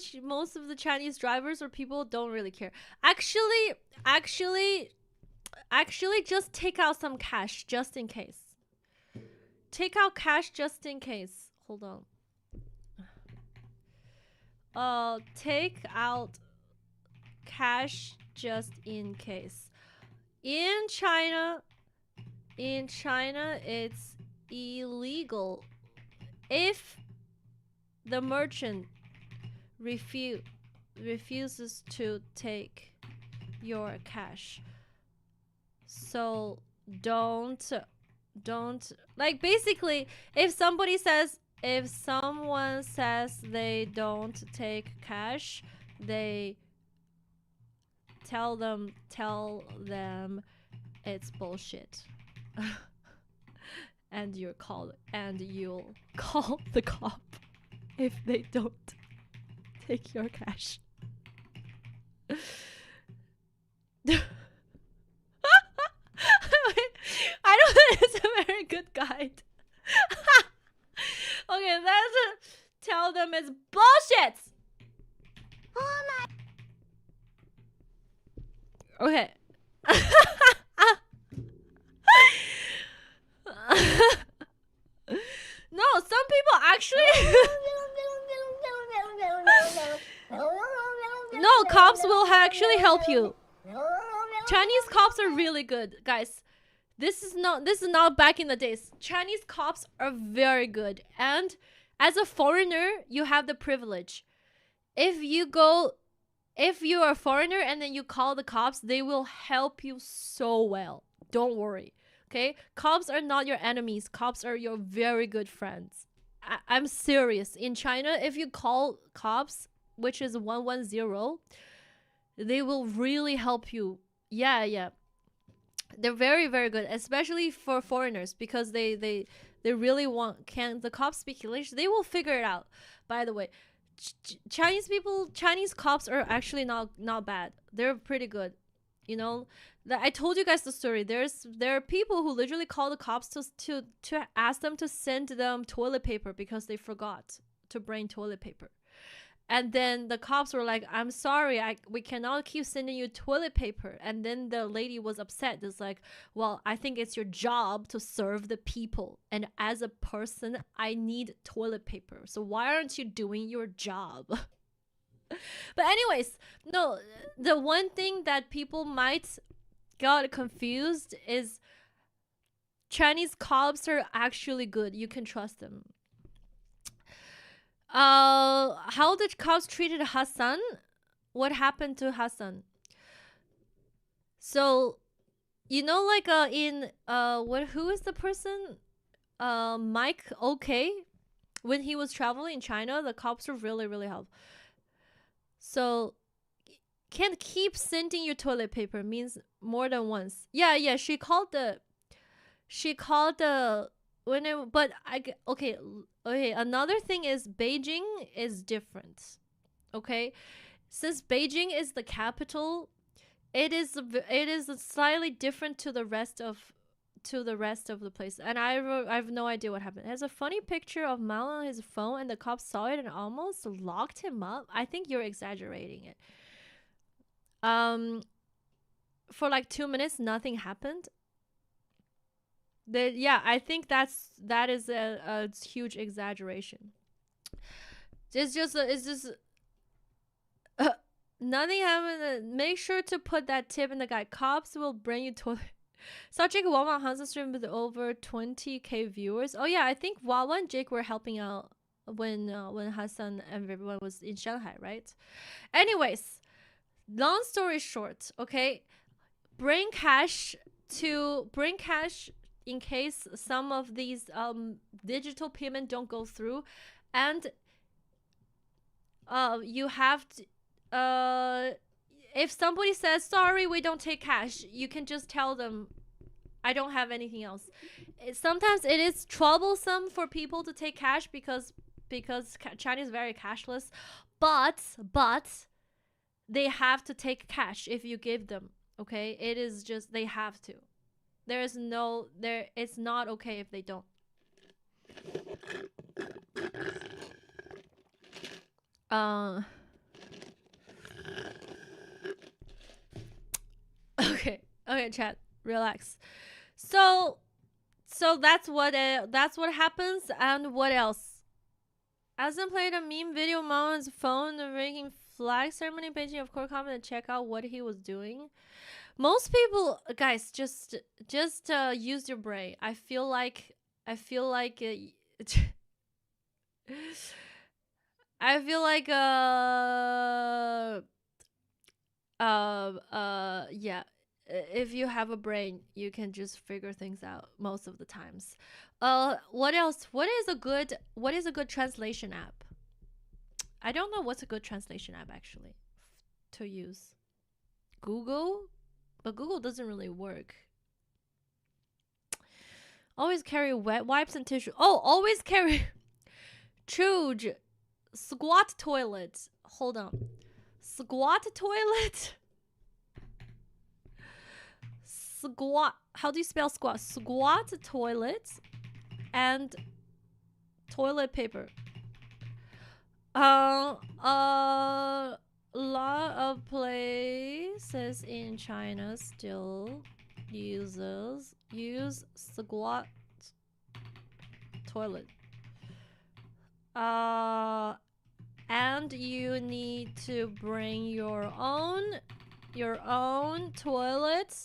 Chinese drivers or people don't really care. Actually, just take out some cash just in case. Take out cash just in case. Hold on. Take out cash just in case. In China, it's illegal if the merchant refuses to take your cash. So
don't like, basically, if someone says they don't take cash, they tell them it's bullshit. and you'll call the cop if they don't take your cash. I don't think it's a very good guide. Okay, let's tell them it's bullshit. Okay. No, some people actually no, cops will actually help you. Chinese cops are really good, guys. This is not back in the days. Chinese cops are very good, and as a foreigner, you have the privilege. If you are a foreigner and then you call the cops, they will help you so well. Don't worry. Okay? Cops are not your enemies. Cops are your very good friends. I'm serious. In China, if you call cops, which is 110, they will really help you. Yeah. They're very, very good, especially for foreigners, because they really want. Can the cops speak English? They will figure it out. By the way, Chinese cops are actually not bad. They're pretty good. You know, I told you guys the story. There are people who literally call the cops to ask them to send them toilet paper because they forgot to bring toilet paper. And then the cops were like, I'm sorry, we cannot keep sending you toilet paper. And then the lady was upset. It's like, well, I think it's your job to serve the people. And as a person, I need toilet paper. So why aren't you doing your job? But anyways, no, the one thing that people might get confused is Chinese cops are actually good. You can trust them. How the cops treated Hassan? What happened to Hassan? So, you know, like who is the person? Mike OK. When he was traveling in China, the cops were really, really helpful. So, can't keep sending you toilet paper means more than once. Yeah. She called the okay. Another thing is Beijing is different. Okay, since Beijing is the capital, it is slightly different to the rest of the place. And I have no idea what happened. There's a funny picture of Mao on his phone, and the cops saw it and almost locked him up. I think you're exaggerating it. For like 2 minutes, nothing happened. I think that is a huge exaggeration. It's just nothing happened. Make sure to put that tip in the guide. Cops will bring you toilet. Saw Jake Wawa on Hansa stream with over 20,000 viewers. Oh yeah, I think Wawa and Jake were helping out when Hassan and everyone was in Shanghai, right? Anyways, long story short, okay, bring cash in case some of these digital payment don't go through, and you have to if somebody says sorry, we don't take cash, you can just tell them I don't have anything else. Sometimes it is troublesome for people to take cash because China is very cashless, but they have to take cash if you give them. Okay, it is just they have to. It's not okay if they don't. Okay, chat, relax. So that's what happens. And what else? Aslan played a meme video on his phone, the raking flag ceremony in Beijing. Of course, comment and check out what he was doing. Most people, guys, just use your brain. I feel like yeah, if you have a brain, you can just figure things out most of the times. What else? What is a good translation app? I don't know what's a good translation app actually to use. Google, but Google doesn't really work. Always carry wet wipes and tissue. Oh, always carry Chuge. Squat toilet. Hold on. Squat toilet. Squat. How do you spell squat? Squat toilet and toilet paper. A lot of places in China still use squat toilet. And you need to bring your own toilet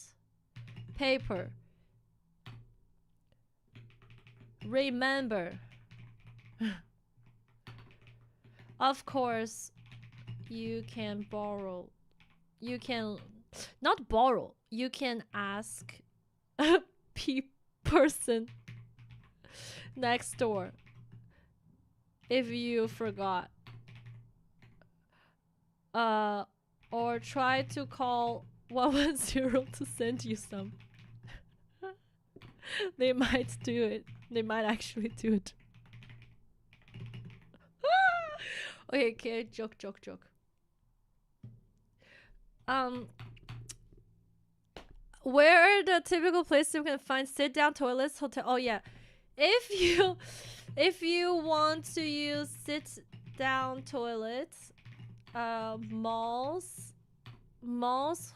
paper. Remember. Of course, you can borrow. You can not borrow. You can ask a person next door if you forgot. Or try to call 110 to send you some. They might do it. They might actually do it. Okay, joke. Where are the typical places you can find sit-down toilets? Hotel. Oh yeah, if you want to use sit-down toilets, malls, malls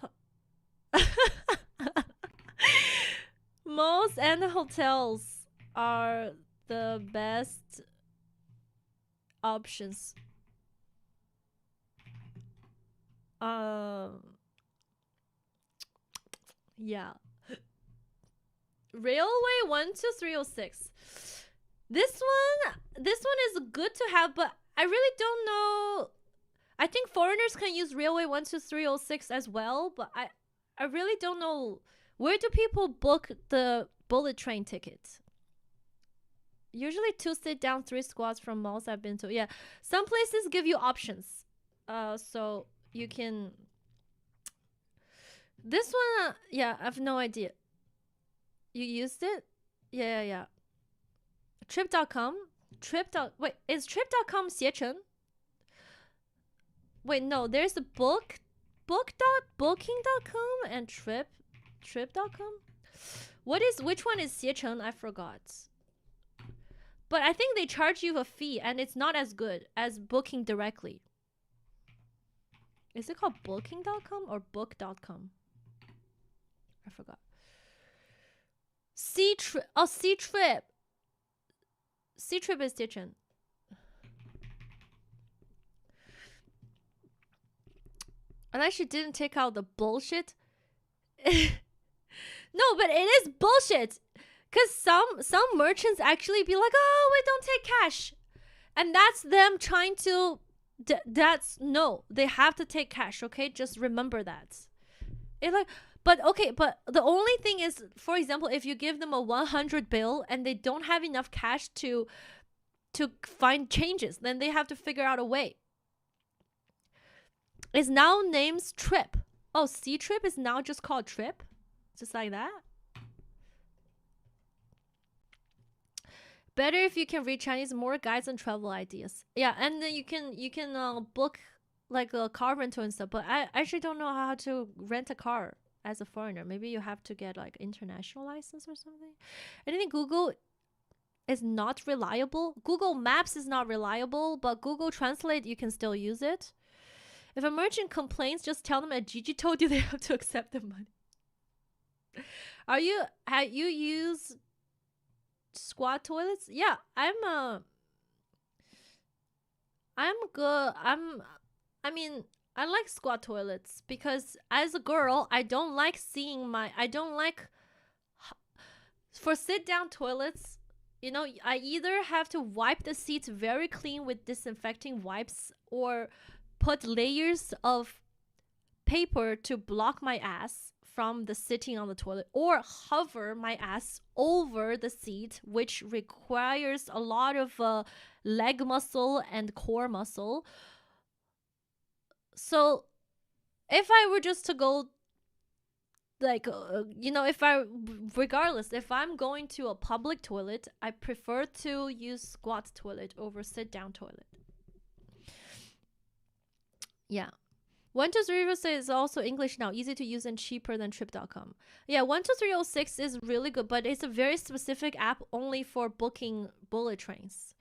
and hotels are the best options. Yeah. Railway 12306. This one is good to have, but I really don't know. I think foreigners can use Railway 12306 as well, but I really don't know, where do people book the bullet train ticket? Usually 2 sit down, 3 squats from malls I've been to. Yeah, some places give you options. So you can. This one, yeah, I have no idea. You used it? Yeah. Trip.com? Wait, is Trip.com 携程? Wait, no, there's a booking.com and trip.com? Which one is 携程? I forgot. But I think they charge you a fee and it's not as good as booking directly. Is it called booking.com or book.com? I forgot. Ctrip. Oh, Ctrip. Ctrip is 携程. And I actually didn't take out the bullshit. No, but it is bullshit. Because some merchants actually be like, oh, we don't take cash. And that's them trying to... no, they have to take cash, okay? Just remember that. But the only thing is, for example, if you give them a 100 bill and they don't have enough cash to find changes, then they have to figure out a way. It's now named Trip. Oh, Ctrip is now just called Trip? Just like that? Better if you can read Chinese, more guides and travel ideas. Yeah, and then you can book like a car rental and stuff. But I actually don't know how to rent a car as a foreigner. Maybe you have to get like international license or something. And I think Google is not reliable. Google Maps is not reliable, but Google Translate, you can still use it. If a merchant complains, just tell them that Gigi told you they have to accept the money. Have you used squat toilets? Yeah, I'm good. I like squat toilets because as a girl, I don't like for sit down toilets, you know, I either have to wipe the seats very clean with disinfecting wipes or put layers of paper to block my ass
from the sitting on the toilet, or hover my ass over the seat, which requires a lot of leg muscle and core muscle. So if I were just to go, like, you know, regardless, if I'm going to a public toilet, I prefer to use squat toilet over sit down toilet. Yeah. 12306 is also English now, easy to use and cheaper than trip.com. Yeah, 12306 is really good, but it's a very specific app only for booking bullet trains.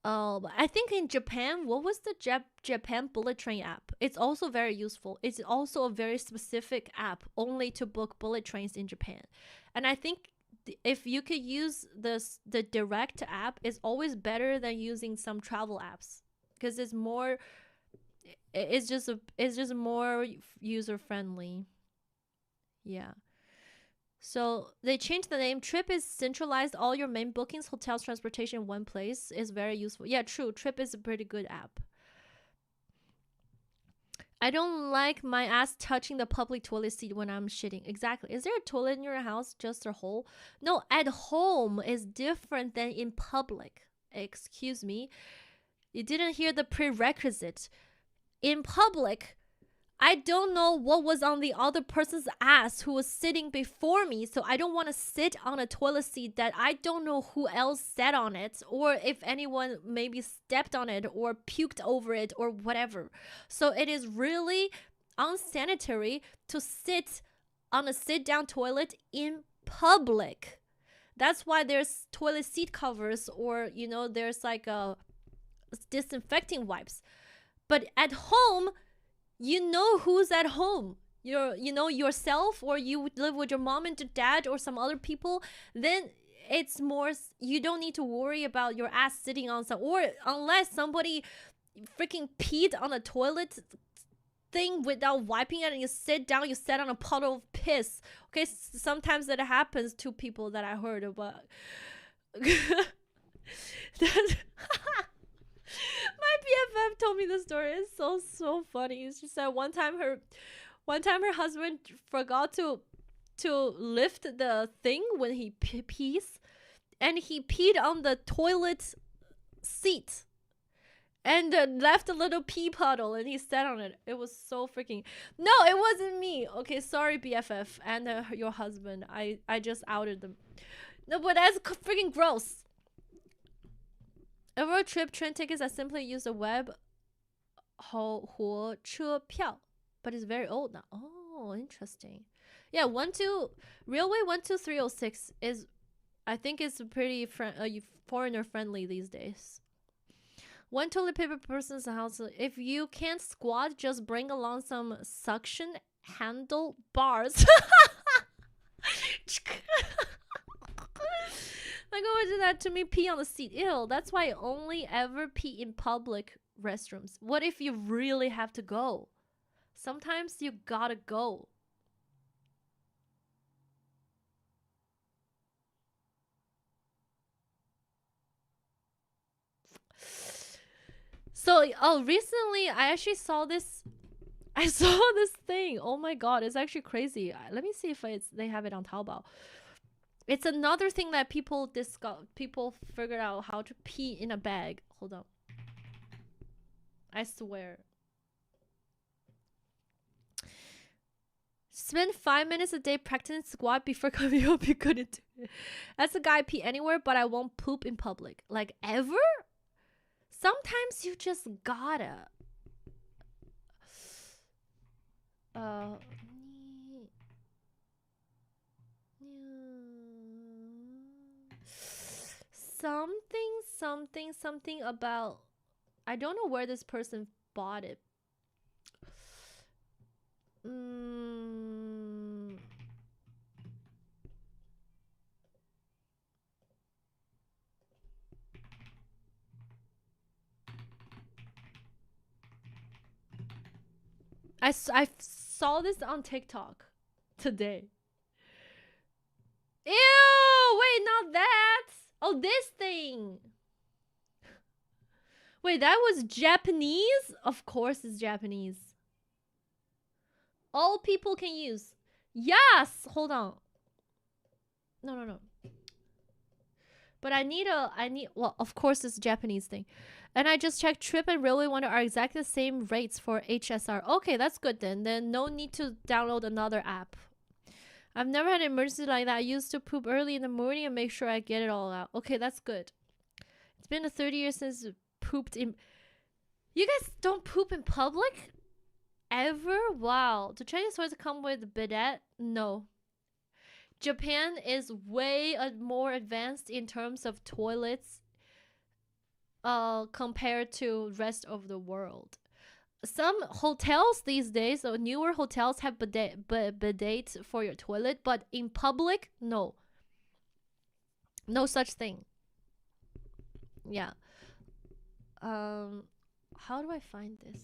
I think in Japan, what was the Japan bullet train app? It's also very useful. It's also a very specific app only to book bullet trains in Japan. And I think if you could use the direct app, is always better than using some travel apps, because it's more, it's just more user friendly. Yeah. So they changed the name. Trip is centralized all your main bookings, hotels, transportation in one place. Is very useful. Yeah, true. Trip is a pretty good app. I don't like my ass touching the public toilet seat when I'm shitting. Exactly. Is there a toilet in your house? Just a hole? No, at home is different than in public. Excuse me. You didn't hear the prerequisite. In public, I don't know what was on the other person's ass who was sitting before me, so I don't want to sit on a toilet seat that I don't know who else sat on it, or if anyone maybe stepped on it or puked over it or whatever. So it is really unsanitary to sit on a sit-down toilet in public. That's why there's toilet seat covers, or, you know, there's like a disinfecting wipes. But at home, you know who's at home. You know yourself, or you live with your mom and dad or some other people. Then it's more, you don't need to worry about your ass sitting on some, or unless somebody freaking peed on a toilet thing without wiping it and you sit down, you sit on a puddle of piss. Okay, sometimes that happens to people that I heard about. My BFF told me the story. It's so funny. She said one time her husband forgot to lift the thing when he pees, and he peed on the toilet seat and left a little pee puddle, and he sat on it. It was so freaking... No, it wasn't me. Okay, sorry BFF and your husband. I just outed them. No, but that's freaking gross. A road trip train tickets, I simply use the web 火车票, but it's very old now. Oh, interesting. Yeah, Railway 12306 is, I think it's pretty foreigner friendly these days. One toilet paper person's house. If you can't squat, just bring along some suction handle bars. Like, oh, did that to me, pee on the seat. Ew, that's why I only ever pee in public restrooms. What if you really have to go? Sometimes you gotta go. So, recently I actually saw this. I saw this thing. Oh my god, it's actually crazy. Let me see if they have it on Taobao. It's another thing that people figured out how to pee in a bag. Hold on. I swear. Spend 5 minutes a day practicing squat before coming home. You couldn't do it. As a guy, pee anywhere, but I won't poop in public. Like, ever? Sometimes you just gotta. Something about, I don't know where this person bought it. I saw this on TikTok today. Ew! Wait, not that! Oh, this thing! Wait, that was Japanese? Of course it's Japanese. All people can use. Yes. Hold on. No. But I need, well, of course it's a Japanese thing. And I just checked Trip and Railway Wonder are exactly the same rates for HSR. Okay, that's good then. Then no need to download another app. I've never had an emergency like that. I used to poop early in the morning and make sure I get it all out. Okay, that's good. It's been 30 years since pooped in... You guys don't poop in public? Ever? Wow. Do Chinese toilets come with a bidet? No. Japan is way more advanced in terms of toilets compared to rest of the world. Some hotels these days, or newer hotels, have bidet for your toilet, but in public, no. No such thing. Yeah. How do I find this?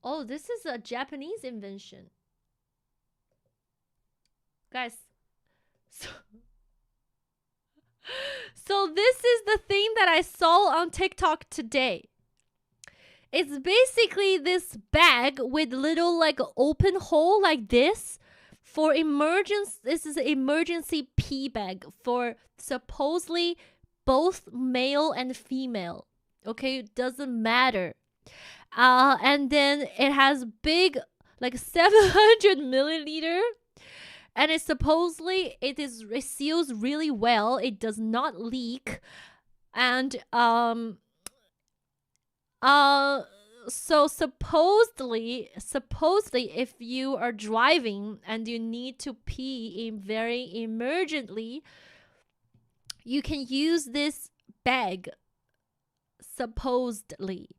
Oh, this is a Japanese invention. Guys. So this is the thing that I saw on TikTok today. It's basically this bag with little like open hole like this for emergency. This is an emergency pee bag for supposedly both male and female. Okay, it doesn't matter. And then it has big, like 700 milliliter, and it supposedly it seals really well. It does not leak, and so supposedly if you are driving and you need to pee in very emergently, you can use this bag. Supposedly.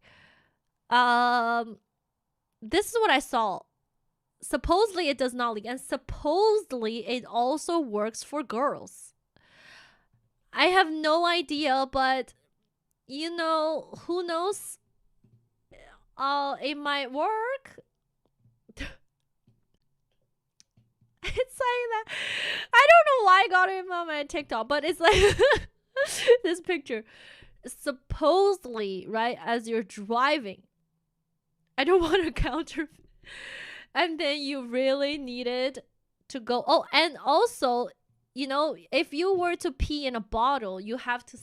This is what I saw. Supposedly it does not leak, and supposedly it also works for girls. I have no idea, but you know, who knows? It might work. It's like that. I don't know why I got it on my TikTok, but it's like this picture. Supposedly, right, as you're driving, I don't want to counter, and then you really needed to go. Oh, and also, you know, if you were to pee in a bottle, you have to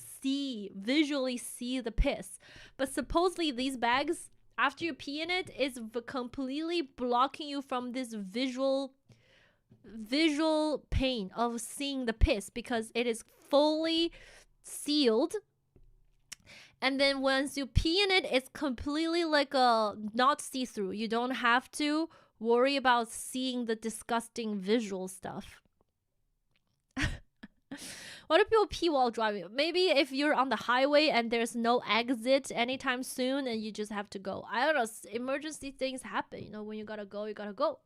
visually see the piss. But supposedly these bags, after you pee in it, is completely blocking you from this visual pain of seeing the piss, because it is fully sealed. And then once you pee in it, it's completely like not see-through. You don't have to worry about seeing the disgusting visual stuff. Why do people pee while driving? Maybe if you're on the highway and there's no exit anytime soon and you just have to go. I don't know. Emergency things happen. You know, when you gotta go, you gotta go.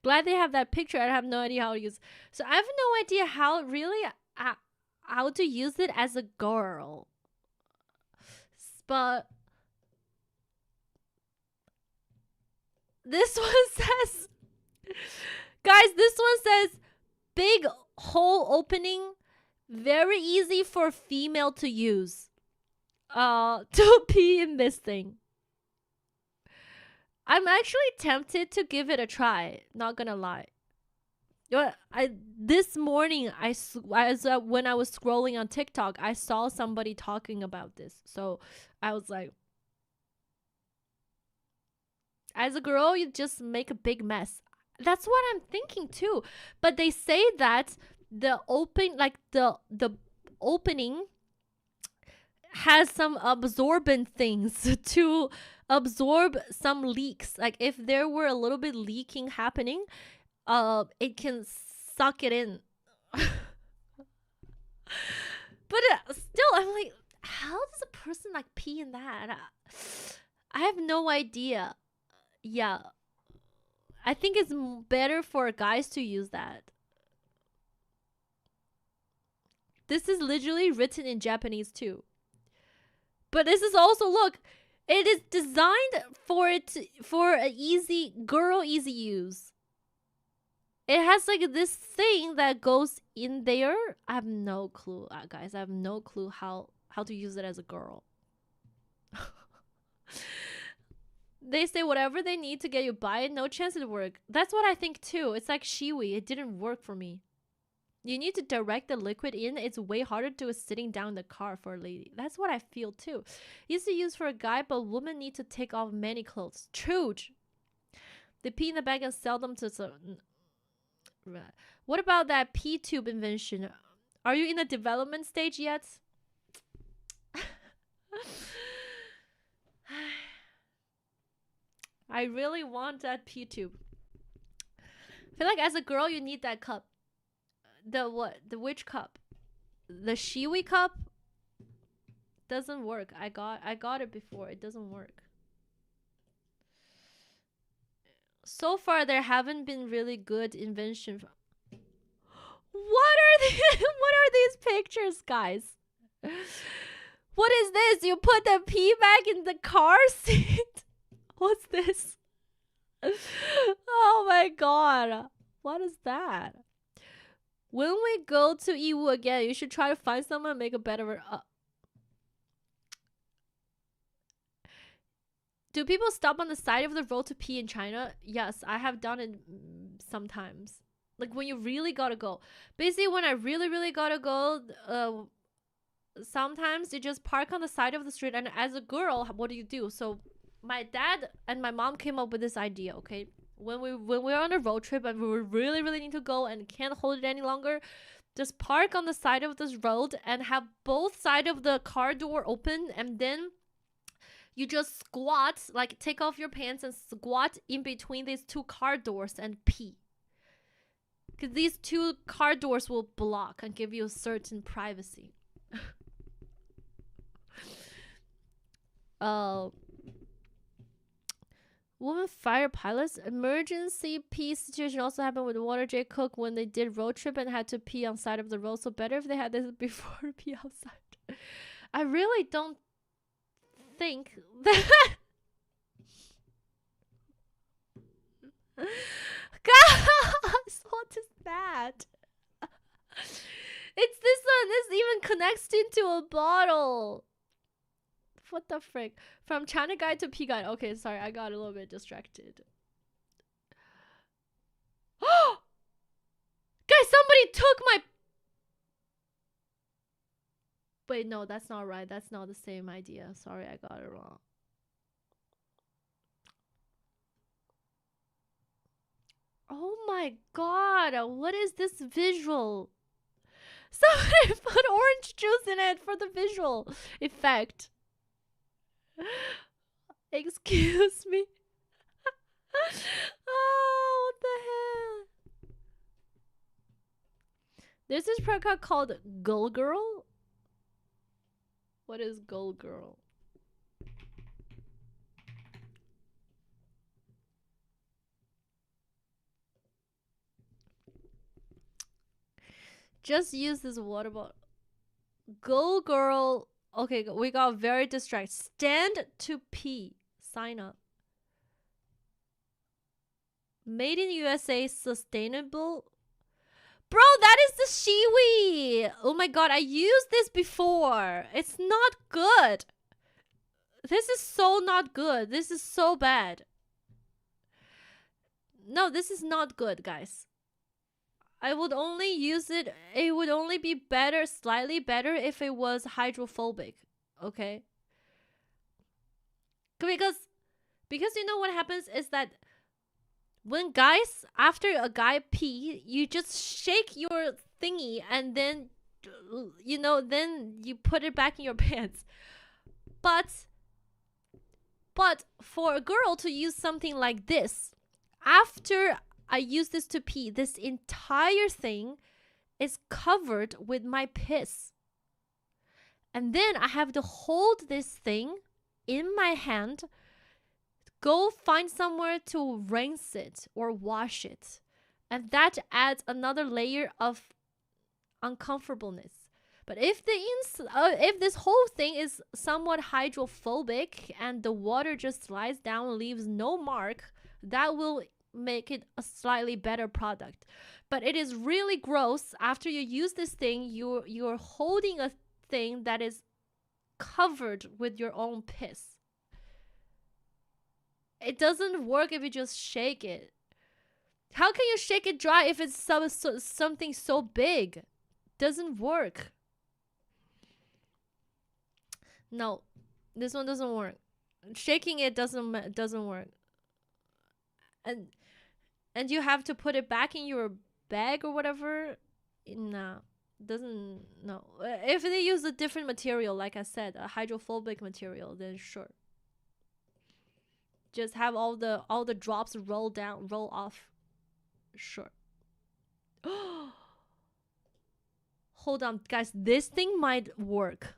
Glad they have that picture. I have no idea how to use. So I have no idea how to use it as a girl. But this one says, guys, this one says big hole opening, very easy for female to use to pee in this thing. I'm actually tempted to give it a try, not gonna lie. This morning when I was scrolling on TikTok, I saw somebody talking about this, so I was like, as a girl, you just make a big mess. That's what I'm thinking too. But they say that the opening has some absorbent things to absorb some leaks. Like if there were a little bit leaking happening, it can suck it in. But still, I'm like, how does a person like pee in that? I have no idea. Yeah, I think it's better for guys to use that. This is literally written in Japanese too. But this is also, look, it is designed for easy use. it has like this thing that goes in there. I have no clue, guys. I have no clue how to use it as a girl. They say whatever they need to get you by, no chance it work. That's what I think too. It's like Shiwi. It didn't work for me. You need to direct the liquid in. It's way harder to sitting down in the car for a lady. That's what I feel too. Used to use for a guy, but women need to take off many clothes. True. They pee in the bag and sell them to some. What about that pee tube invention? Are you in the development stage yet? I really want that pee tube. I feel like as a girl you need that cup. The what? The which cup? The Shiwi cup? Doesn't work. I got it before. It doesn't work. So far there haven't been really good invention. What are these pictures, guys? What is this? You put the pee bag in the car seat? What's this? Oh my god. What is that? When we go to Yiwu again, you should try to find someone and make a better... Do people stop on the side of the road to pee in China? Yes, I have done it sometimes. Like when you really gotta go. Basically, when I really gotta go, sometimes you just park on the side of the street. And as a girl, what do? So my dad and my mom came up with this idea, okay? When we're on a road trip and we really need to go and can't hold it any longer, just park on the side of this road and have both sides of the car door open, and then you just squat, like take off your pants and squat in between these two car doors and pee. Because these two car doors will block and give you a certain privacy. Women fire pilots. Emergency pee situation also happened with Water J Cook when they did road trip and had to pee on side of the road. So better if they had this before to pee outside. I really don't think that. Guys, what is that? It's this one. This even connects into a bottle. What the frick? From China guide to pee guide. Okay, sorry, I got a little bit distracted. Guys, somebody took my... Wait, no, that's not right. That's not the same idea. Sorry, I got it wrong. Oh my god, what is this visual? Somebody put orange juice in it for the visual effect. Excuse me. Oh, what the hell? There's this program called Girl Girl. What is Girl Girl? Just use this water bottle. Girl Girl. Okay, we got very distracted. Stand to pee. Sign up. Made in USA, sustainable. Bro, that is the Shiwi. Oh my god, I used this before. It's not good. This is so not good. This is so bad. No, this is not good, guys. I would only use it. It would only be better, slightly better, if it was hydrophobic. Okay? Because you know what happens is that when guys, after a guy pee, you just shake your thingy and then, you know, then you put it back in your pants. But for a girl to use something like this, after I use this to pee, this entire thing is covered with my piss. And then I have to hold this thing in my hand, go find somewhere to rinse it or wash it. And that adds another layer of uncomfortableness. But if if this whole thing is somewhat hydrophobic and the water just slides down and leaves no mark, that will
make it a slightly better product. But it is really gross. After you use this thing, you're holding a thing that is covered with your own piss. It doesn't work if you just shake it. How can you shake it dry if it's something so big? Doesn't work. No, this one doesn't work. Shaking it doesn't work. And you have to put it back in your bag or whatever. Nah, doesn't. No. If they use a different material, like I said, a hydrophobic material, then sure. Just have all the drops roll off. Sure. Hold on, guys. This thing might work.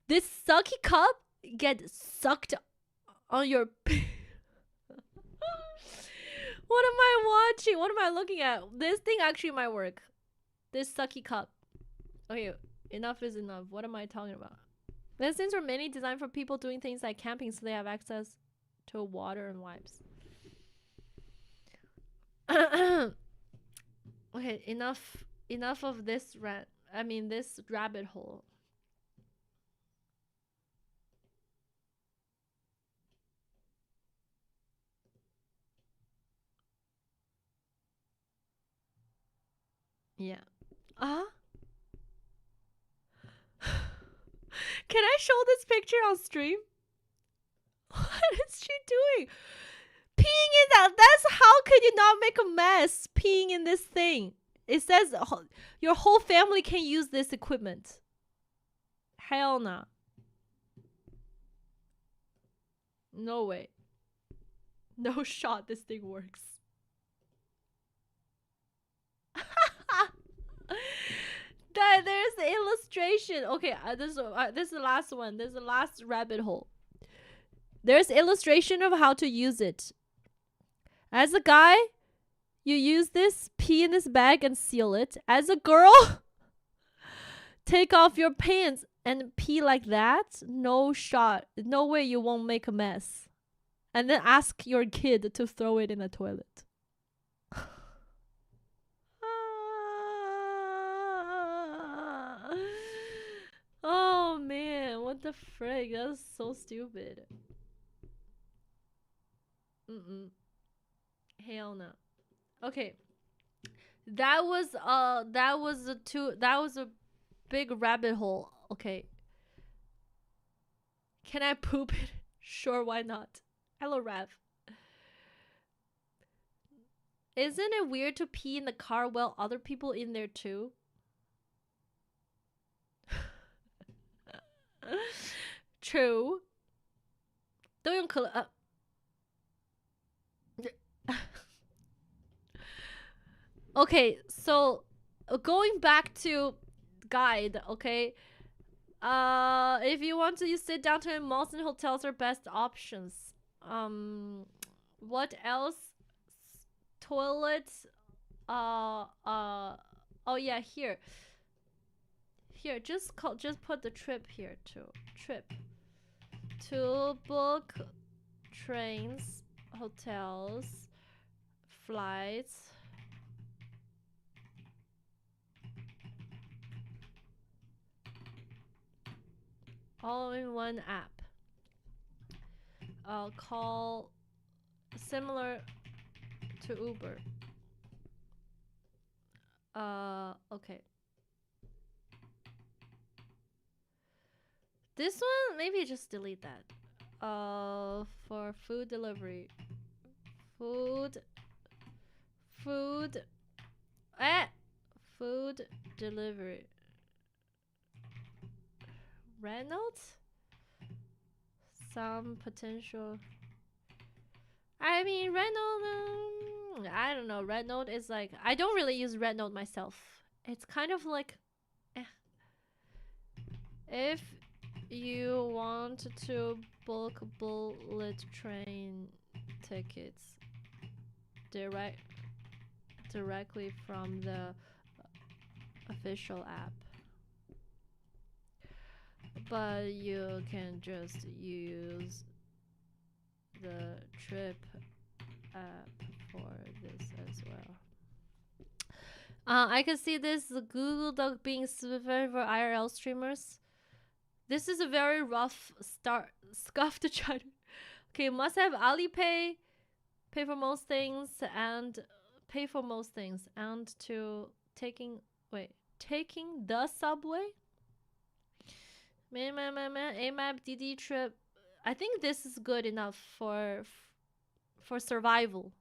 This sucky cup get sucked on your. What am I watching? What am I looking at? This thing actually might work. This sucky cup. Okay, enough is enough. What am I talking about? These things are mainly designed for people doing things like camping, so they have access to water and wipes. Okay, enough of this this rabbit hole. Yeah. Can I show this picture on stream? What is she doing? Peeing in that. That's how could you not make a mess peeing in this thing? It says your whole family can use this equipment. Hell no. No way. No shot this thing works. There's the illustration. Okay, this is the last one. This is the last rabbit hole. There's illustration of how to use it. As a guy, you use this, pee in this bag and seal it. As a girl, take off your pants and pee like that. No shot. No way you won't make a mess. And then ask your kid to throw it in the toilet. Oh man, what the frick? That's so stupid. Hell no. Okay. That was a big rabbit hole. Okay. Can I poop it? Sure, why not? Hello, Rav. Isn't it weird to pee in the car while other people in there too? True. 都用可乐 Okay, so going back to guide, okay? If you want to sit down to malls and hotels are best options. What else? Toilets. Oh yeah, here. Here, just put the trip here too. Trip. To book trains, hotels, flights. All in one app. Call similar to Uber. Okay. This one, maybe just delete that. For food delivery. Food delivery. Reynolds? Some potential. I mean, Reynolds, I don't know. Reynolds is like, I don't really use Reynolds myself. It's kind of like, If you want to book bullet train tickets directly from the official app, but you can just use the trip
I can see this Google Doc being specified for IRL streamers. This is a very rough start. Scuff to try to. Okay, must have Alipay, pay for most things, and pay for most things, and to taking the subway. AMAP DD trip. I think this is good enough for survival.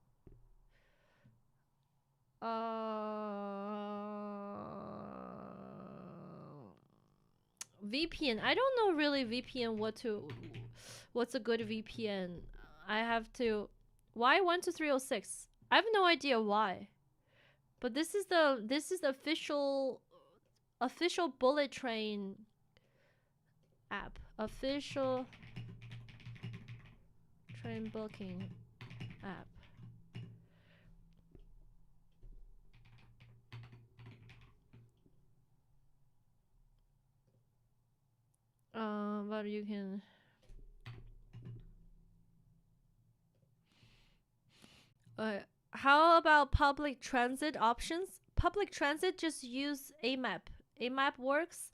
VPN. I don't know really VPN what's a good VPN. I have to. Why 12306? I have no idea why. But this is the official bullet train app. Official train booking app. But you can. How about public transit options? Public transit, just use AMAP. AMAP works.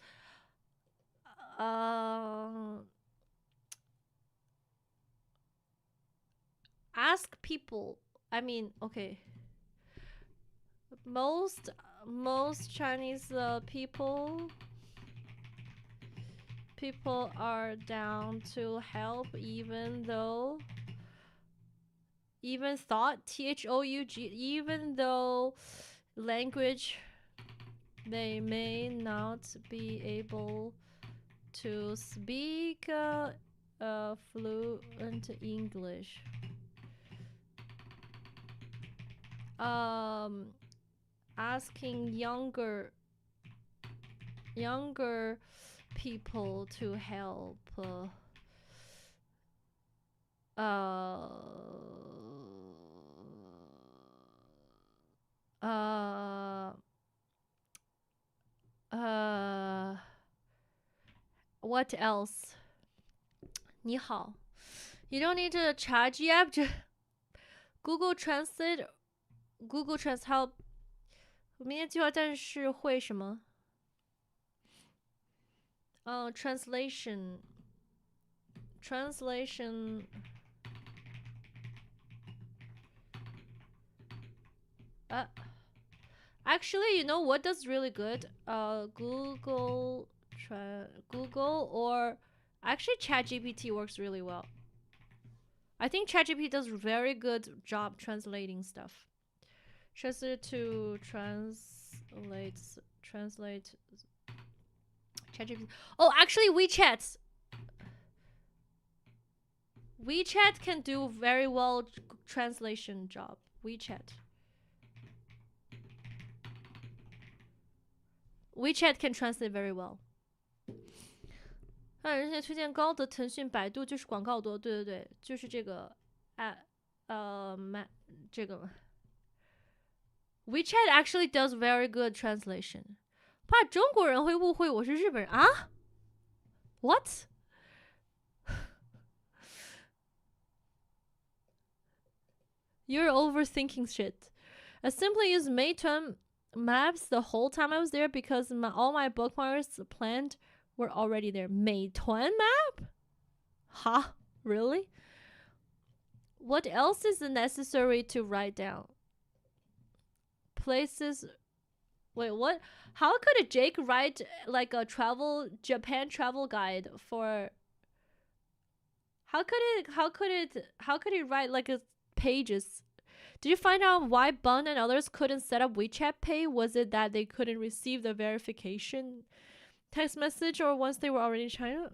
Ask people. I mean, okay. Most Chinese people are down to help, even though even though language they may not be able to speak fluent English. Asking younger people to help. What else? 你好. You don't need to charge app. Google Translate. Google Translate help. 明天计划但是会什么？Translation. Actually, you know what does really good? Google or actually ChatGPT works really well. I think ChatGPT does very good job translating stuff. Translate to translate ChatGPT. Oh, actually WeChat. WeChat can do very well translation job. WeChat can translate very well. 人家推荐高德、腾讯、百度就是广告多，对对对，就是这个，这个 WeChat actually does very good translation. 怕中国人会误会我是日本人啊 ？What? You're overthinking shit. I simply used Meituan Maps the whole time I was there because all my bookmarks planned were already there. Meituan Map? Huh? Really? What else is necessary to write down? Places. Wait, what? How could a Jake write like a Japan travel guide for? How could he write like pages? Did you find out why Bun and others couldn't set up WeChat Pay? Was it that they couldn't receive the verification text message, or once they were already in China?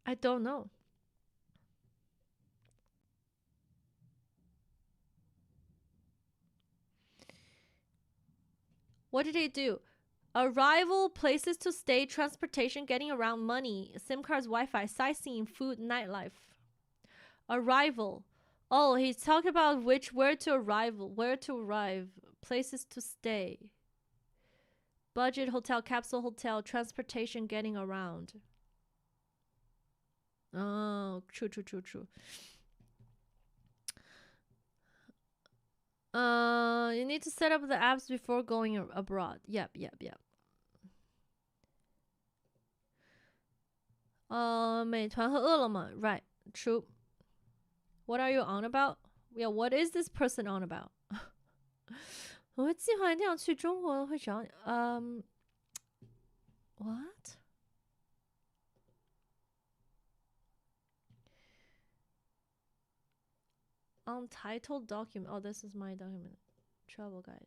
I don't know. What did they do? Arrival, places to stay, transportation, getting around, money, SIM cards, Wi-Fi, sightseeing, food, nightlife. Arrival. Oh, he's talking about where to arrive, places to stay. Budget hotel, capsule hotel, transportation, getting around.
Oh, true. You need to set up the apps before going abroad. Yep. 美团和饿了么 right, true. What are you on about? Yeah, what is this person on about? 我会计划一定要去中国，会找你。What? Untitled document. Oh, this is my document. Travel guide.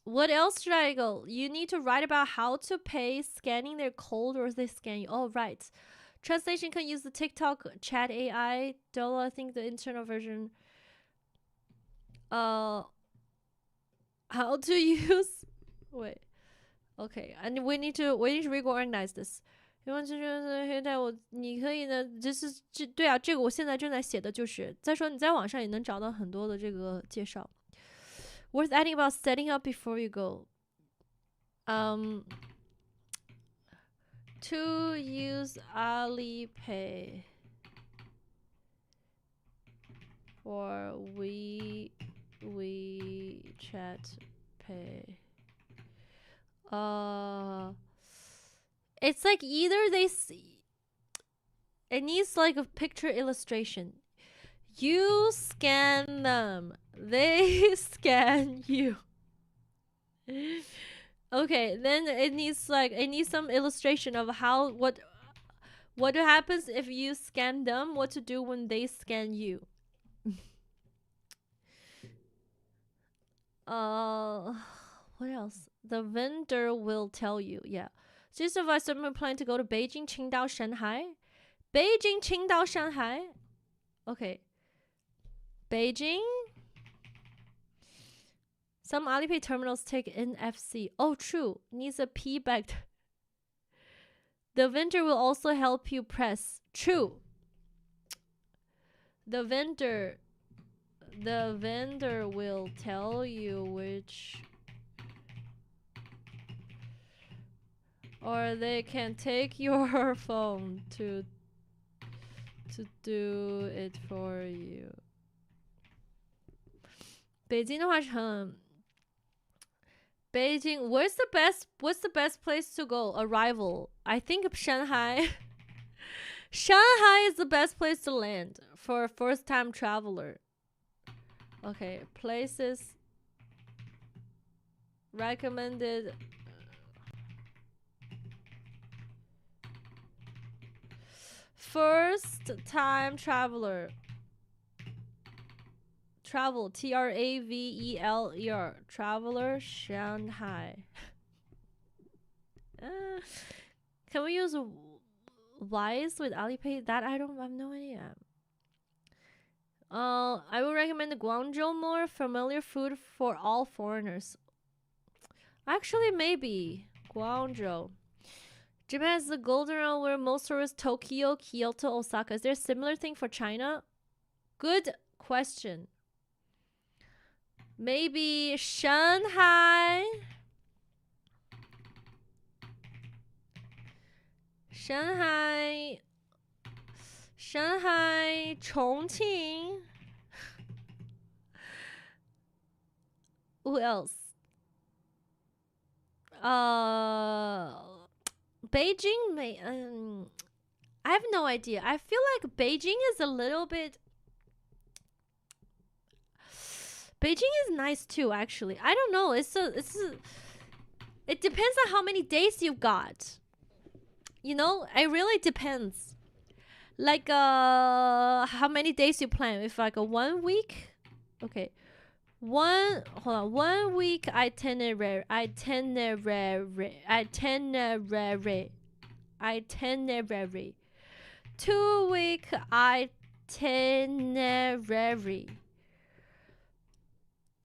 What else should I go? You need to write about how to pay, scanning their code, or they scan you. Oh, right. Translation can use the TikTok chat AI. Dolo, I think the internal version. How to use? Wait. Okay, and we need to reorganize this. 因为这个你可以呢，对啊，这个我现在正在写的就是。再说你在网上也能找到很多的这个介绍。Worth adding about setting up before you go. To use Alipay or WeChat Pay. It's like either they see. It needs like a picture illustration. You scan them. They scan you. Okay, then it needs some illustration of what happens if you scan them, what to do when they scan you. What else? The vendor will tell you. Yeah. Just advise someone planning to go to Beijing, Qingdao, Shanghai. Beijing, Qingdao, Shanghai. Okay. Beijing. Some Alipay terminals take NFC. Oh, true. Needs a P back. The vendor will also help you press. True. The vendor will tell you which, or they can take your phone to do it for you. 北京的话是很 Beijing, what's the best place to go? Arrival. I think Shanghai. Shanghai is the best place to land for a first-time traveler. Okay, places recommended. First-time traveler. Travel, Traveler, traveler, Shanghai. Can we use Wise with Alipay? That I have no idea. I would recommend the Guangzhou more familiar food for all foreigners. Actually, maybe Guangzhou. Japan has the golden round where most tourists Tokyo, Kyoto, Osaka. Is there a similar thing for China? Good question. Maybe Shanghai. Shanghai, Chongqing. Who else? Beijing may. I have no idea. I feel like Beijing is a little bit. Beijing is nice too, actually. I don't know. It depends on how many days you've got. You know, it really depends. Like how many days you plan. If like a 1 week, okay. 1 week itinerary. 2 week itinerary.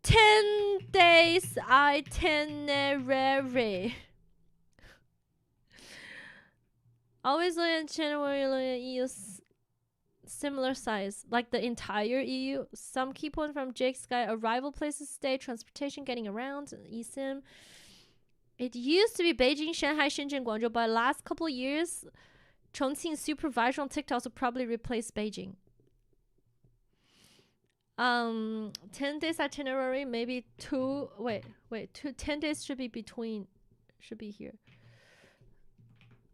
10 days itinerary. Always look at January EU similar size, like the entire EU. Some key points from Jake's guide: arrival, places to stay, transportation, getting around, eSIM.
It used to be Beijing, Shanghai, Shenzhen, Guangzhou, but last couple years, Chongqing supervisor on TikTok will probably replace Beijing. 10 days itinerary, maybe 10 days should be here.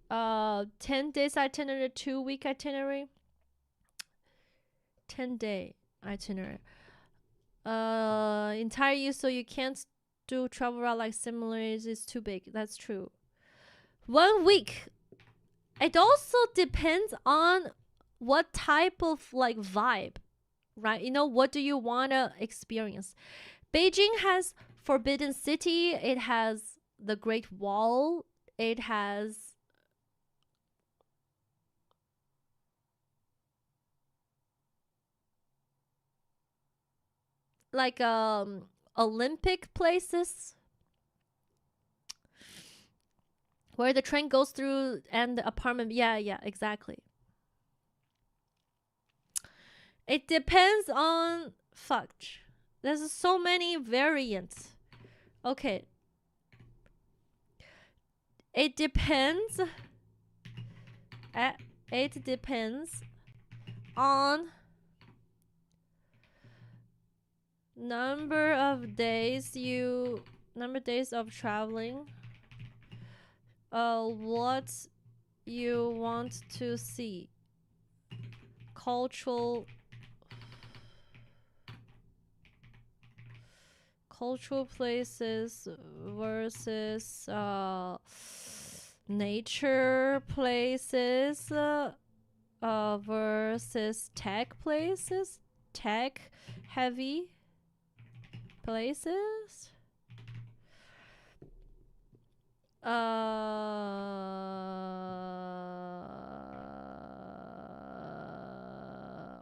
10 days itinerary, 2-week itinerary, 10-day itinerary. Entire year, so you can't do travel route like simulators, is too big. That's true. 1 week. It also depends on what type of like vibe, right? You know, what do you want to experience? Beijing has Forbidden City. It has the Great Wall. It has like Olympic places where the train goes through and the apartment. Yeah, exactly. It depends on there's so many variants. Okay. It depends on number of days of traveling, what you want to see, cultural places versus nature places versus tech places, tech heavy places,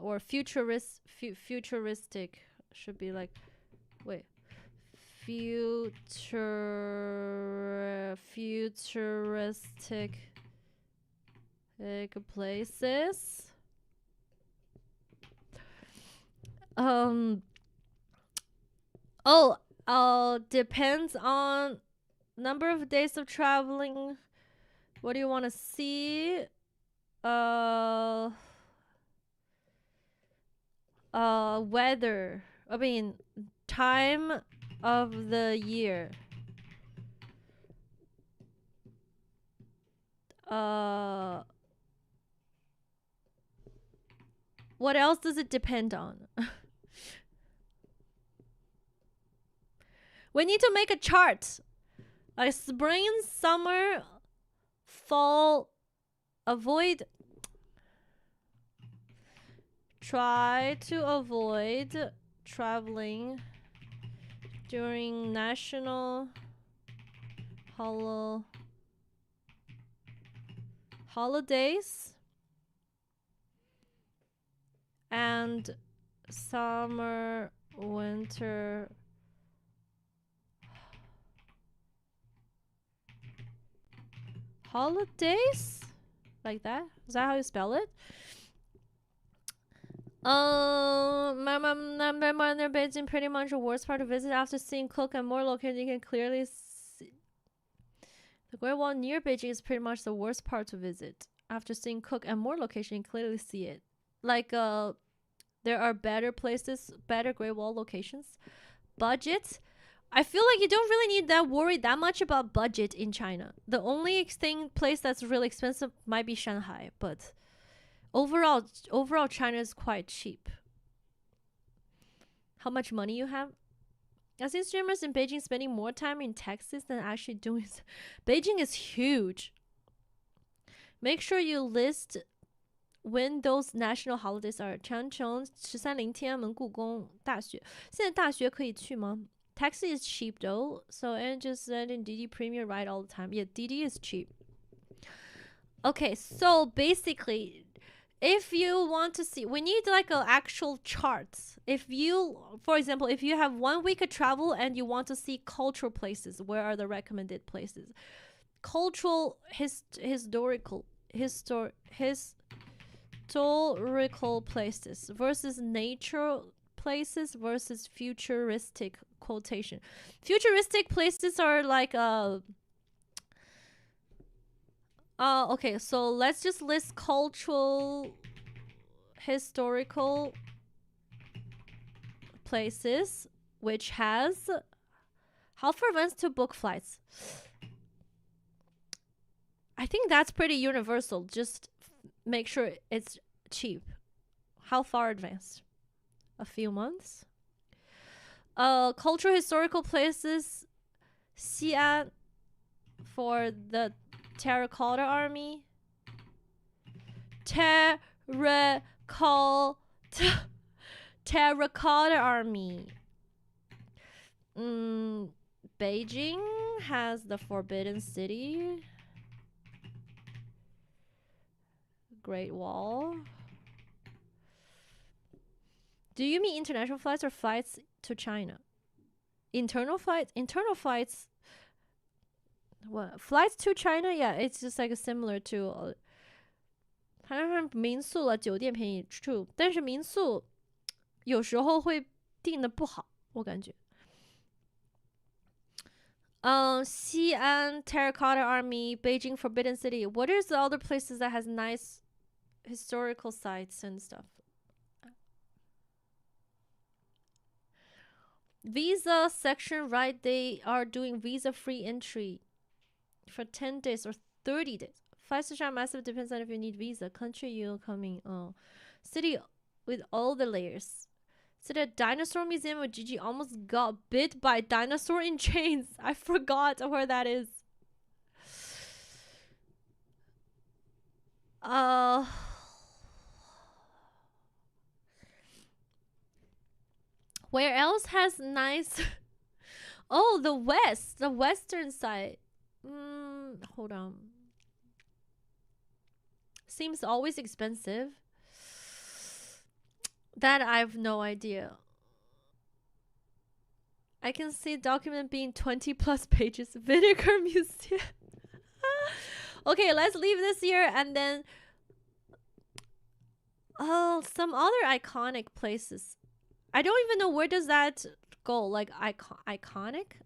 or futuristic should be like futuristic places. Depends on number of days of traveling. What do you want to see? Weather. I mean, time of the year. What else does it depend on? We need to make a chart. Like spring, summer, fall. Try to avoid traveling during national holidays and summer, winter holidays, like that. Is that how you spell it? Beijing pretty much the worst part to visit. After seeing Cook and more locations, you can clearly see the Great Wall near Beijing is pretty much the worst part to visit. After seeing Cook and more locations, you can clearly see it. Like there are better places, better Great Wall locations. Budget. I feel like you don't really need that worry that much about budget in China. The only place that's really expensive might be Shanghai, but overall China is quite cheap. How much money you have? I've seen streamers in Beijing spending more time in taxis than actually doing. Beijing is huge. Make sure you list when those national holidays are. 长城13陵天安门故宫大学。现在大学可以去吗？ Taxi is cheap though, so and just letting Didi Premier ride all the time. Yeah, Didi is cheap. Okay, so basically, if you want to see, we need like an actual chart. If you, for example, if you have 1 week of travel and you want to see cultural places, where are the recommended places? Cultural, historical places versus nature places versus futuristic quotation. Futuristic places are like Okay, so let's just list cultural, historical places which has. How far advance to book flights? I think that's pretty universal. Just make sure it's cheap. How far advanced? A few months. Cultural historical places. Xi'an for the Terracotta Army. Terracotta Army. Beijing has the Forbidden City. Great Wall. Do you mean international flights or flights to China? Internal flights? Internal flights. What? Flights to China? Yeah, it's just like similar to 好像是民宿了，酒店便宜 true， 但是民宿有时候会订的不好，我感觉。Xi'an, Terracotta Army, Beijing Forbidden City. What is the other places that has nice historical sites and stuff? Visa section, right? They are doing visa-free entry for 10 days or 30 days. Flights to China massive depends on if you need visa. Country you're coming. Oh, city with all the layers. So the dinosaur museum where Gigi almost got bit by a dinosaur in chains. I forgot where that is. Where else has nice? Oh, the west, the western side. Hold on. Seems always expensive. That I have no idea. I can see document being 20 plus pages. Vinegar Museum. Okay, let's leave this here and then. Oh, some other iconic places. I don't even know where does that go. Like iconic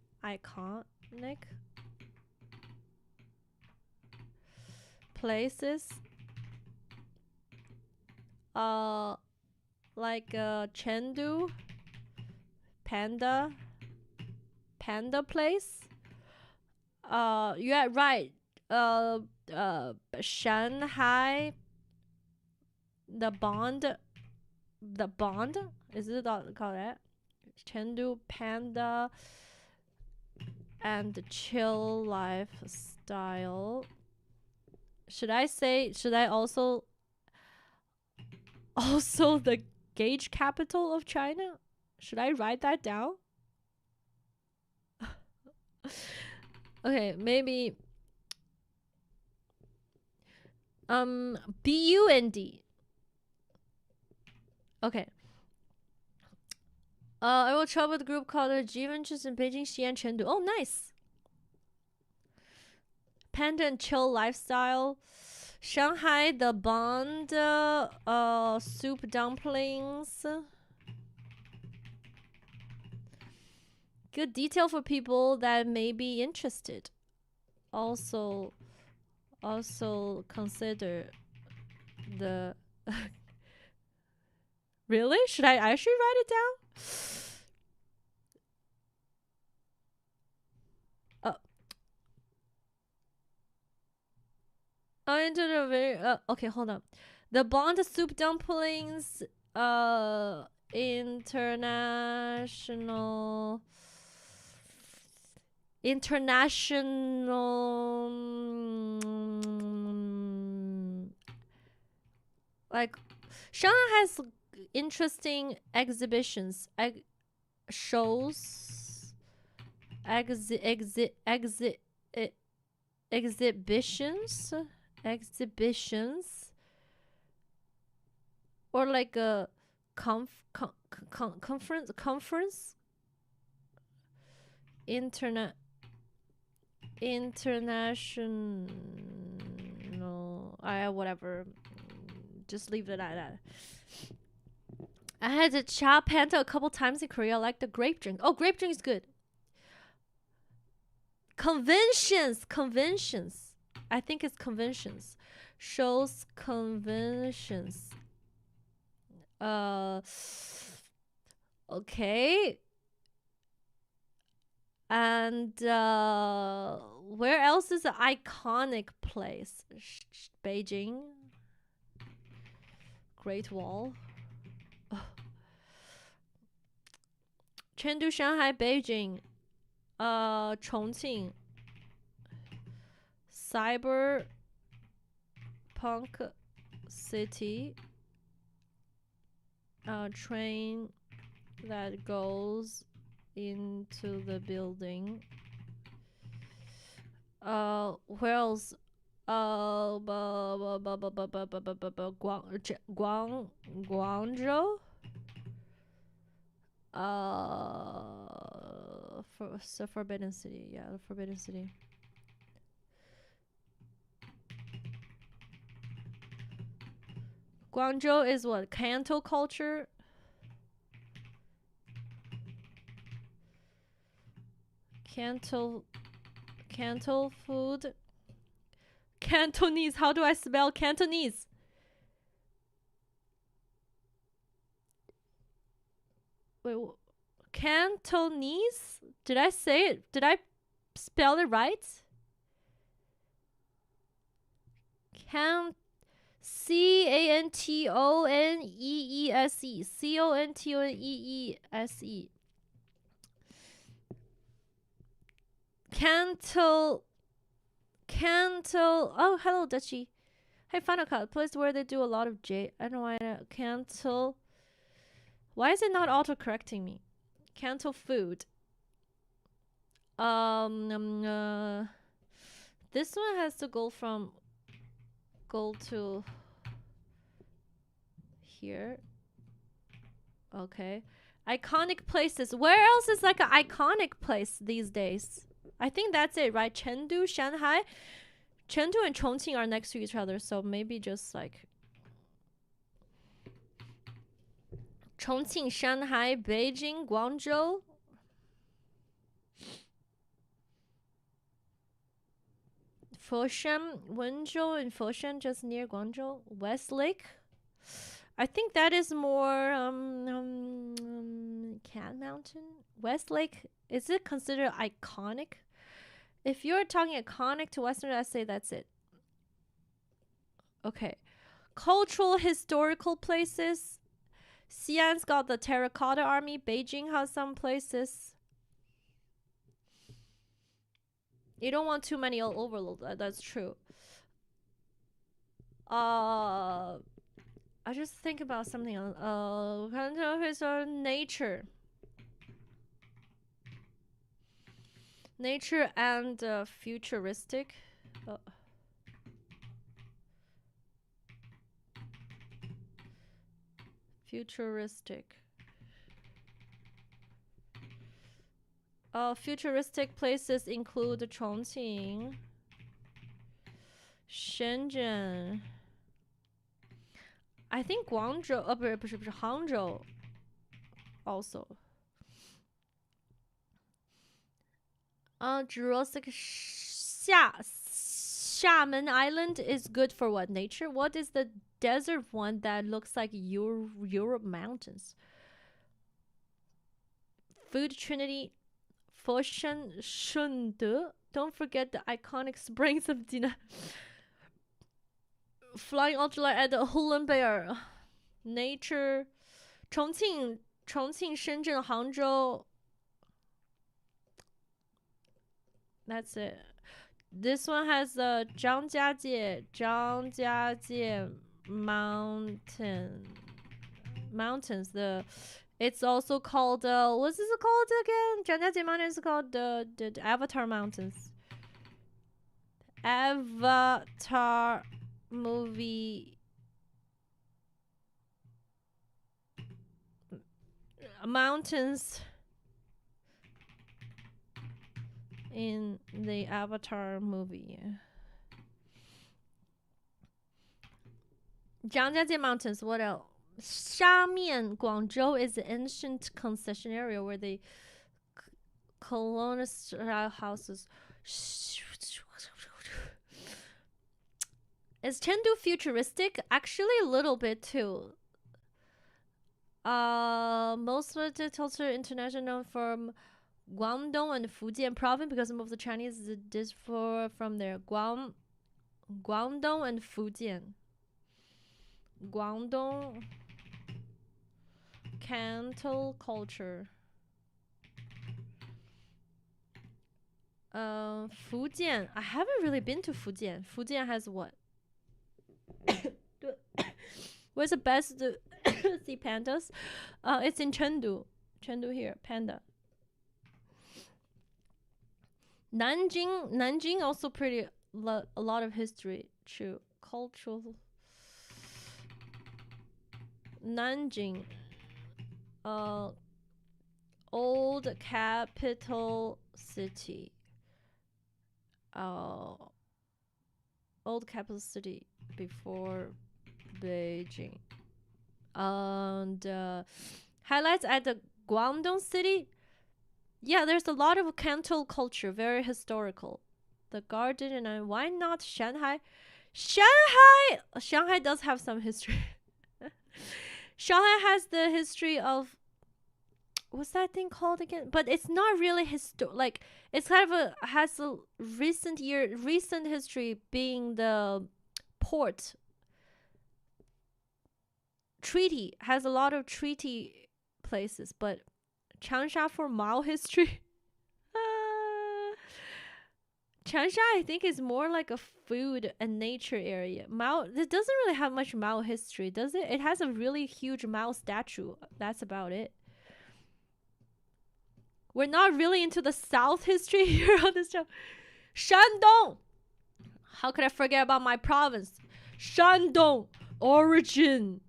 places. Like Chengdu, Panda place. Yeah, right. Shanghai. The Bond. Is it called that? Chengdu, Panda, and chill lifestyle. Should I also the gauge capital of China? Should I write that down? Okay, maybe BUND. Okay. I will travel with a group called Givenchy in Beijing, Xi'an, Chengdu. Oh, nice. Panda and chill lifestyle. Shanghai, the Bond, soup dumplings. Good detail for people that may be interested. Also consider the. Really? Should I actually write it down? Into the very okay, hold on. The Bond soup dumplings, international, like Shanghai has interesting exhibitions, shows, exhibitions, or like a conference, international, whatever. Just leave it at that. I had the Cha Panda a couple times in Korea. I like the grape drink. Oh, grape drink is good. Conventions.
I think it's conventions. Shows conventions. Okay. And where else is an iconic place? Beijing. Great Wall. Chengdu, Shanghai, Beijing. Chongqing. Cyberpunk City. Train that goes into the building. Where else? Guangzhou. Forbidden City. Yeah, the Forbidden City. Guangzhou is what? Canto culture? Canto food? Cantonese. How do I spell Cantonese? Wait, Cantonese? Did I say it? Did I spell it right? Cantoneese. Cantoneese. Canto. Oh, hello, Dutchie. Hey, Final Cut, place where they do a lot of J. I don't know why. Canto. Why is it not auto correcting me? Canto food. This one has to go to here. Okay. Iconic places. Where else is like an iconic place these days? I think that's it, right? Chengdu, Shanghai. Chengdu and Chongqing are next to each other, so maybe just like Chongqing, Shanghai, Beijing, Guangzhou. Foshan, Wenzhou and Foshan just near Guangzhou. Westlake. I think that is more Cat Mountain. Westlake, is it considered iconic? If you're talking iconic to Western, I say that's it. Okay. Cultural historical places. Xi'an's got the Terracotta Army. Beijing has some places. You don't want too many overload. That's true. I just think about something else. Nature. Nature and futuristic. Futuristic. Futuristic places include Chongqing, Shenzhen. I think Guangzhou, 不是 Hangzhou also. Jurassic Xiamen Island is good for what? Nature? What is the desert one that looks like Europe mountains? Food Trinity, Foshan Shunde. Don't forget the iconic springs of Dina. Flying ultralight at the Hulunbuir. Nature. Chongqing, Shenzhen, Hangzhou. That's it. This one has the Zhangjiajie mountains. It's also called what's this called again? Zhangjiajie Mountains is called the Avatar Mountains. Avatar movie mountains in the Avatar movie. Zhangjiajie Mountains, what else? Shamian, Guangzhou is the ancient concession area where the colonial style houses.
Is Chengdu futuristic? Actually, a little bit too. Most of the culture international from Guangdong and Fujian province because some of the Chinese differ from there. Guangdong and Fujian. Guangdong Canton culture. Fujian. I haven't really been to Fujian. Fujian has what? Where's the best to see pandas? It's in Chengdu. Chengdu here, panda. Nanjing also pretty a lot of history. True, cultural. Nanjing, old capital city. Old capital city before Beijing. And highlights at the Guangdong city. Yeah, there's a lot of Canton culture, very historical. The garden and why not Shanghai? Shanghai does have some history. Shanghai has the history of what's that thing called again? But it's not really like it's kind of has a recent history being the port treaty has a lot of treaty places, but Changsha for Mao history. Changsha, I think, is more like a food and nature area. Mao, it doesn't really have much Mao history, does it? It has a really huge Mao statue. That's about it. We're not really into the South history here on this show. Shandong. How could I forget about my province? Shandong, origin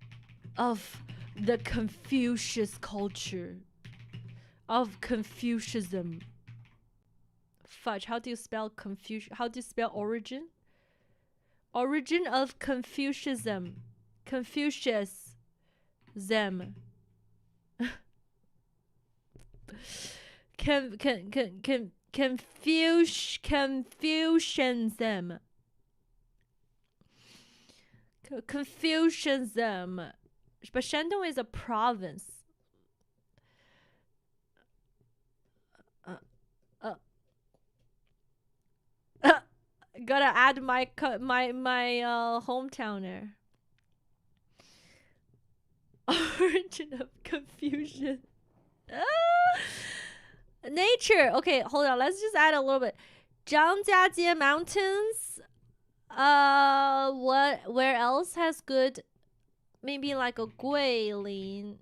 of the Confucius culture, of Confucianism. Fudge, how do you spell Confucius? How do you spell origin? Origin of Confucianism. Confucius. Them. Confucianism. Confucianism. But Shandong is a province. Gotta add my hometowner. Origin of confusion. Nature. Okay, hold on. Let's just add a little bit. Zhangjiajie Mountains. Where else has good? Maybe like a Guilin.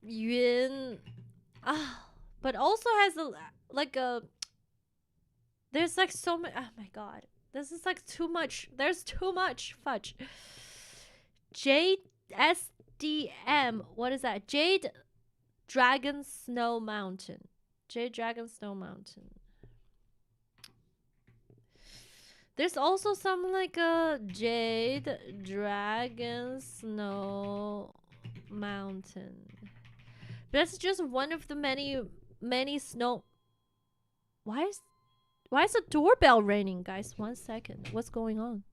Yun. But also has there's like so many. Oh my god, this is like too much. There's too much fudge. JSDM. What is that? Jade Dragon Snow Mountain. Jade Dragon Snow Mountain. There's also some like a Jade Dragon Snow Mountain. That's just one of the many snow. Why is the doorbell ringing, guys? 1 second. What's going on?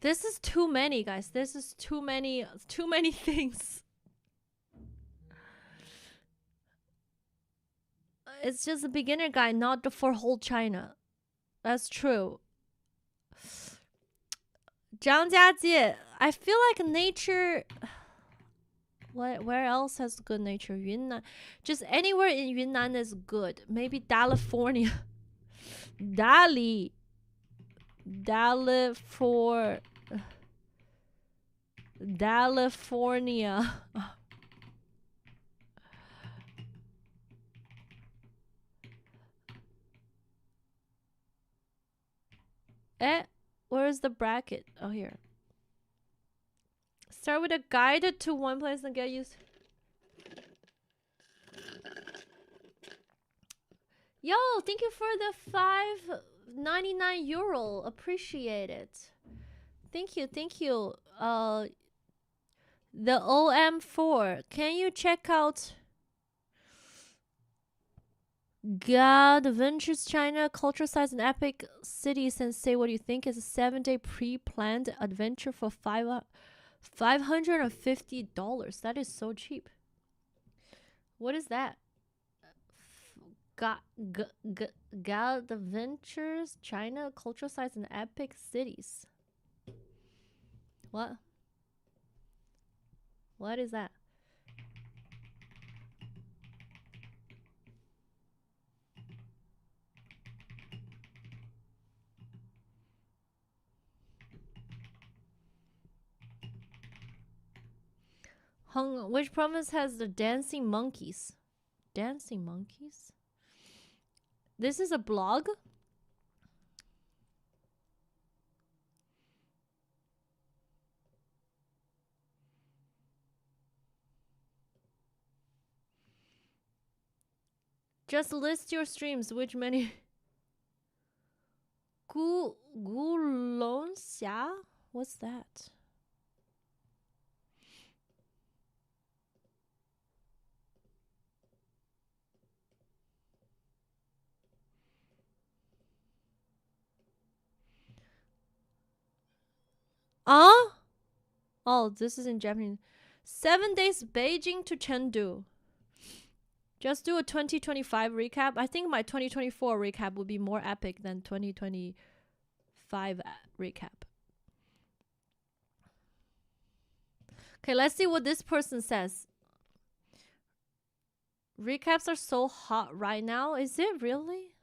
This is too many, guys. This is too many things. It's just a beginner guide, not for whole China. That's true. Zhang Jiajie, I feel like nature. Where else has good nature? Yunnan. Just anywhere in Yunnan is good. Maybe California. Dali. California. Where's the bracket? Oh, here. Start with a guide to one place and get used. Yo, thank you for the €5.99. Appreciate it. Thank you, thank you. The OM4. Can you check out God Adventures China Culture Sites and Epic Cities and say what you think? Is a 7-day pre-planned adventure for $550. That is so cheap. What is that? God Adventures China Culture Sites and Epic Cities. What? What is that? Which province has the dancing monkeys? Dancing monkeys? This is a blog? Just list your streams. Which many? Gulonxia? What's that? Oh, this is in Japanese. 7 days Beijing to Chengdu. Just do a 2025 recap. I think my 2024 recap would be more epic than 2025 recap. Okay, let's see what this person says. Recaps are so hot right now. Is it really?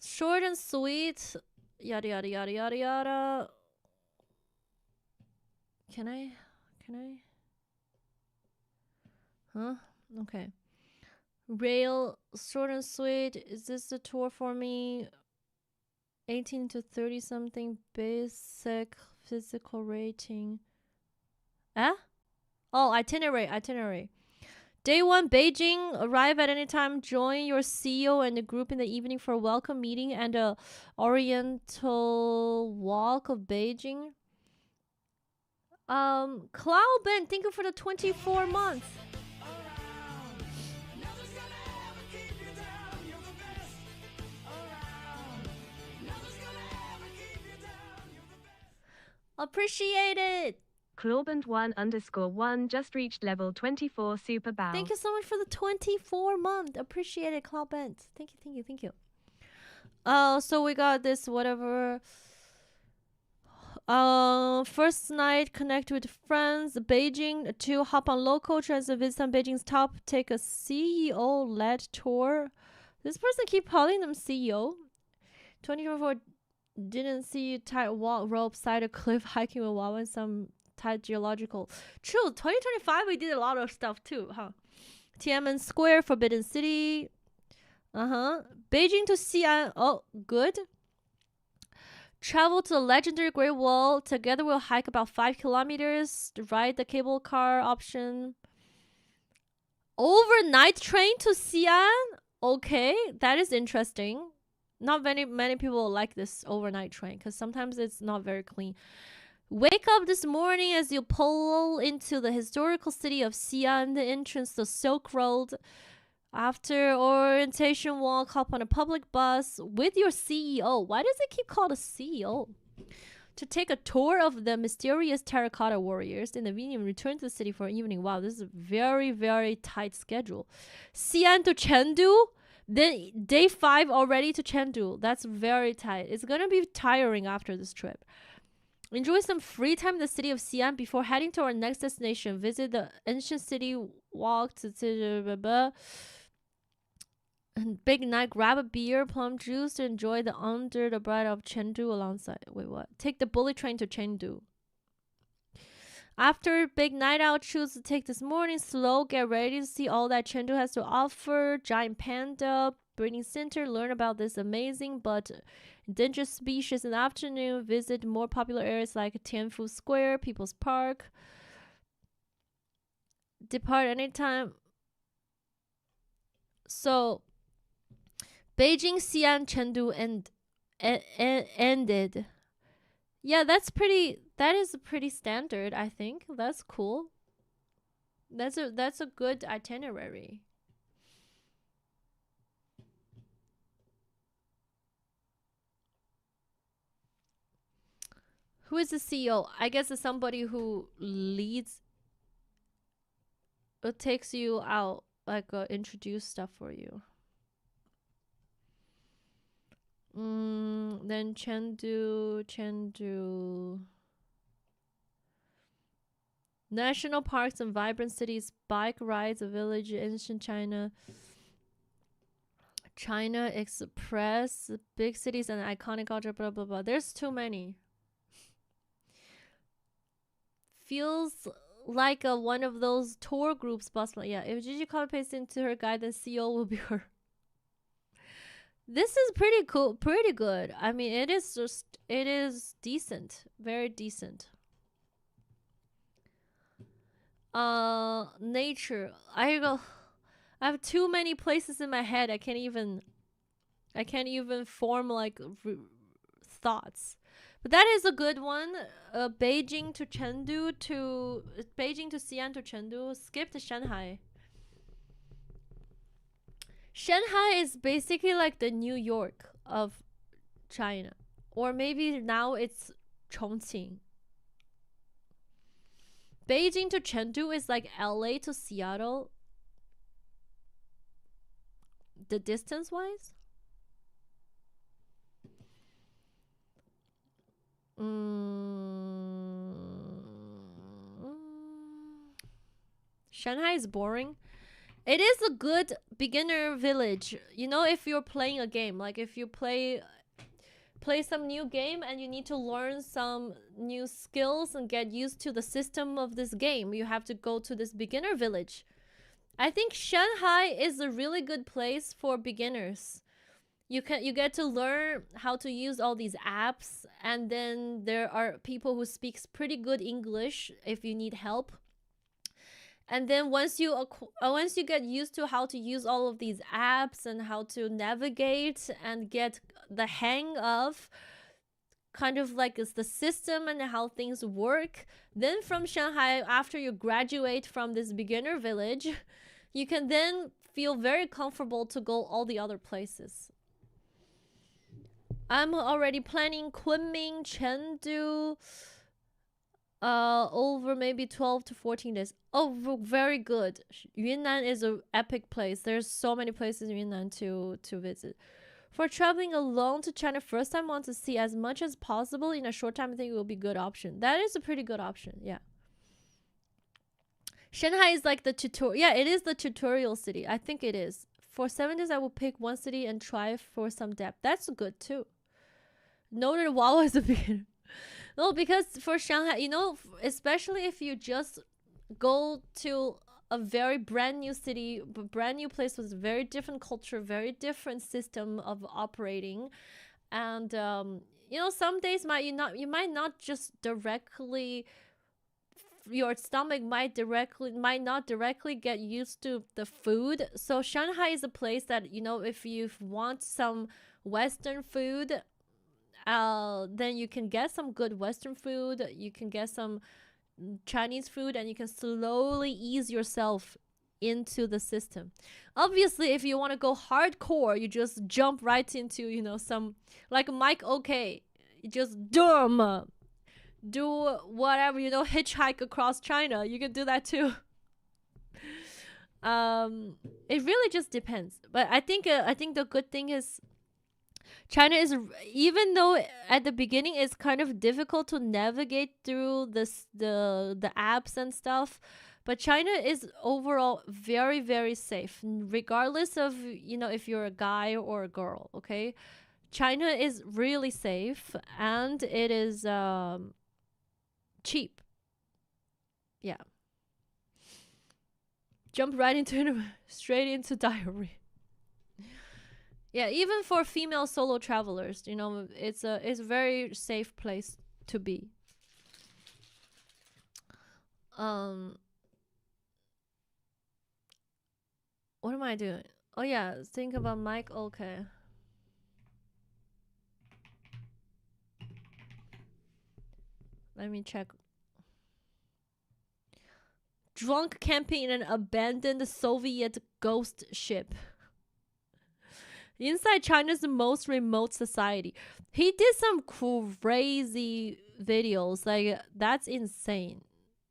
Short and sweet. Yada yada yada yada yada. Can I? Huh? Okay. Rail, short and sweet. Is this the tour for me? 18 to 30 something. Basic physical rating. Oh, itinerary. Day 1, Beijing. Arrive at any time. Join your CEO and the group in the evening for a welcome meeting and a oriental walk of Beijing. Cloud Ben, thank you for the 24 months. Appreciate it.
Clawband1_1 just reached level 24 super bow.
Thank you so much for the 24 month. Appreciate it, Clawband. Thank you. So we got this whatever. First night, connect with friends. Beijing 2, hop on local trains to visit some Beijing's top. Take a CEO-led tour. This person keep calling them CEO. 2024 didn't see tight walk rope side a cliff hiking with Wawa and some tight geological. True, 2025 we did a lot of stuff too, huh? Tiananmen Square, Forbidden City. Beijing to Xi'an. Oh, good. Travel to the legendary Great Wall. Together we'll hike about 5 kilometers. Ride the cable car option. Overnight train to Xi'an. Okay, that is interesting. Not many people like this overnight train because sometimes it's not very clean. Wake up this morning as you pull into the historical city of Xi'an, the entrance to Silk Road. After orientation walk, hop on a public bus with your CEO. Why does it keep called a CEO? To take a tour of the mysterious terracotta warriors, then the Vinium return to the city for an evening. Wow, this is a very, very tight schedule. Xi'an to Chengdu, then day 5 already to Chengdu. That's very tight. It's gonna be tiring after this trip. Enjoy some free time in the city of Xi'an before heading to our next destination. Visit the ancient city, walk to and big night, grab a beer, plum juice to enjoy the under the bright of Chengdu alongside. Wait, what? Take the bullet train to Chengdu. After big night out, choose to take this morning slow. Get ready to see all that Chengdu has to offer. Giant panda, breeding center. Learn about this amazing but endangered species in the afternoon. Visit more popular areas like Tianfu Square, People's Park. Depart anytime. So Beijing, Xi'an, Chengdu ended. Yeah, that is pretty standard, I think. That's cool. That's a good itinerary. Who is the CEO? I guess it's somebody who leads or takes you out, like introduce stuff for you. Then Chengdu. National parks and vibrant cities, bike rides, a village, ancient China. China Express, big cities and iconic culture, blah, blah, blah. There's too many. Feels like one of those tour groups, boss. Yeah, if Gigi copy paste into her guide, then CEO will be her. This is pretty cool, pretty good. I mean, it is decent, very decent. Nature. I have too many places in my head. I can't even form like thoughts. But that is a good one. Beijing to Chengdu to Xi'an to Chengdu. Skip to Shanghai. Shanghai is basically like the New York of China, or maybe now it's Chongqing. Beijing to Chengdu is like LA to Seattle. The distance wise. Shanghai is boring. It is a good beginner village. You know, if you're playing a game, like if you play some new game and you need to learn some new skills and get used to the system of this game, you have to go to this beginner village. I think Shanghai is a really good place for beginners. You get to learn how to use all these apps, and then there are people who speaks pretty good English if you need help. And then once you get used to how to use all of these apps and how to navigate and get the hang of kind of like it's the system and how things work, then from Shanghai, after you graduate from this beginner village, you can then feel very comfortable to go all the other places. I'm already planning Kunming, Chengdu, over maybe 12 to 14 days. Oh, very good. Yunnan is an epic place. There's so many places in Yunnan to visit. For traveling alone to China first time, want to see as much as possible in a short time, I think it will be a good option. That is a pretty good option, yeah. Shanghai is like the tutorial. Yeah, it is the tutorial city. I think it is. For 7 days, I will pick one city and try for some depth. That's good too. Noted Wawa is a beginner. No, because for Shanghai, you know, especially if you just go to a very brand new city, brand new place with very different culture, very different system of operating, and you know, some days you might not just directly, your stomach might not directly get used to the food. So Shanghai is a place that, you know, if you want some Western food, then you can get some good Western food, you can get some Chinese food, and you can slowly ease yourself into the system. Obviously, if you want to go hardcore, you just jump right into, you know, some like Mike OK.
just do whatever, you know, hitchhike across China. You can do that too. It really just depends. But I think the good thing is China is, even though at the beginning it's kind of difficult to navigate through the apps and stuff, but China is overall very, very safe, regardless of, you know, if you're a guy or a girl. Okay, China is really safe, and it is cheap. Yeah. Jump right into straight into diary. Yeah, even for female solo travelers, you know, it's a very safe place to be. What am I doing? Oh yeah, think about Mike. Okay. Let me check. Drunk camping in an abandoned Soviet ghost ship inside China's most remote society. He did some crazy videos. Like, that's insane.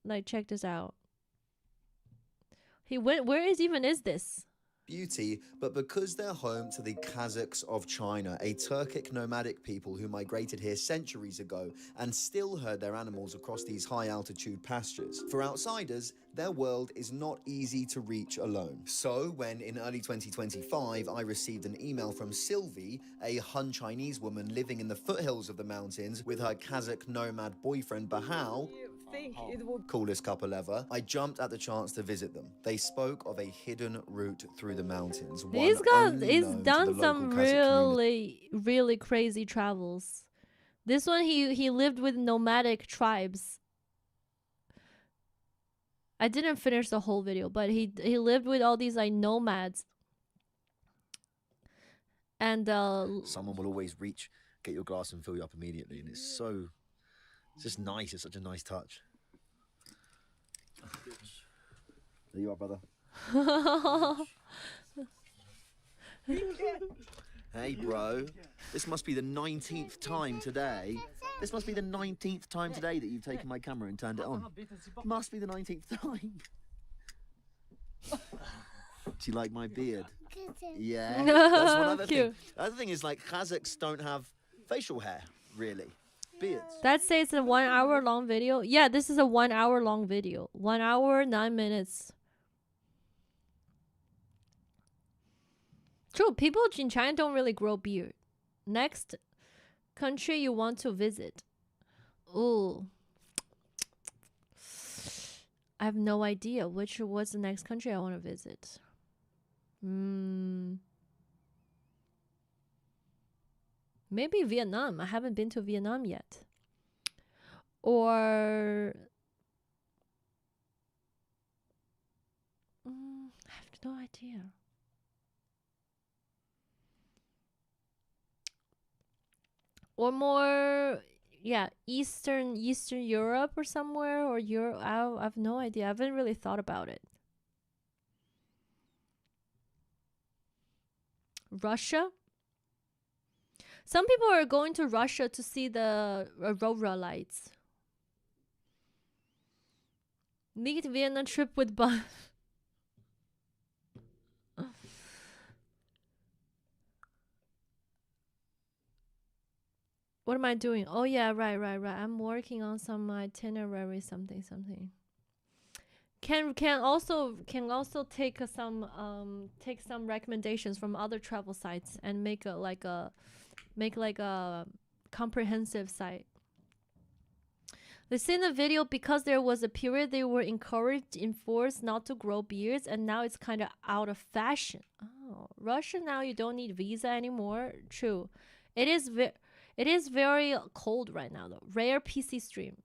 Like, check this out. He went, where is this?
Beauty, but because they're home to the Kazakhs of China, a Turkic nomadic people who migrated here centuries ago and still herd their animals across these high-altitude pastures. For outsiders, their world is not easy to reach alone. So, when in early 2025 I received an email from Sylvie, a Han Chinese woman living in the foothills of the mountains with her Kazakh nomad boyfriend Bahao, coolest couple ever, I jumped at the chance to visit them. They spoke of a hidden route through the mountains.
He's done some really crazy travels. This one, he lived with nomadic tribes. I didn't finish the whole video, but he lived with all these like nomads. And
someone will always get your glass and fill you up immediately, and it's just nice. It's such a nice touch. There you are, brother. Hey, bro. This must be the 19th time today. This must be the 19th time today that you've taken my camera and turned it on. Must be the 19th time. Do you like my beard? Yeah. That's one other thing. The other thing is, like, Kazakhs don't have facial hair, really. Beards.
That says a 1 hour long video. Yeah, this is a 1 hour long video. 1 hour, 9 minutes. True, people in China don't really grow beard. Next country you want to visit. Ooh. I have no idea what's the next country I want to visit. Maybe Vietnam. I haven't been to Vietnam yet. Or I have no idea. Or more, yeah, Eastern Europe or somewhere, or Europe. I have no idea. I haven't really thought about it. Russia. Some people are going to Russia to see the aurora lights. Meet Vienna trip with bus. What am I doing? Oh yeah, right. I'm working on some itinerary, something. Can also take some recommendations from other travel sites and make a comprehensive site. They say in the video, because there was a period they were enforced not to grow beards, and now it's kind of out of fashion. Oh, Russia now you don't need visa anymore. True, it is very cold right now though. Rare PC stream.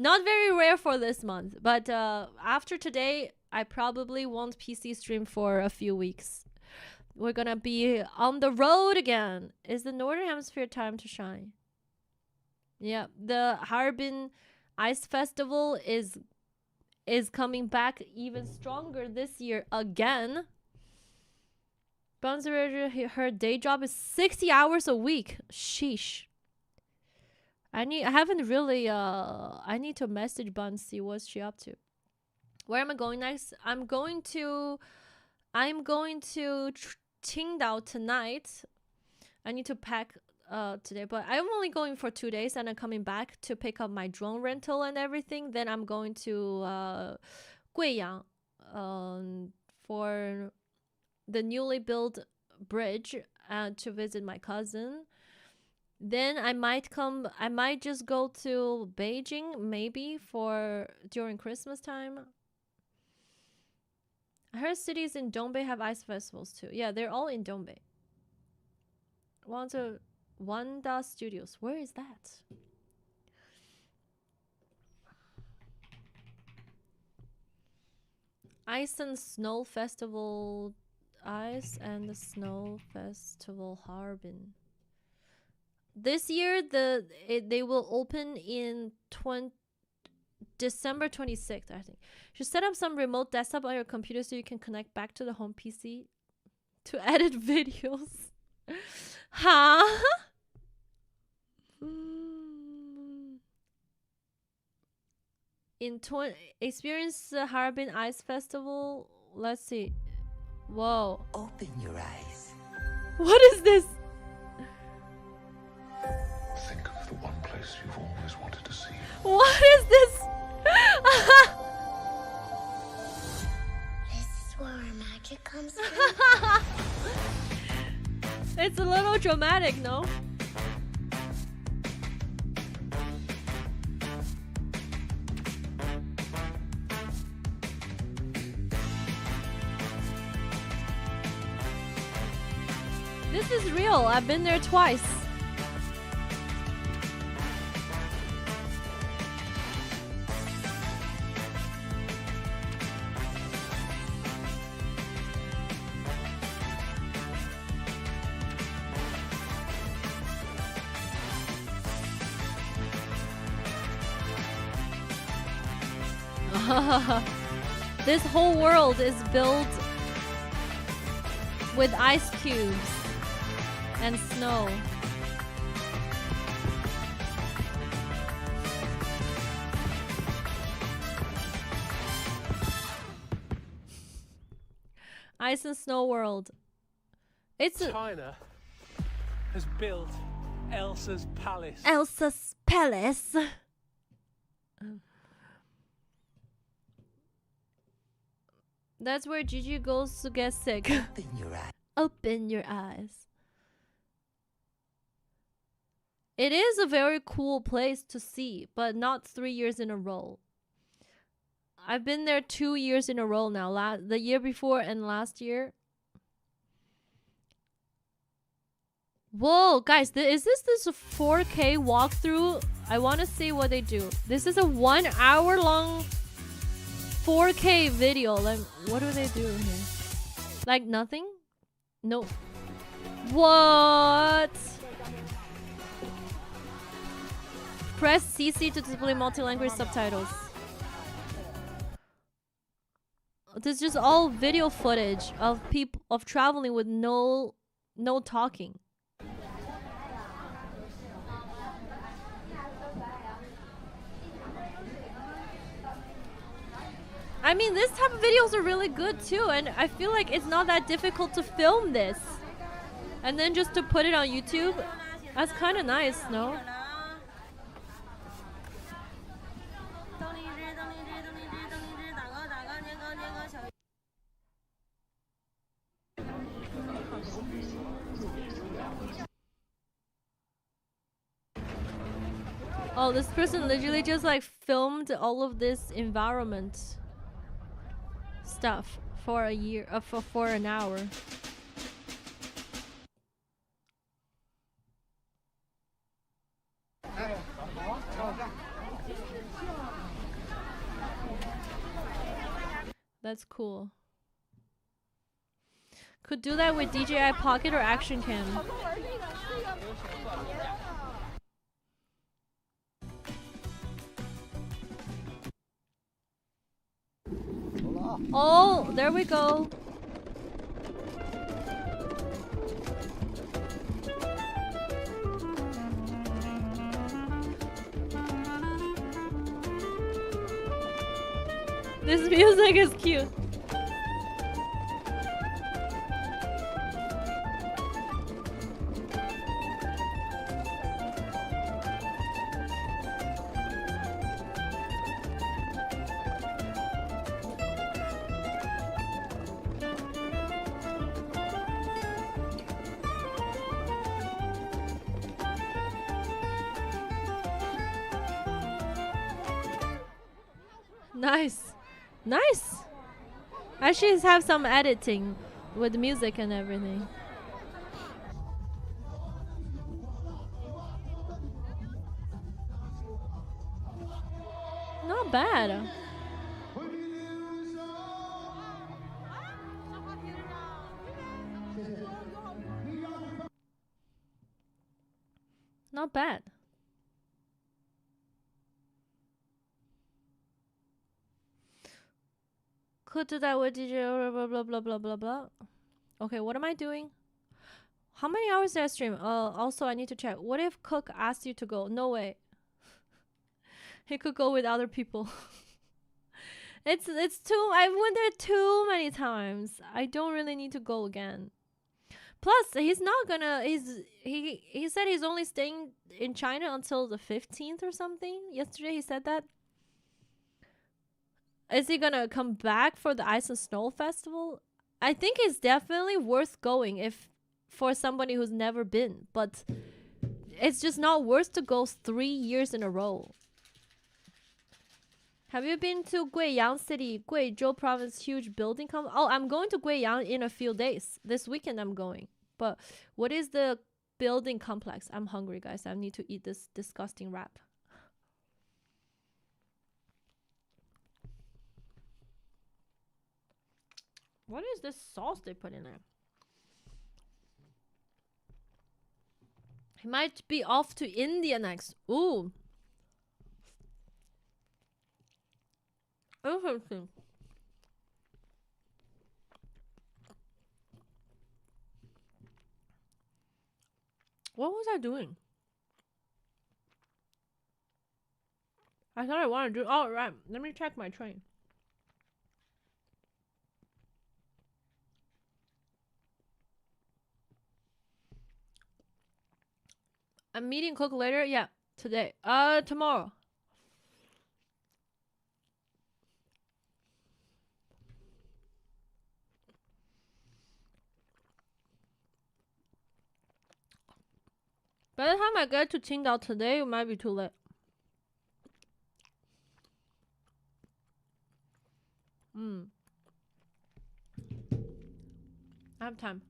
Not very rare for this month, but after today, I probably won't PC stream for a few weeks. We're gonna be on the road again. Is the Northern Hemisphere time to shine? Yeah, the Harbin Ice Festival is coming back even stronger this year again. Buns, her day job is 60 hours a week. Sheesh. I need to message Buns, see what's she up to. Where am I going next? I'm going to Qingdao tonight. I need to pack today, but I'm only going for 2 days and I'm coming back to pick up my drone rental and everything. Then I'm going to Guiyang for the newly built bridge to visit my cousin. Then I might just go to Beijing maybe for during Christmas time. I heard cities in Dongbei have ice festivals too. Yeah, they're all in Dongbei. Wanda Studios. Where is that? Ice and Snow Festival. Ice and the Snow Festival Harbin. This year they will open in December 26th, I think. You should set up some remote desktop on your computer so you can connect back to the home PC to edit videos. Huh? Experience the Harbin Ice Festival. Let's see. Whoa.
Open your eyes.
What is this?
Think of the one place you've always wanted to see.
What is this?
This is where our magic comes from.
It's a little dramatic, no? This is real. I've been there twice. This whole world is built with ice cubes and snow. Ice and Snow World.
China has built Elsa's palace.
Elsa's palace. That's where Gigi goes to get sick.
Open your eyes.
Open your eyes. It is a very cool place to see, but not 3 years in a row. I've been there 2 years in a row now. The year before and last year. Whoa, guys, is this a 4K walkthrough? I want to see what they do. This is a 1 hour long 4K video. Like, what do they do here? Like nothing? No. What? Press CC to display multi-language subtitles. This is just all video footage of people traveling with no talking. I mean, this type of videos are really good too, and I feel like it's not that difficult to film this. And then just to put it on YouTube, that's kind of nice, no? Oh, this person literally just like filmed all of this environment stuff for a year, for an hour. That's cool. Could do that with DJI Pocket or Action Cam. Oh, there we go.
This music is cute. Nice. Nice. I should have some editing with music and everything. Not bad. Not bad. DJ blah blah blah blah blah blah. Okay, what am I doing? How many hours did I stream? Also I need to check. What if Cook asked you to go? No way. He could go with other people. it's too. I've went there too many times. I don't really need to go again. Plus, he's not gonna. He said he's only staying in China until the 15th or something. Yesterday he said that. Is he gonna come back for the Ice and Snow Festival? I think it's definitely worth going if for somebody who's never been, but it's just not worth to go 3 years in a row. Have you been to Guiyang City, Guizhou Province, huge building Oh, I'm going to Guiyang in a few days. This weekend I'm going. But what is the building complex? I'm hungry, guys. I need to eat this disgusting wrap. What is this sauce they put in there? He might be off to India next. Ooh. Interesting. What was I doing? I thought I wanted to do. Oh, right. Let me check my train. I'm meeting Cook later. Yeah, today. Tomorrow. By the time I get to Qingdao today, it might be too late. I have time.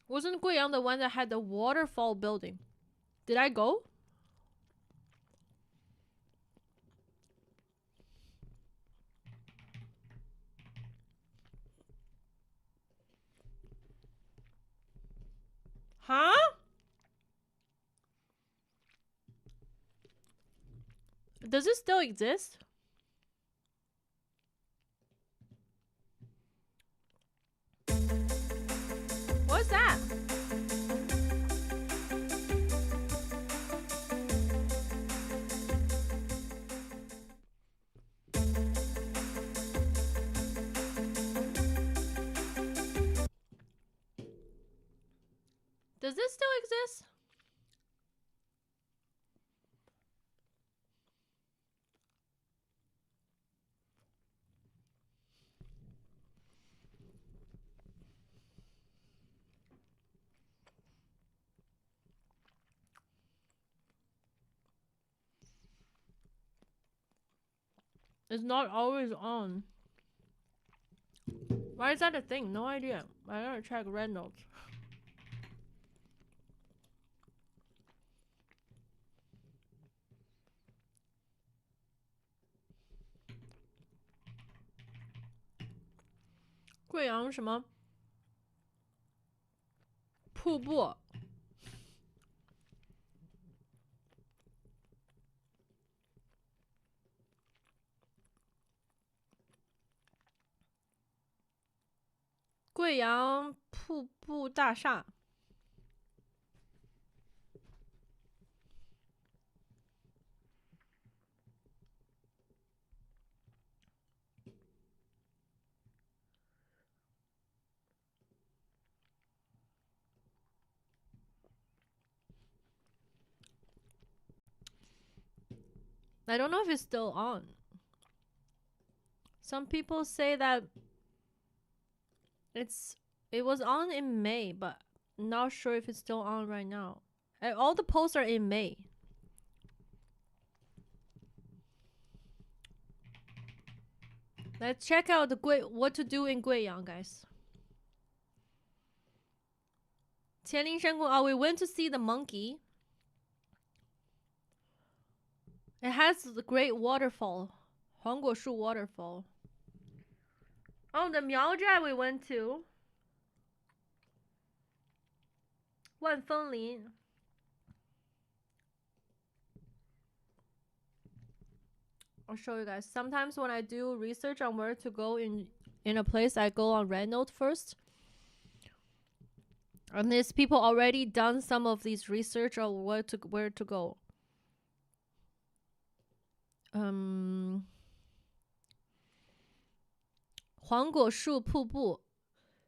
Wasn't Guiyang the one that had the waterfall building? Did I go? Huh? Does it still exist? What's that? Does this still exist? It's not always on. Why is that a thing? No idea. I gotta check red notes.贵阳什么瀑布？贵阳瀑布大厦。I don't know if it's still on. Some people say that it was on in May, but not sure if it's still on right now. All the posts are in May. Let's check out what to do in Guiyang, guys. Qianlingshan Gong. Oh, we went to see the monkey. It has the great waterfall, Huangguoshu waterfall. Oh, the Miaozhai we went to. Wanfenglin. I'll show you guys. Sometimes when I do research on where to go in a place, I go on Rednote first. And there's people already done some of these research on where to go. Huangguoshu Pubu.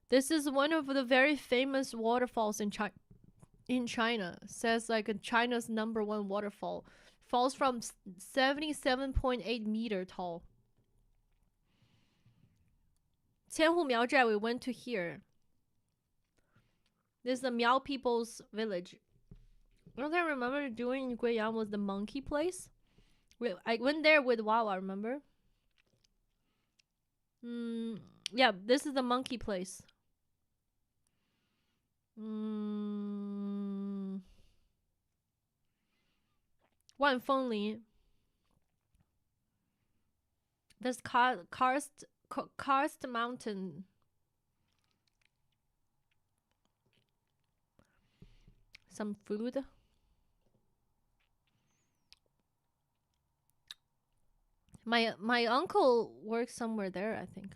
This is one of the very famous waterfalls in China. Says like China's #1 waterfall. Falls from 77.8 meter tall. Qianhu Miaozhai, we went to here. This is the Miao people's village. What I remember doing in Guiyang was the monkey place. I went there with Wawa, remember? Yeah, this is the monkey place. Wanfenglin. There's Karst Mountain. Some food. My uncle works somewhere there, I think.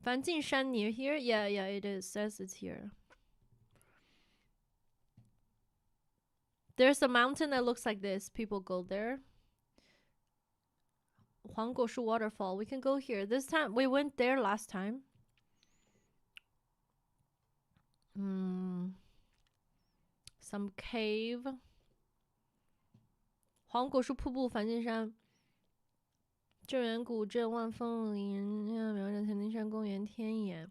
Fanjinshan near here? Yeah, it is. Says it's here. There's a mountain that looks like this. People go there. Huangguoshu waterfall. We can go here. This time we went there last time. Some cave. Huangguoshu Pubu, Fanjinshan. 镇远古镇、万凤林、苗寨、田林山公园、天野。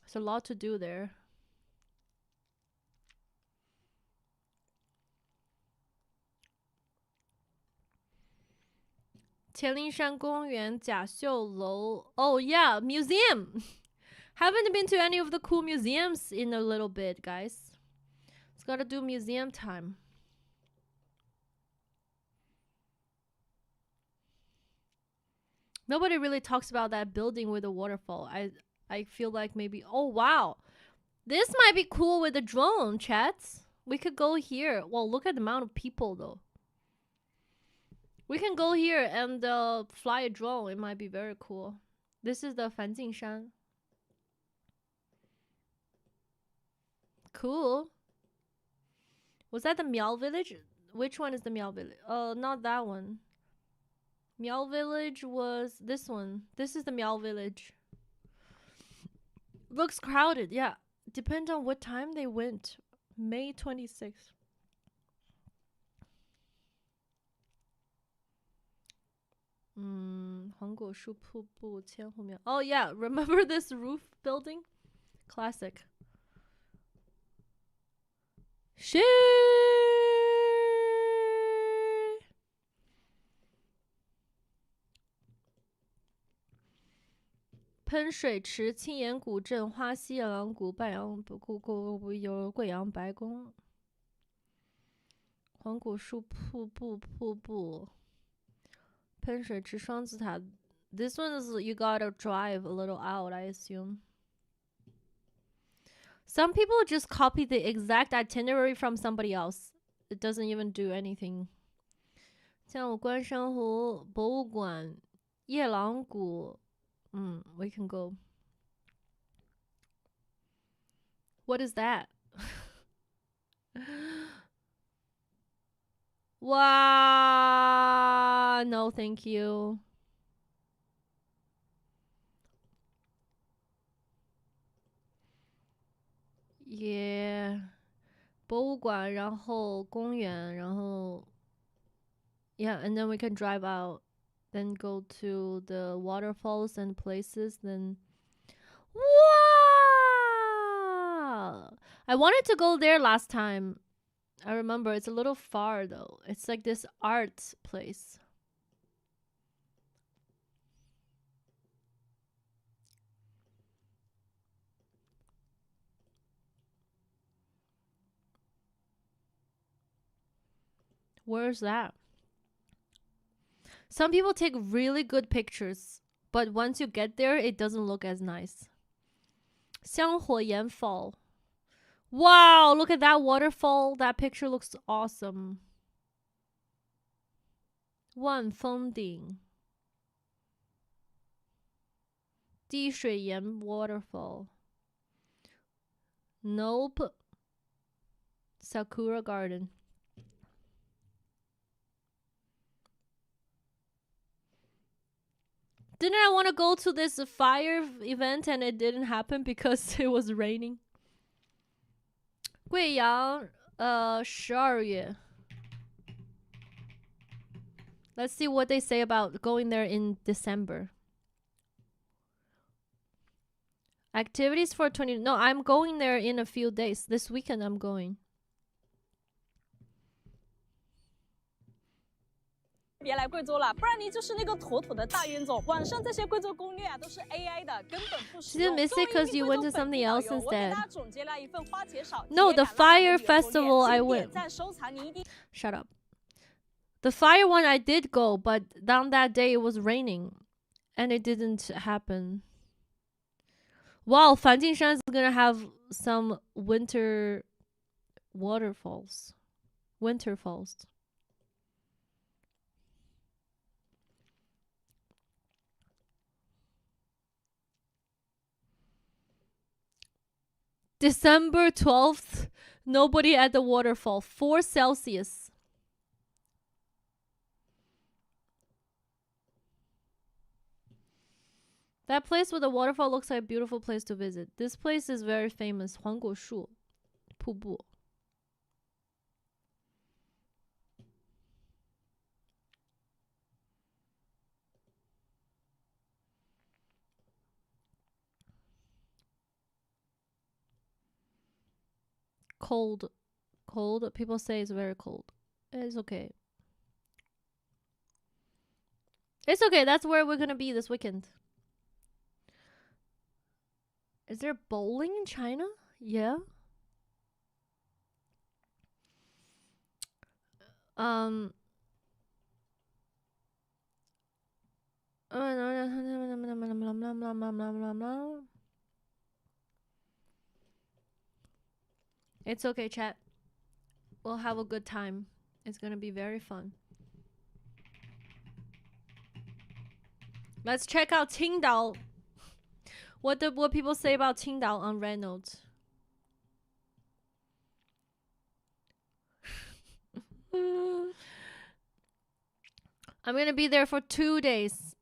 There's a lot to do there. Qianlingshan 公园、甲秀楼. Oh yeah, museum. Haven't been to any of the cool museums in a little bit, guys. It's gotta do museum time. Nobody really talks about that building with the waterfall. I feel like maybe... Oh, wow. This might be cool with the drone, chats. We could go here. Well, look at the amount of people, though. We can go here and fly a drone. It might be very cool. This is the Fanjinshan. Cool. Was that the Miao village? Which one is the Miao village? Not that one. Miao village was this one. This is the Miao village. Looks crowded, yeah. Depends on what time they went. May 26th. Huangguoshu Pubu Qianhu Miao. Oh yeah, remember this roof building? Classic. Shit. 喷水池、青岩古镇、花溪夜郎谷、半阳有贵阳白宫、黄果树瀑布、喷水池、双子塔。This one is you gotta drive a little out, I assume. Some people just copy the exact itinerary from somebody else. It doesn't even do anything. 像关山湖博物馆、夜郎谷。We can go. What is that? Wow, no thank you. Yeah. 博物馆，然后公园，然后 Yeah, and then we can drive out, then go to the waterfalls and places, then wow! I wanted to go there last time. I remember it's a little far though. It's like this art place. Where's that? Some people take really good pictures, but once you get there, it doesn't look as nice. 香火岩 Fall. Wow, look at that waterfall. That picture looks awesome. 万峰顶. 滴水岩 waterfall. Nope. Sakura Garden. Didn't I want to go to this fire event and it didn't happen because it was raining? 贵阳12月. Let's see what they say about going there in December. Activities for 20. No, I'm going there in a few days. This weekend I'm going.
别来贵州了，不然你就是那个妥妥的大冤种。网上这些贵州攻略啊，都是 AI 的，根本不实
She
用。
didn't miss it because you went to something else
我给
instead.
大家总结了一份花钱少。
No, the fire festival I went.
点赞收藏，你一定。
Shut up. The fire one I did go, but on that day it was raining, and it didn't happen. Wow, Fanjingshan is gonna have some winter waterfalls. Winter falls. December 12th, nobody at the waterfall. 4 Celsius. That place with the waterfall looks like a beautiful place to visit. This place is very famous. 黄果树瀑布. Cold. Cold. People say it's very cold. It's okay. It's okay. That's where we're gonna be this weekend. Is there bowling in China? Yeah. It's okay, chat. We'll have a good time. It's gonna be very fun. Let's check out Qingdao. What people say about Qingdao on Reynolds. I'm gonna be there for 2 days.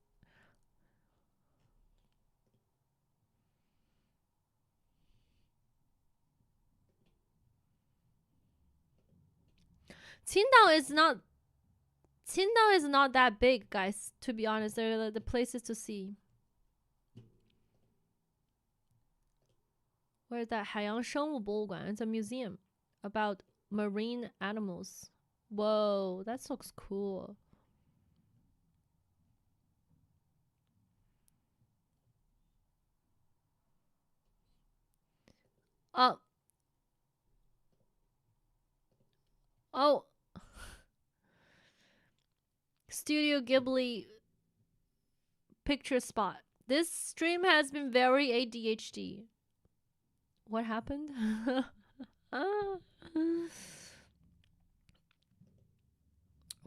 Qingdao is not that big, guys. To be honest, they're the places to see. Where is that? 海洋生物博物馆. It's a museum about marine animals. Whoa, that looks cool. Oh. Studio Ghibli picture spot. This stream has been very ADHD. What happened?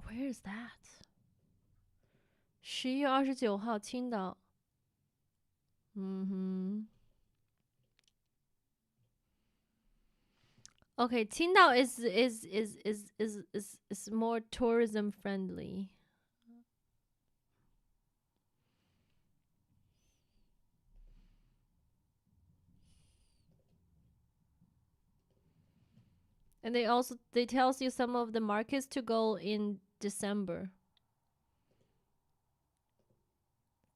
Where is that? 11月29号 青岛. Okay, Qingdao is more tourism friendly. And they tells you some of the markets to go in December.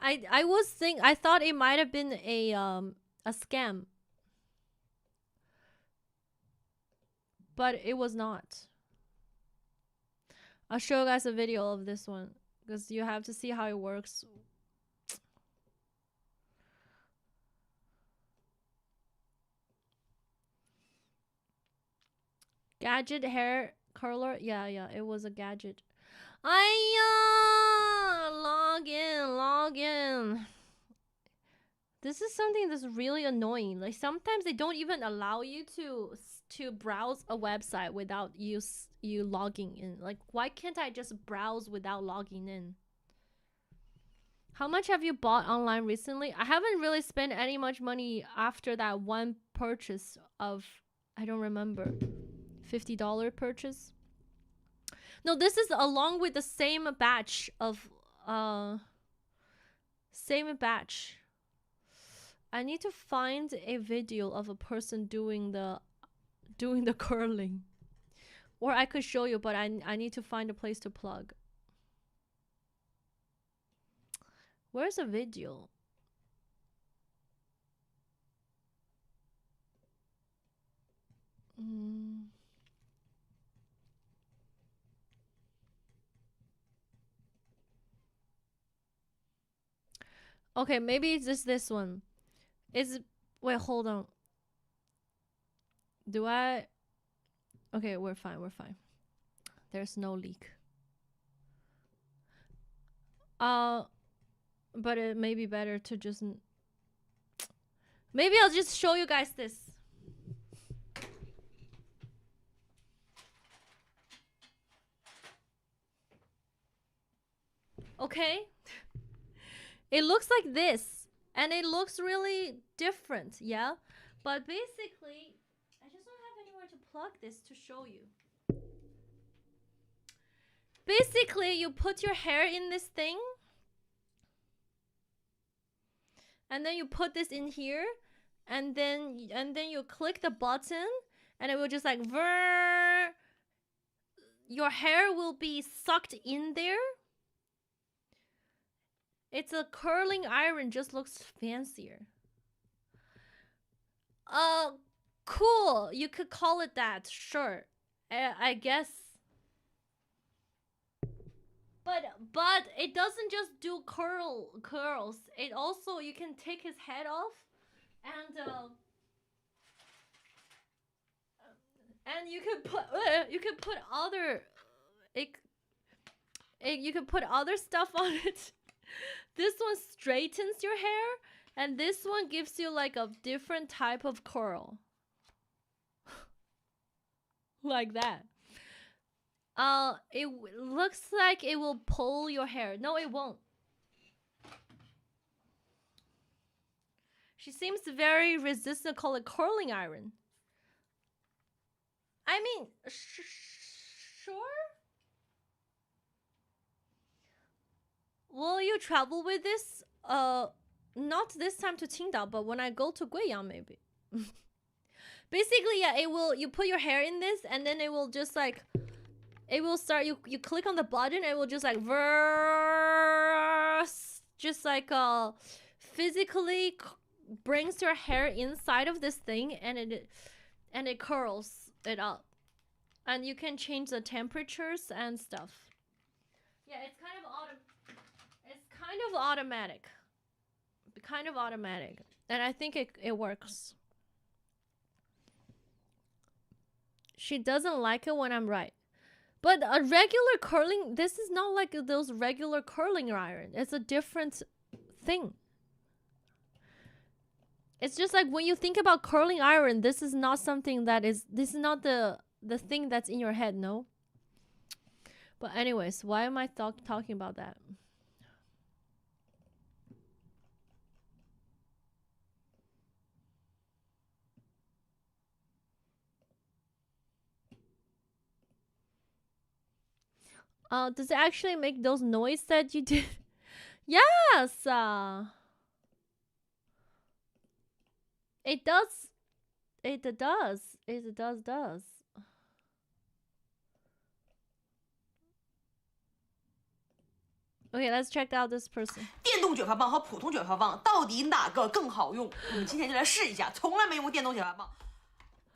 I thought it might have been a scam. But it was not. I'll show you guys a video of this one because you have to see how it works. Gadget hair curler. Yeah, it was a gadget. Log in. This is something that's really annoying. Like sometimes they don't even allow you to browse a website without you logging in. Like why can't I just browse without logging in? How much have you bought online recently? I haven't really spent any much money after that one purchase of, I don't remember, $50 purchase. No, this is along with the same batch of same batch. I need to find a video of a person doing the curling, or I could show you, but I need to find a place to plug. Where's the video? Okay, maybe it's just this one. Wait, hold on. Do I? Okay, we're fine. There's no leak. But it may be better to just. Maybe I'll just show you guys this. Okay. It looks like this, and it looks really different, yeah? But basically, I just don't have anywhere to plug this to show you. Basically, you put your hair in this thing, and then you put this in here, and then you click the button, and it will just like your hair will be sucked in there. It's a curling iron, just looks fancier. Cool. You could call it that, sure. I guess. But it doesn't just do curls. It also, you can take his head off, and you could put other you could put other stuff on it. This one straightens your hair, and this one gives you like a different type of curl. Like that. It looks like it will pull your hair. No, it won't. She seems very resistant. Call it curling iron. I mean, sure. Will you travel with this? Not this time to Qingdao, but when I go to Guiyang, maybe. Basically, yeah, it will. You put your hair in this, and then it will just like, it will start. You click on the button, and it will just like just like physically brings your hair inside of this thing, and it curls it up, and you can change the temperatures and stuff. Yeah, it's kind of automatic, and I think it works. She doesn't like it when I'm right, but a regular curling, this is not like those regular curling iron. It's a different thing. It's just like when you think about curling iron, this is not something that is, this is not the thing that's in your head, no? But anyways, why am I talking about that? Does it actually make those noise that you did? Yes! It does. It does. It does. Okay, let's check out this person.
电动动卷发棒和普通卷发棒到底哪个更好用？我们今天就来试一下，从来没用过电动卷发棒。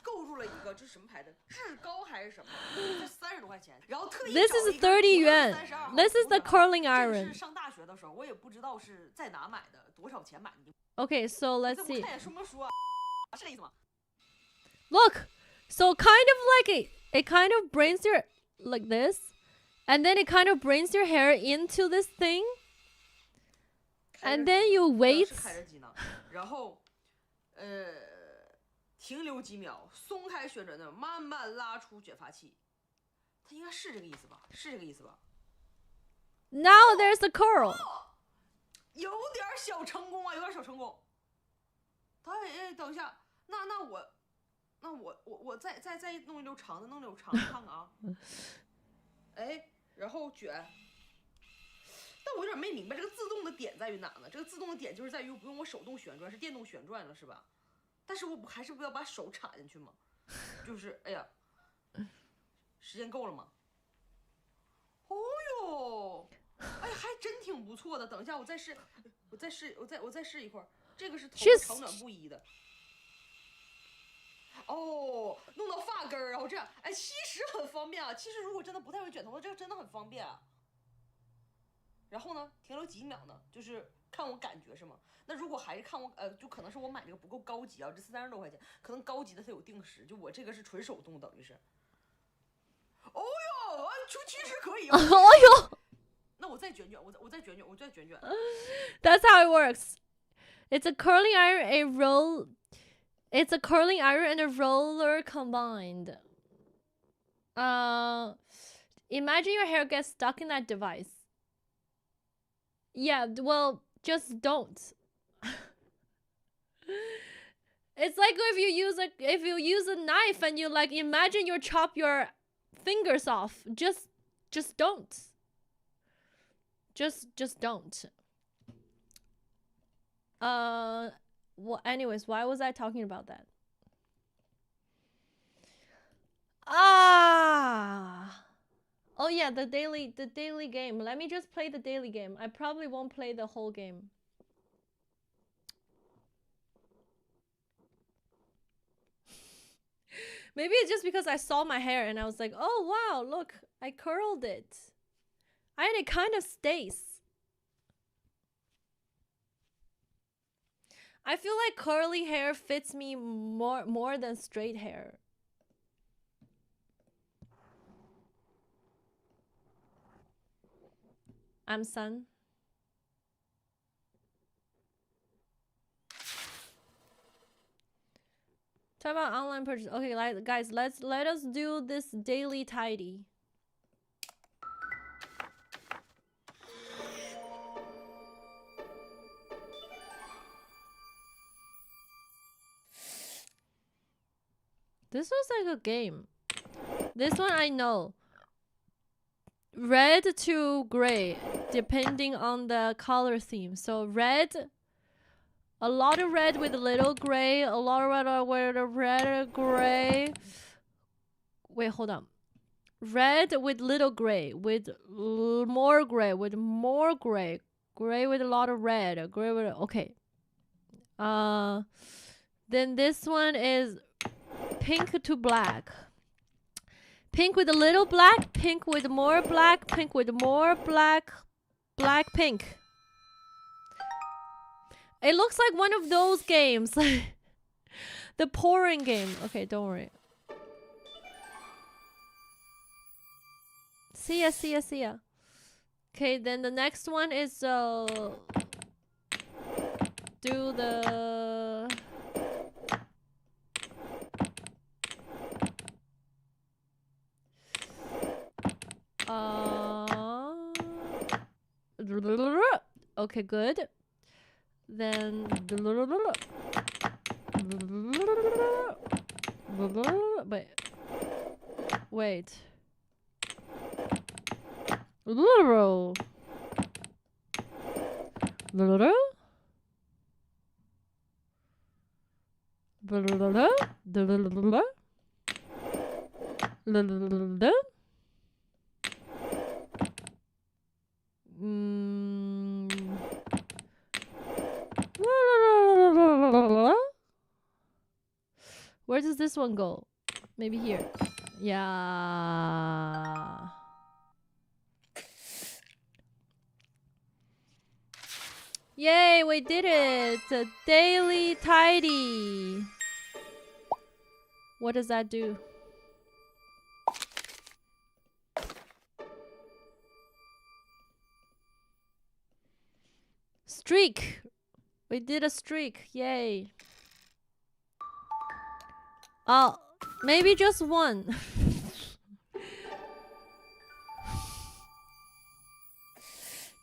购入了一个，这是什么牌子？志高还是什么？这30多块钱，然后特意
This is 30 yuan. This is the curling
这
iron.
是上大学的时候，我也不知道是在哪买的，多少钱买的。
Okay, so let's
我
see.
看一眼说明书啊，是这意思吗？
Look, so kind of like it kind of brings your like this, and then it kind of brings your hair into this thing, and then you wait.
是开着机呢，然后停留几秒，松开旋转钮，慢慢拉出卷发器。它应该是这个意思吧？是这个意思吧？
Now there's the curl.
有点小成功啊，有点小成功。哎，等一下，那我再弄一溜长的，弄溜长的看看啊。哎，然后卷。但我有点没明白这个自动的点在于哪呢？这个自动的点就是在于不用我手动旋转，是电动旋转了，是吧？但是我还是不要把手插进去吗？就是哎呀，时间够了吗？哦哟，哎，还真挺不错的。等一下，我再试一会儿。这个是头发长短不一的。哦，弄到发根儿，然后这样，哎，其实很方便啊。其实如果真的不太会卷头发，这个真的很方便啊。然后呢，停留几秒呢？就是看我感觉是吗？那如果还是看我就可能是我买这个不够高级啊，这30多块钱，可能高级的它有定时，就我这个是纯手动，等于是。哦哟，其实可以。
哦哟。
那我再卷卷，我再卷卷。
That's how it works. It's a curling iron, a roll. It's a curling iron and a roller combined. Imagine your hair gets stuck in that device. Yeah, well, just don't. It's like if you use a knife and you like imagine you chop your fingers off. Just don't. Just don't. Well, anyways, why was I talking about that? Oh yeah, the daily game. Let me just play the daily game. I probably won't play the whole game. Maybe it's just because I saw my hair and I was like, oh wow, look, I curled it. And it kind of stays. I feel like curly hair fits me more than straight hair. I'm Sun. Talk about online purchase. Okay, guys, let us do this daily tidy. This was like a game. This one I know. Red to gray, depending on the color theme. So red, a lot of red with a little gray, a lot of red with a red gray. Wait, hold on. Red with little gray, with more gray, with more gray, gray with a lot of red, gray with okay. Then this one is pink to black. Pink with a little black, pink with more black, pink with more black, black, pink. It looks like one of those games. The pouring game. Okay, don't worry. See ya. Okay, then the next one is do the okay, good. Then wait. does this one go? Maybe here. Yeah. Yay, we did it! A daily tidy. What does that do? Streak! We did a streak. Yay. Oh, maybe just one.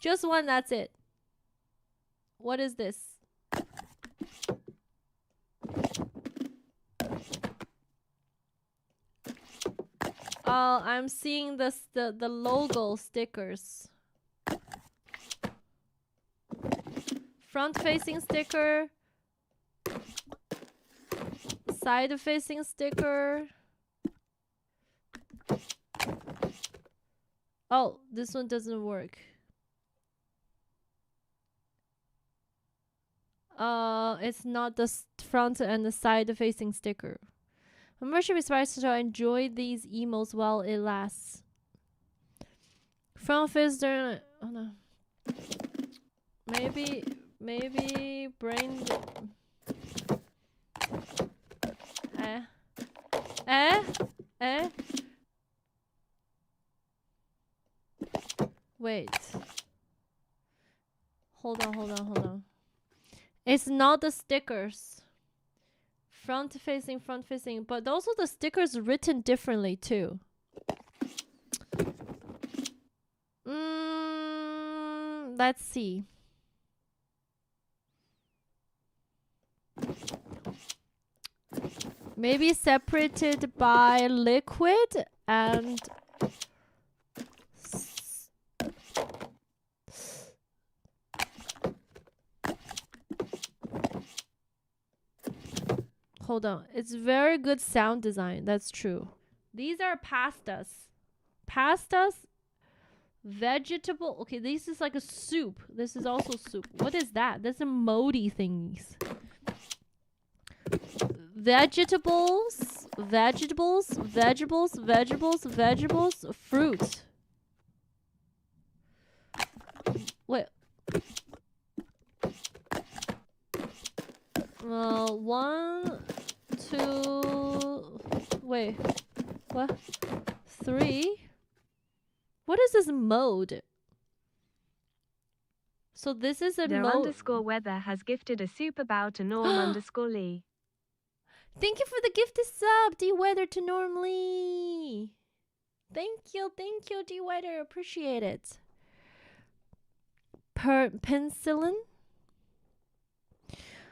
Just one, that's it. What is this? Oh, I'm seeing the logo stickers. Front-facing sticker. Side-facing sticker. Oh, this one doesn't work. It's not the front and the side-facing sticker. Membership expires, so enjoy these emotes while it lasts. Front facing. Oh no. Maybe brain. Wait. Hold on. It's not the stickers. Front facing, but also the stickers written differently too. Let's see. Maybe separated by liquid and hold on. It's very good sound design. That's true. These are pastas. Pastas, vegetable. Okay, this is like a soup. This is also soup. What is that? That's a moldy things. Vegetables, fruit. Wait. 1, 2. Wait. What? 3. What is this mode? So this is a
Der
mode.
underscore weather has gifted a super bow to Norm underscore Lee.
Thank you for the gifted sub, D-Weather to Normally. Thank you, D-Weather. Appreciate it. Penicillin.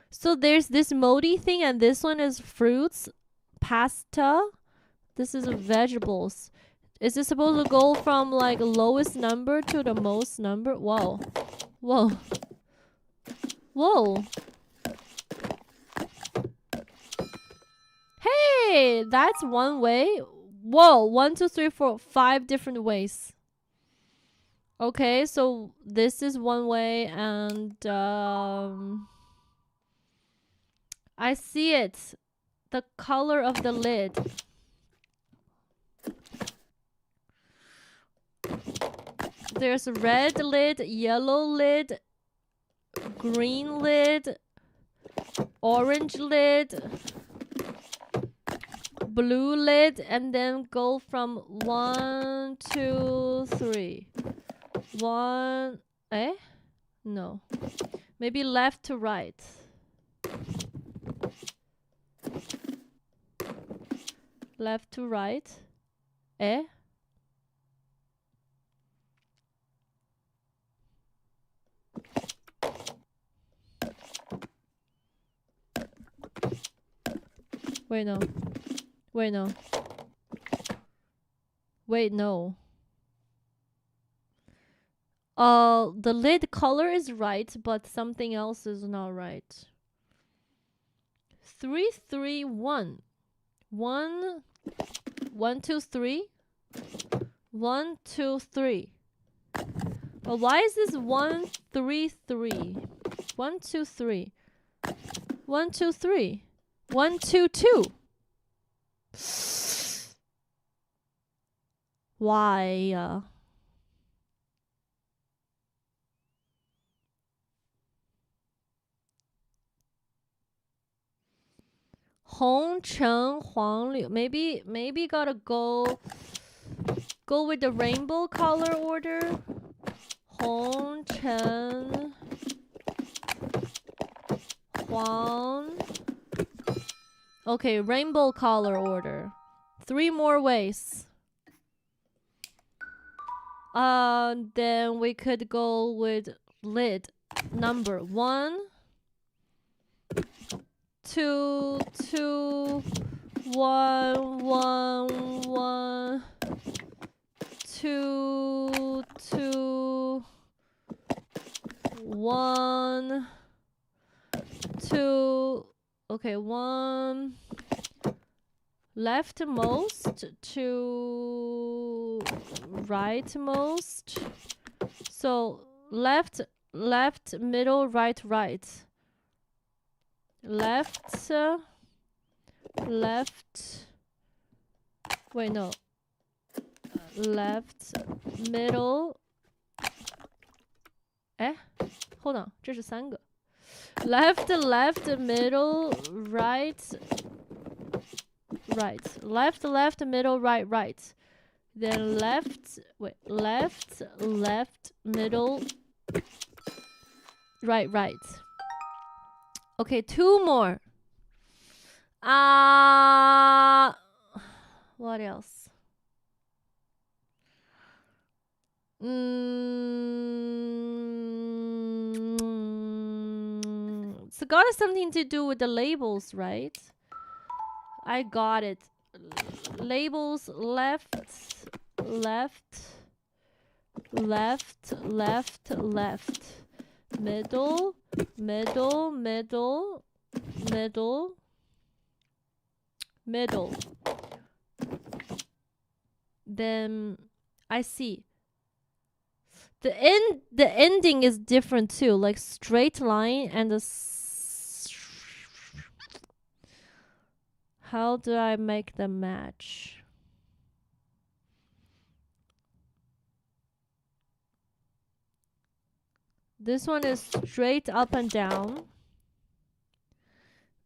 So there's this moldy thing, and this one is fruits. Pasta. This is vegetables. Is it supposed to go from like lowest number to the most number? Whoa. Whoa. Whoa. Hey, that's one way. Whoa, 1, 2, 3, 4, 5 different ways. Okay, so this is one way, and I see it. The color of the lid. There's a red lid, yellow lid, green lid, orange lid, blue lid, and then go from 1, 2, 3. 1, no. Maybe left to right. Left to right. Wait, no. Wait, no. Wait, no. The lid color is right, but something else is not right. 3, 3, 1. 1, 1, 2, 3. 1, 2, 3. But why is this 1, 3, 3? 1, 2, 3. 1, 2, 3. 1, 2, 2. Why? 红橙黄绿 maybe gotta go with the rainbow color order. 红橙黄 Okay, rainbow color order. 3 more ways. Then we could go with lid number 1, 2, 2, 1, 1, 1, 2, 2, 1, 2. Okay, 1 leftmost to rightmost. So left, middle, right. Left. Wait, no. Left, middle. Hold on, 这是3个。Left, middle, right. Left, middle, right. Then left, middle, right. Okay, 2 more. What else? It's got something to do with the labels, right? I got it. Labels left. Middle. Then I see. The ending is different too, like straight line and how do I make them match? This one is straight up and down.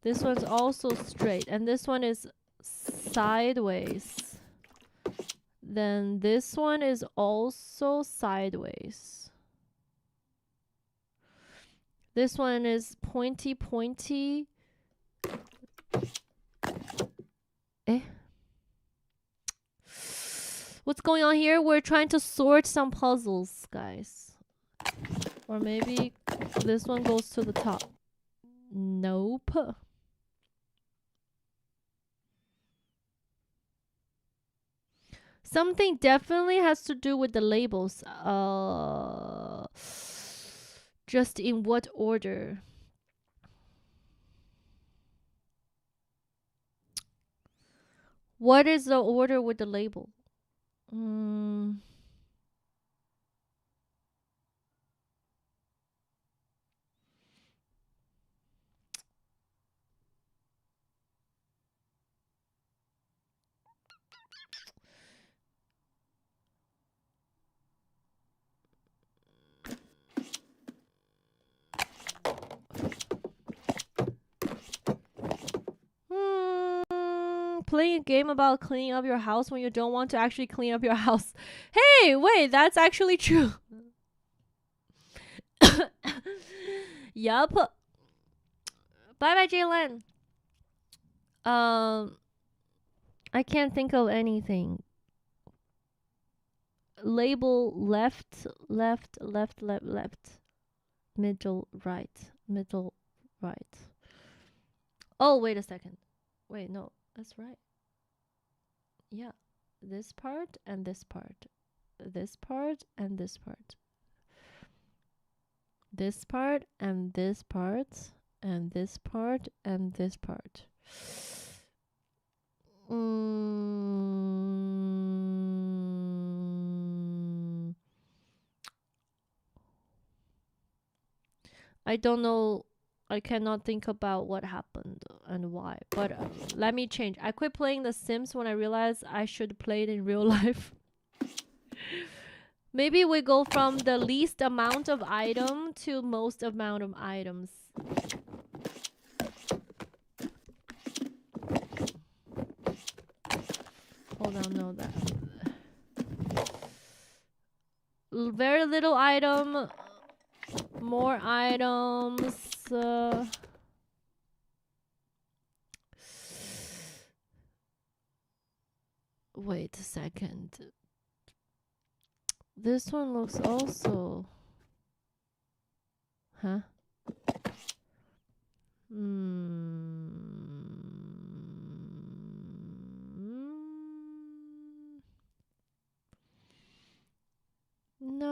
This one's also straight, and this one is sideways. Then this one is also sideways. This one is pointy. What's going on here? We're trying to sort some puzzles, guys. Or maybe this one goes to the top. Nope. Something definitely has to do with the labels. Just in what order? What is the order with the label? Playing a game about cleaning up your house when you don't want to actually clean up your house. Hey, wait, that's actually true. Yup. Bye, Jalen. I can't think of anything. Label left. Middle, right. Oh, wait a second. Wait, no. That's right. Yeah. This part and this part. This part and this part. This part and this part. And this part and this part. I don't know. I cannot think about what happened. and why. But let me change. I quit playing The Sims when I realized I should play it in real life. Maybe we go from the least amount of item to most amount of items. Hold on, no, that. Very little item, more items. Wait a second. This one looks also. Huh? No.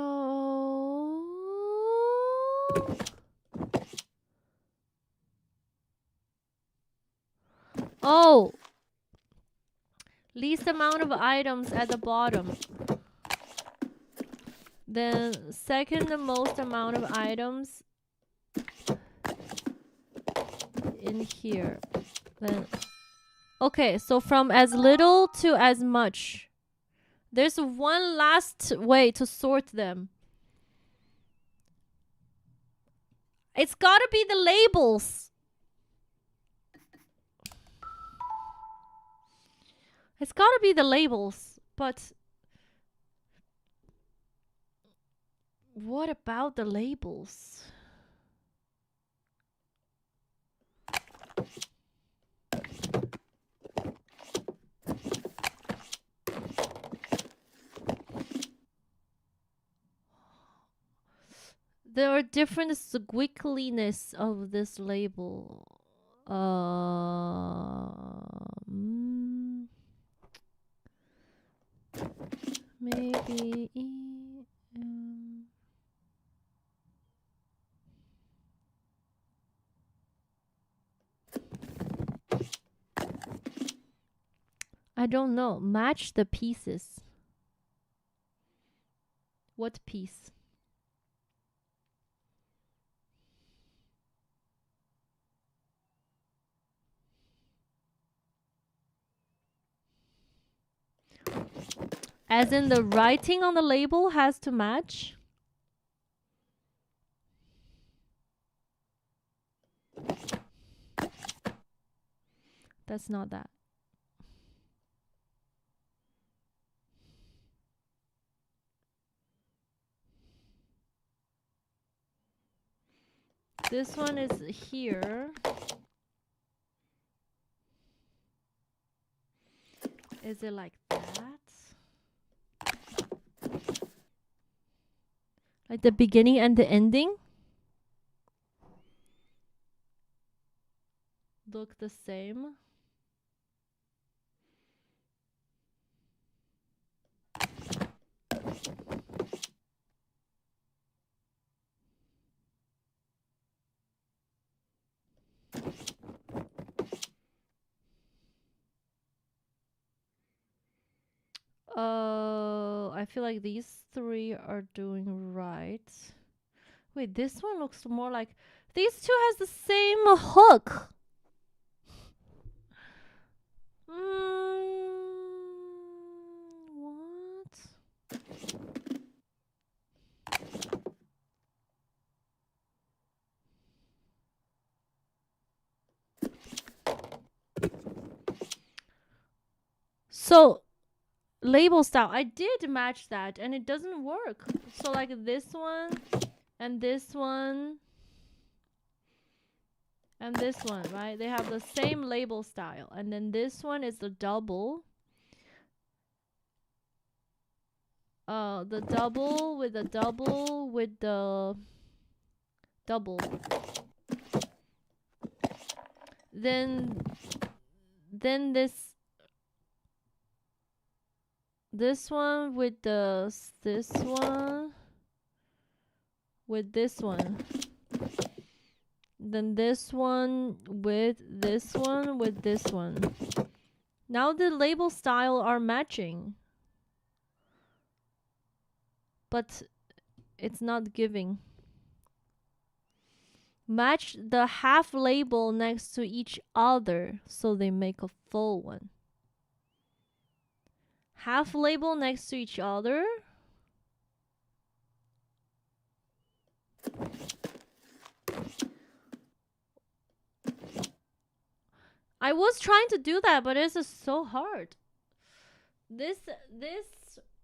Oh. Least amount of items at the bottom. Then second most amount of items in here. Then okay, so from as little to as much. There's one last way to sort them. It's gotta be the labels. It's gotta be the labels, but what about the labels? There are different squiggliness of this label. Maybe I don't know. Match the pieces. What piece? As in the writing on the label has to match? That's not that. This one is here. Is it like that? Like the beginning and the ending? Look the same. I feel like these three are doing right. Wait, this one looks more like these two has the same hook. What? So label style, I did match that and it doesn't work. So like this one and this one and this one, right? They have the same label style. And then this one is the double. The double with the double with the double. Then this one with this one with this one. Then this one with this one with this one. Now the label style are matching. But it's not giving. Match the half label next to each other so they make a full one. Half label next to each other. I was trying to do that, but it's just so hard. This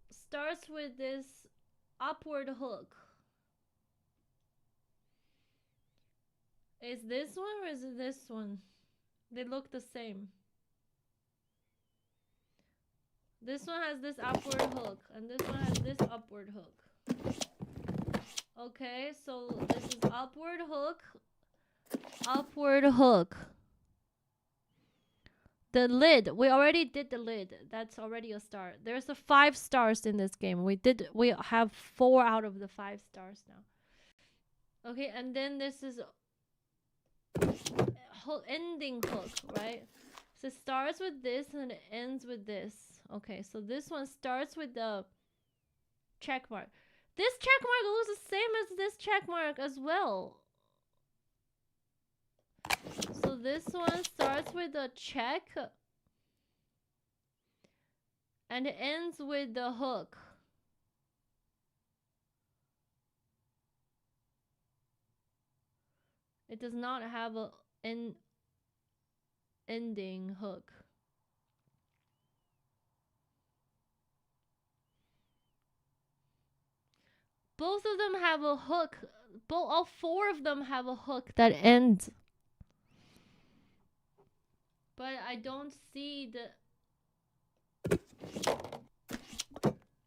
starts with this upward hook. Is this one or is it this one? They look the same. This one has this upward hook, and this one has this upward hook. Okay, so this is upward hook, upward hook. The lid, we already did the lid. That's already a star. There's a 5 stars in this game. We have 4 out of the 5 stars now. Okay, and then this is ending hook, right? So it starts with this and it ends with this. Okay, so this one starts with the check mark. This check mark looks the same as this check mark as well. So this one starts with a check and it ends with the hook. It does not have an ending hook. Both of them have a hook. All 4 of them have a hook that ends. But I don't see the...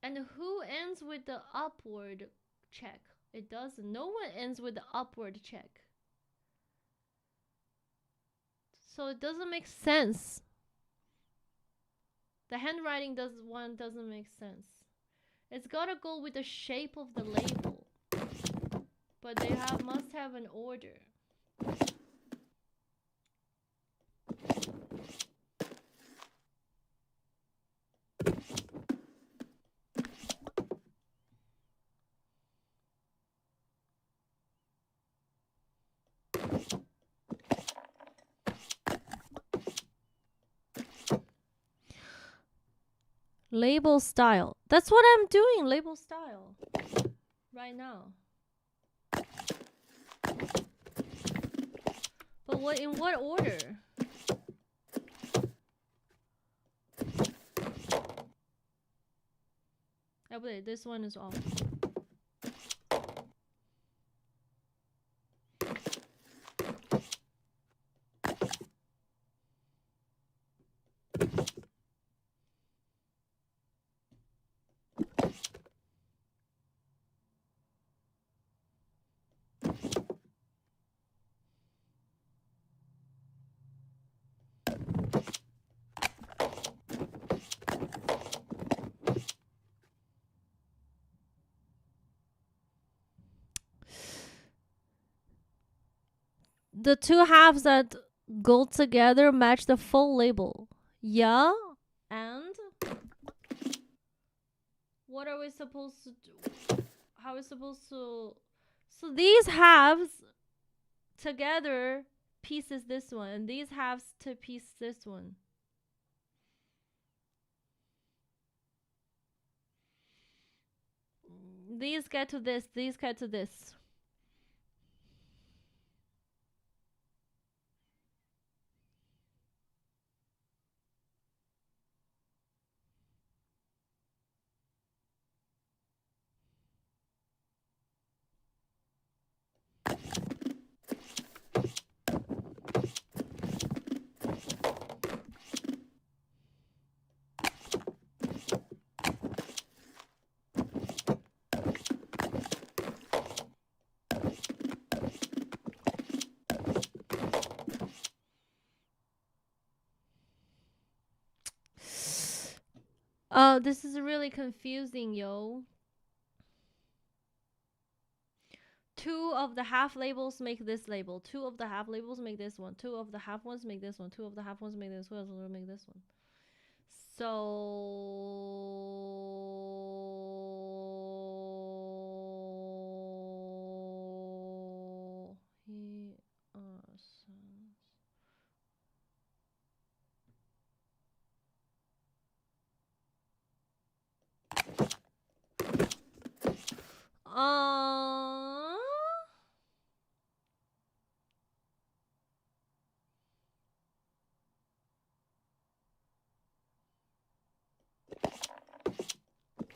And who ends with the upward check? It doesn't. No one ends with the upward check. So it doesn't make sense. The handwriting doesn't make sense. It's gotta go with the shape of the label. But they must have an order. Label style. That's what I'm doing, label style. Right now. But in what order? Oh wait, this one is off. The 2 halves that go together match the full label. Yeah, and what are we supposed to do? How are we supposed to... So these halves together pieces this one, and these halves to piece this one. These get to this, these get to this. Oh, this is really confusing, yo. 2 of the half labels make this label. 2 of the half labels make this one. 2 of the half ones make this one. 2 of the half ones make this one. Will make this one. So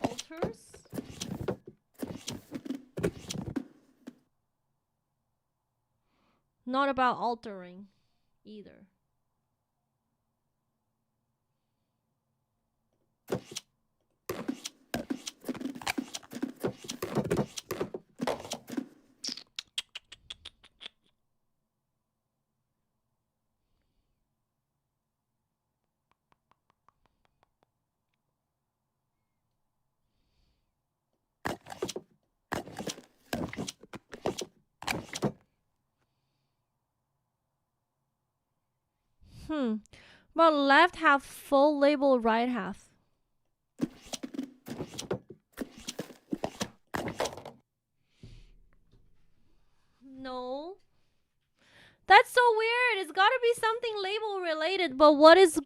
Alters? Not about altering either. But left half full label, right half. No. That's so weird. It's gotta be something label related, but what is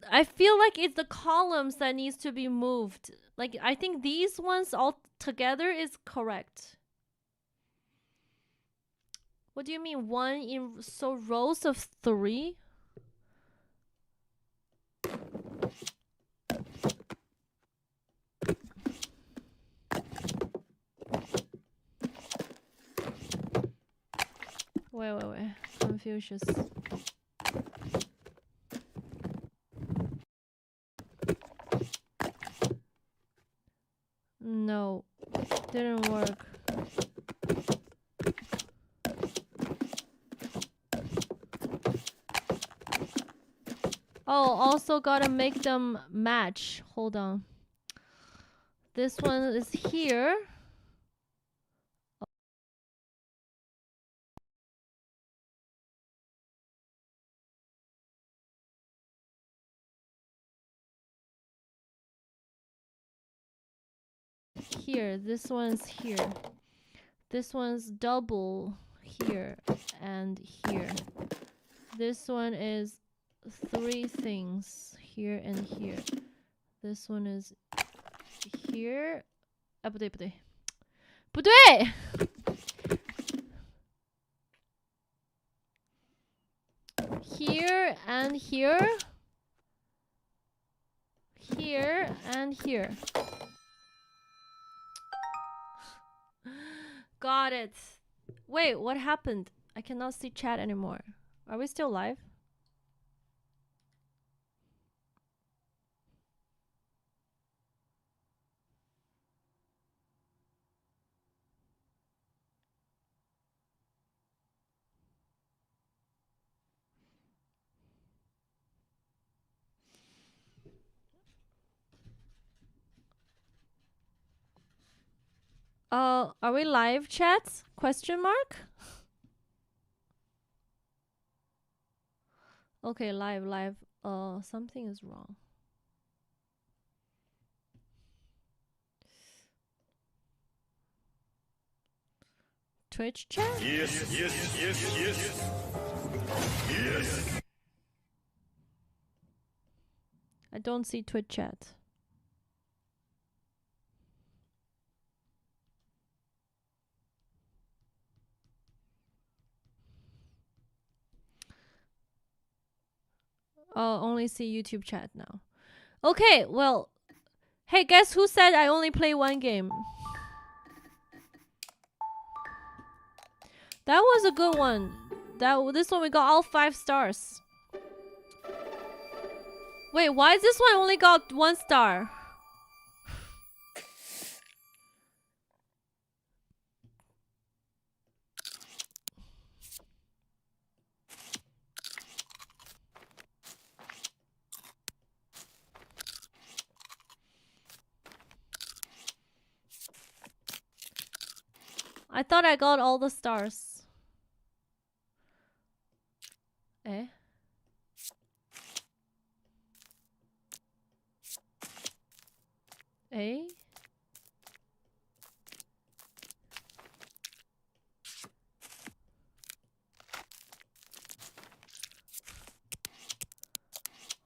I feel like it's the columns that needs to be moved. Like I think these ones all together is correct. What do you mean one in rows of 3? Wait. Confucius. No, didn't work. Oh, also gotta make them match. Hold on. This one is here. Here, this one's here. This one's double here and here. This one is 3 things here and here. This one is here. 不对 Here and here. Here and here. Got it. Wait, what happened? I cannot see chat anymore. Are we still live? Are we live, chat? Question mark? Okay, live. Something is wrong. Twitch chat?
Yes.
I don't see Twitch chat. I'll only see YouTube chat now. Okay, well, hey, guess who said I only play one game? That was a good one. This one we got all 5 stars. Wait, why is this one only got 1 star? I thought I got all the stars. Eh? Eh?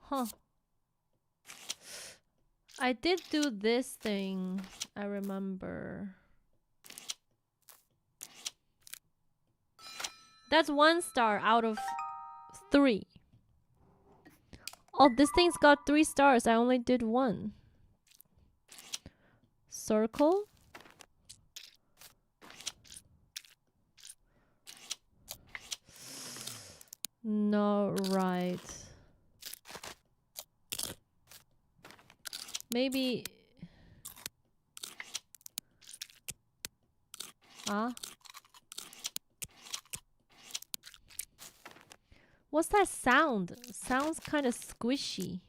Huh.
I did do this thing, I remember. That's 1 star out of 3. Oh, this thing's got 3 stars. I only did 1. Circle. No, right. Maybe. What's that sound? Sounds kind of squishy.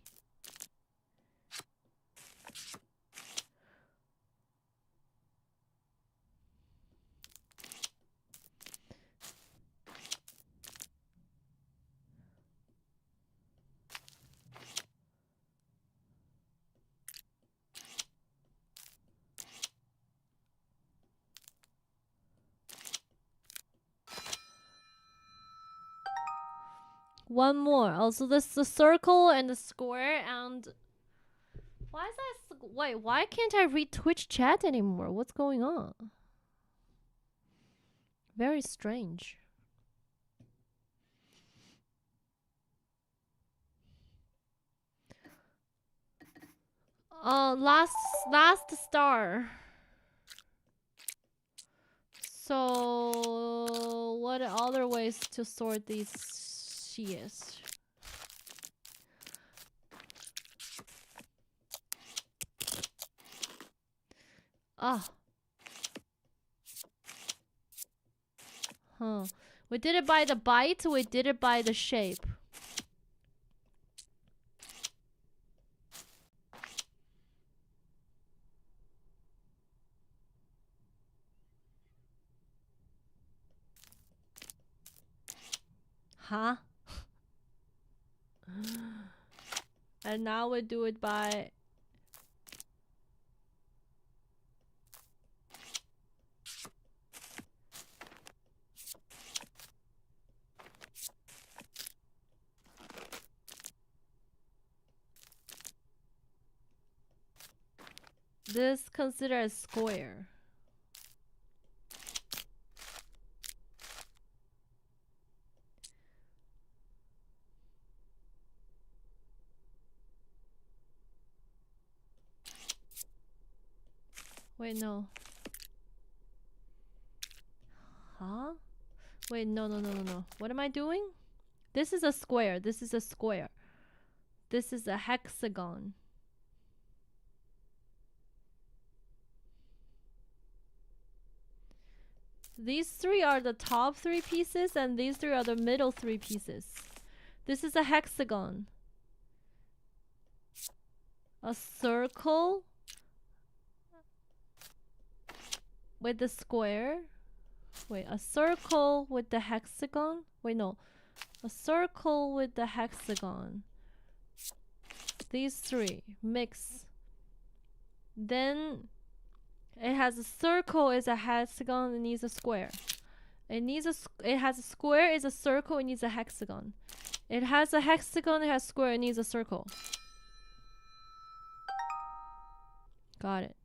One more. Also, this the circle and the square and why is that? Wait, why can't I read Twitch chat anymore? What's going on? Very strange. Last star. So, what other ways to sort these shears? We did it by the bite, we did it by the shape. And now we do it by this considered a square. Wait, no. Wait, no. What am I doing? This is a square. This is a square. This is a hexagon. These 3 are the top 3 pieces, and these 3 are the middle 3 pieces. This is a hexagon. A circle with the square. Wait, a circle with the hexagon. Wait, no. A circle with the hexagon. These 3 mix. Then it has a circle, is a hexagon, it needs a square. It has a square, is a circle, it needs a hexagon. It has a hexagon, it has a square, it needs a circle. Got it.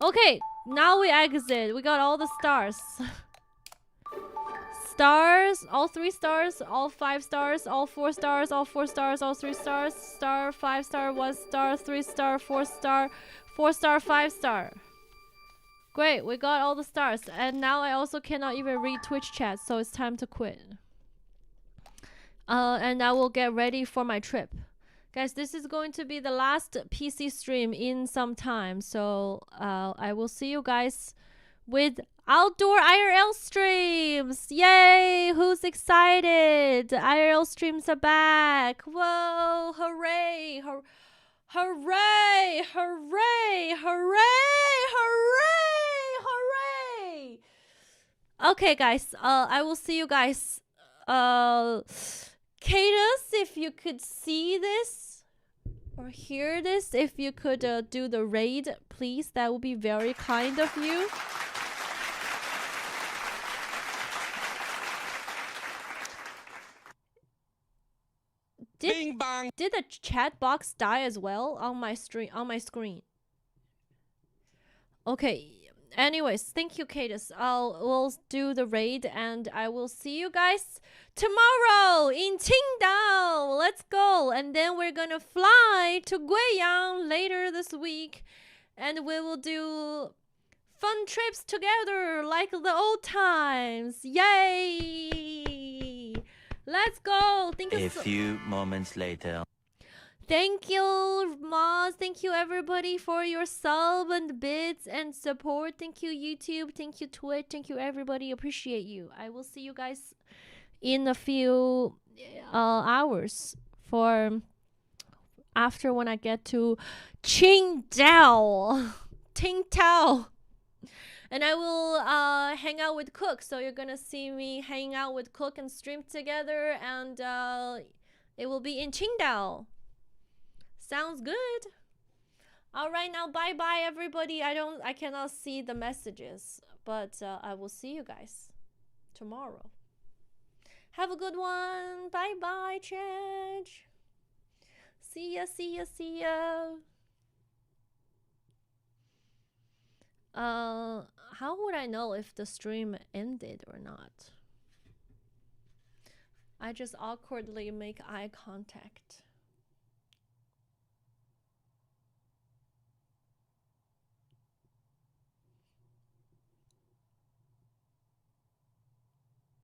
Okay, now we exit. We got all the stars. Stars, all 3 stars, all 5 stars, all 4 stars, all 4 stars, all 3 stars, star, 5 star, 1 star, 3 star, 4 star, 4 star, 5 star. Great, we got all the stars. And now I also cannot even read Twitch chat, so it's time to quit. And I will get ready for my trip. Guys, this is going to be the last PC stream in some time, so I will see you guys with outdoor IRL streams. Yay! Who's excited? IRL streams are back. Whoa! Hooray! Hooray! Hooray! Hooray! Hooray! Hooray! Okay, guys. I will see you guys. Cadus, if you could see this or hear this, if you could do the raid, please, that would be very kind of you.
Bing bang.
Did the chat box die as well on my screen? Okay. Anyways, thank you, Cadus. We'll do the raid, and I will see you guys tomorrow in Qingdao. Let's go, and then we're gonna fly to Guiyang later this week, and we will do fun trips together like the old times. Yay! Let's go. Thank you.
A few moments later.
Thank you, Moz. Thank you, everybody, for your sub and bits and support. Thank you, YouTube. Thank you, Twitch. Thank you, everybody. Appreciate you. I will see you guys in a few hours for after when I get to Qingdao. Qingdao. And I will hang out with Cook. So you're going to see me hang out with Cook and stream together. And it will be in Qingdao. Sounds good. All right, now bye-bye, everybody. I cannot see the messages, but I will see you guys tomorrow. Have a good one. Bye-bye, Chad. See ya, see ya, see ya. How would I know if the stream ended or not? I just awkwardly make eye contact.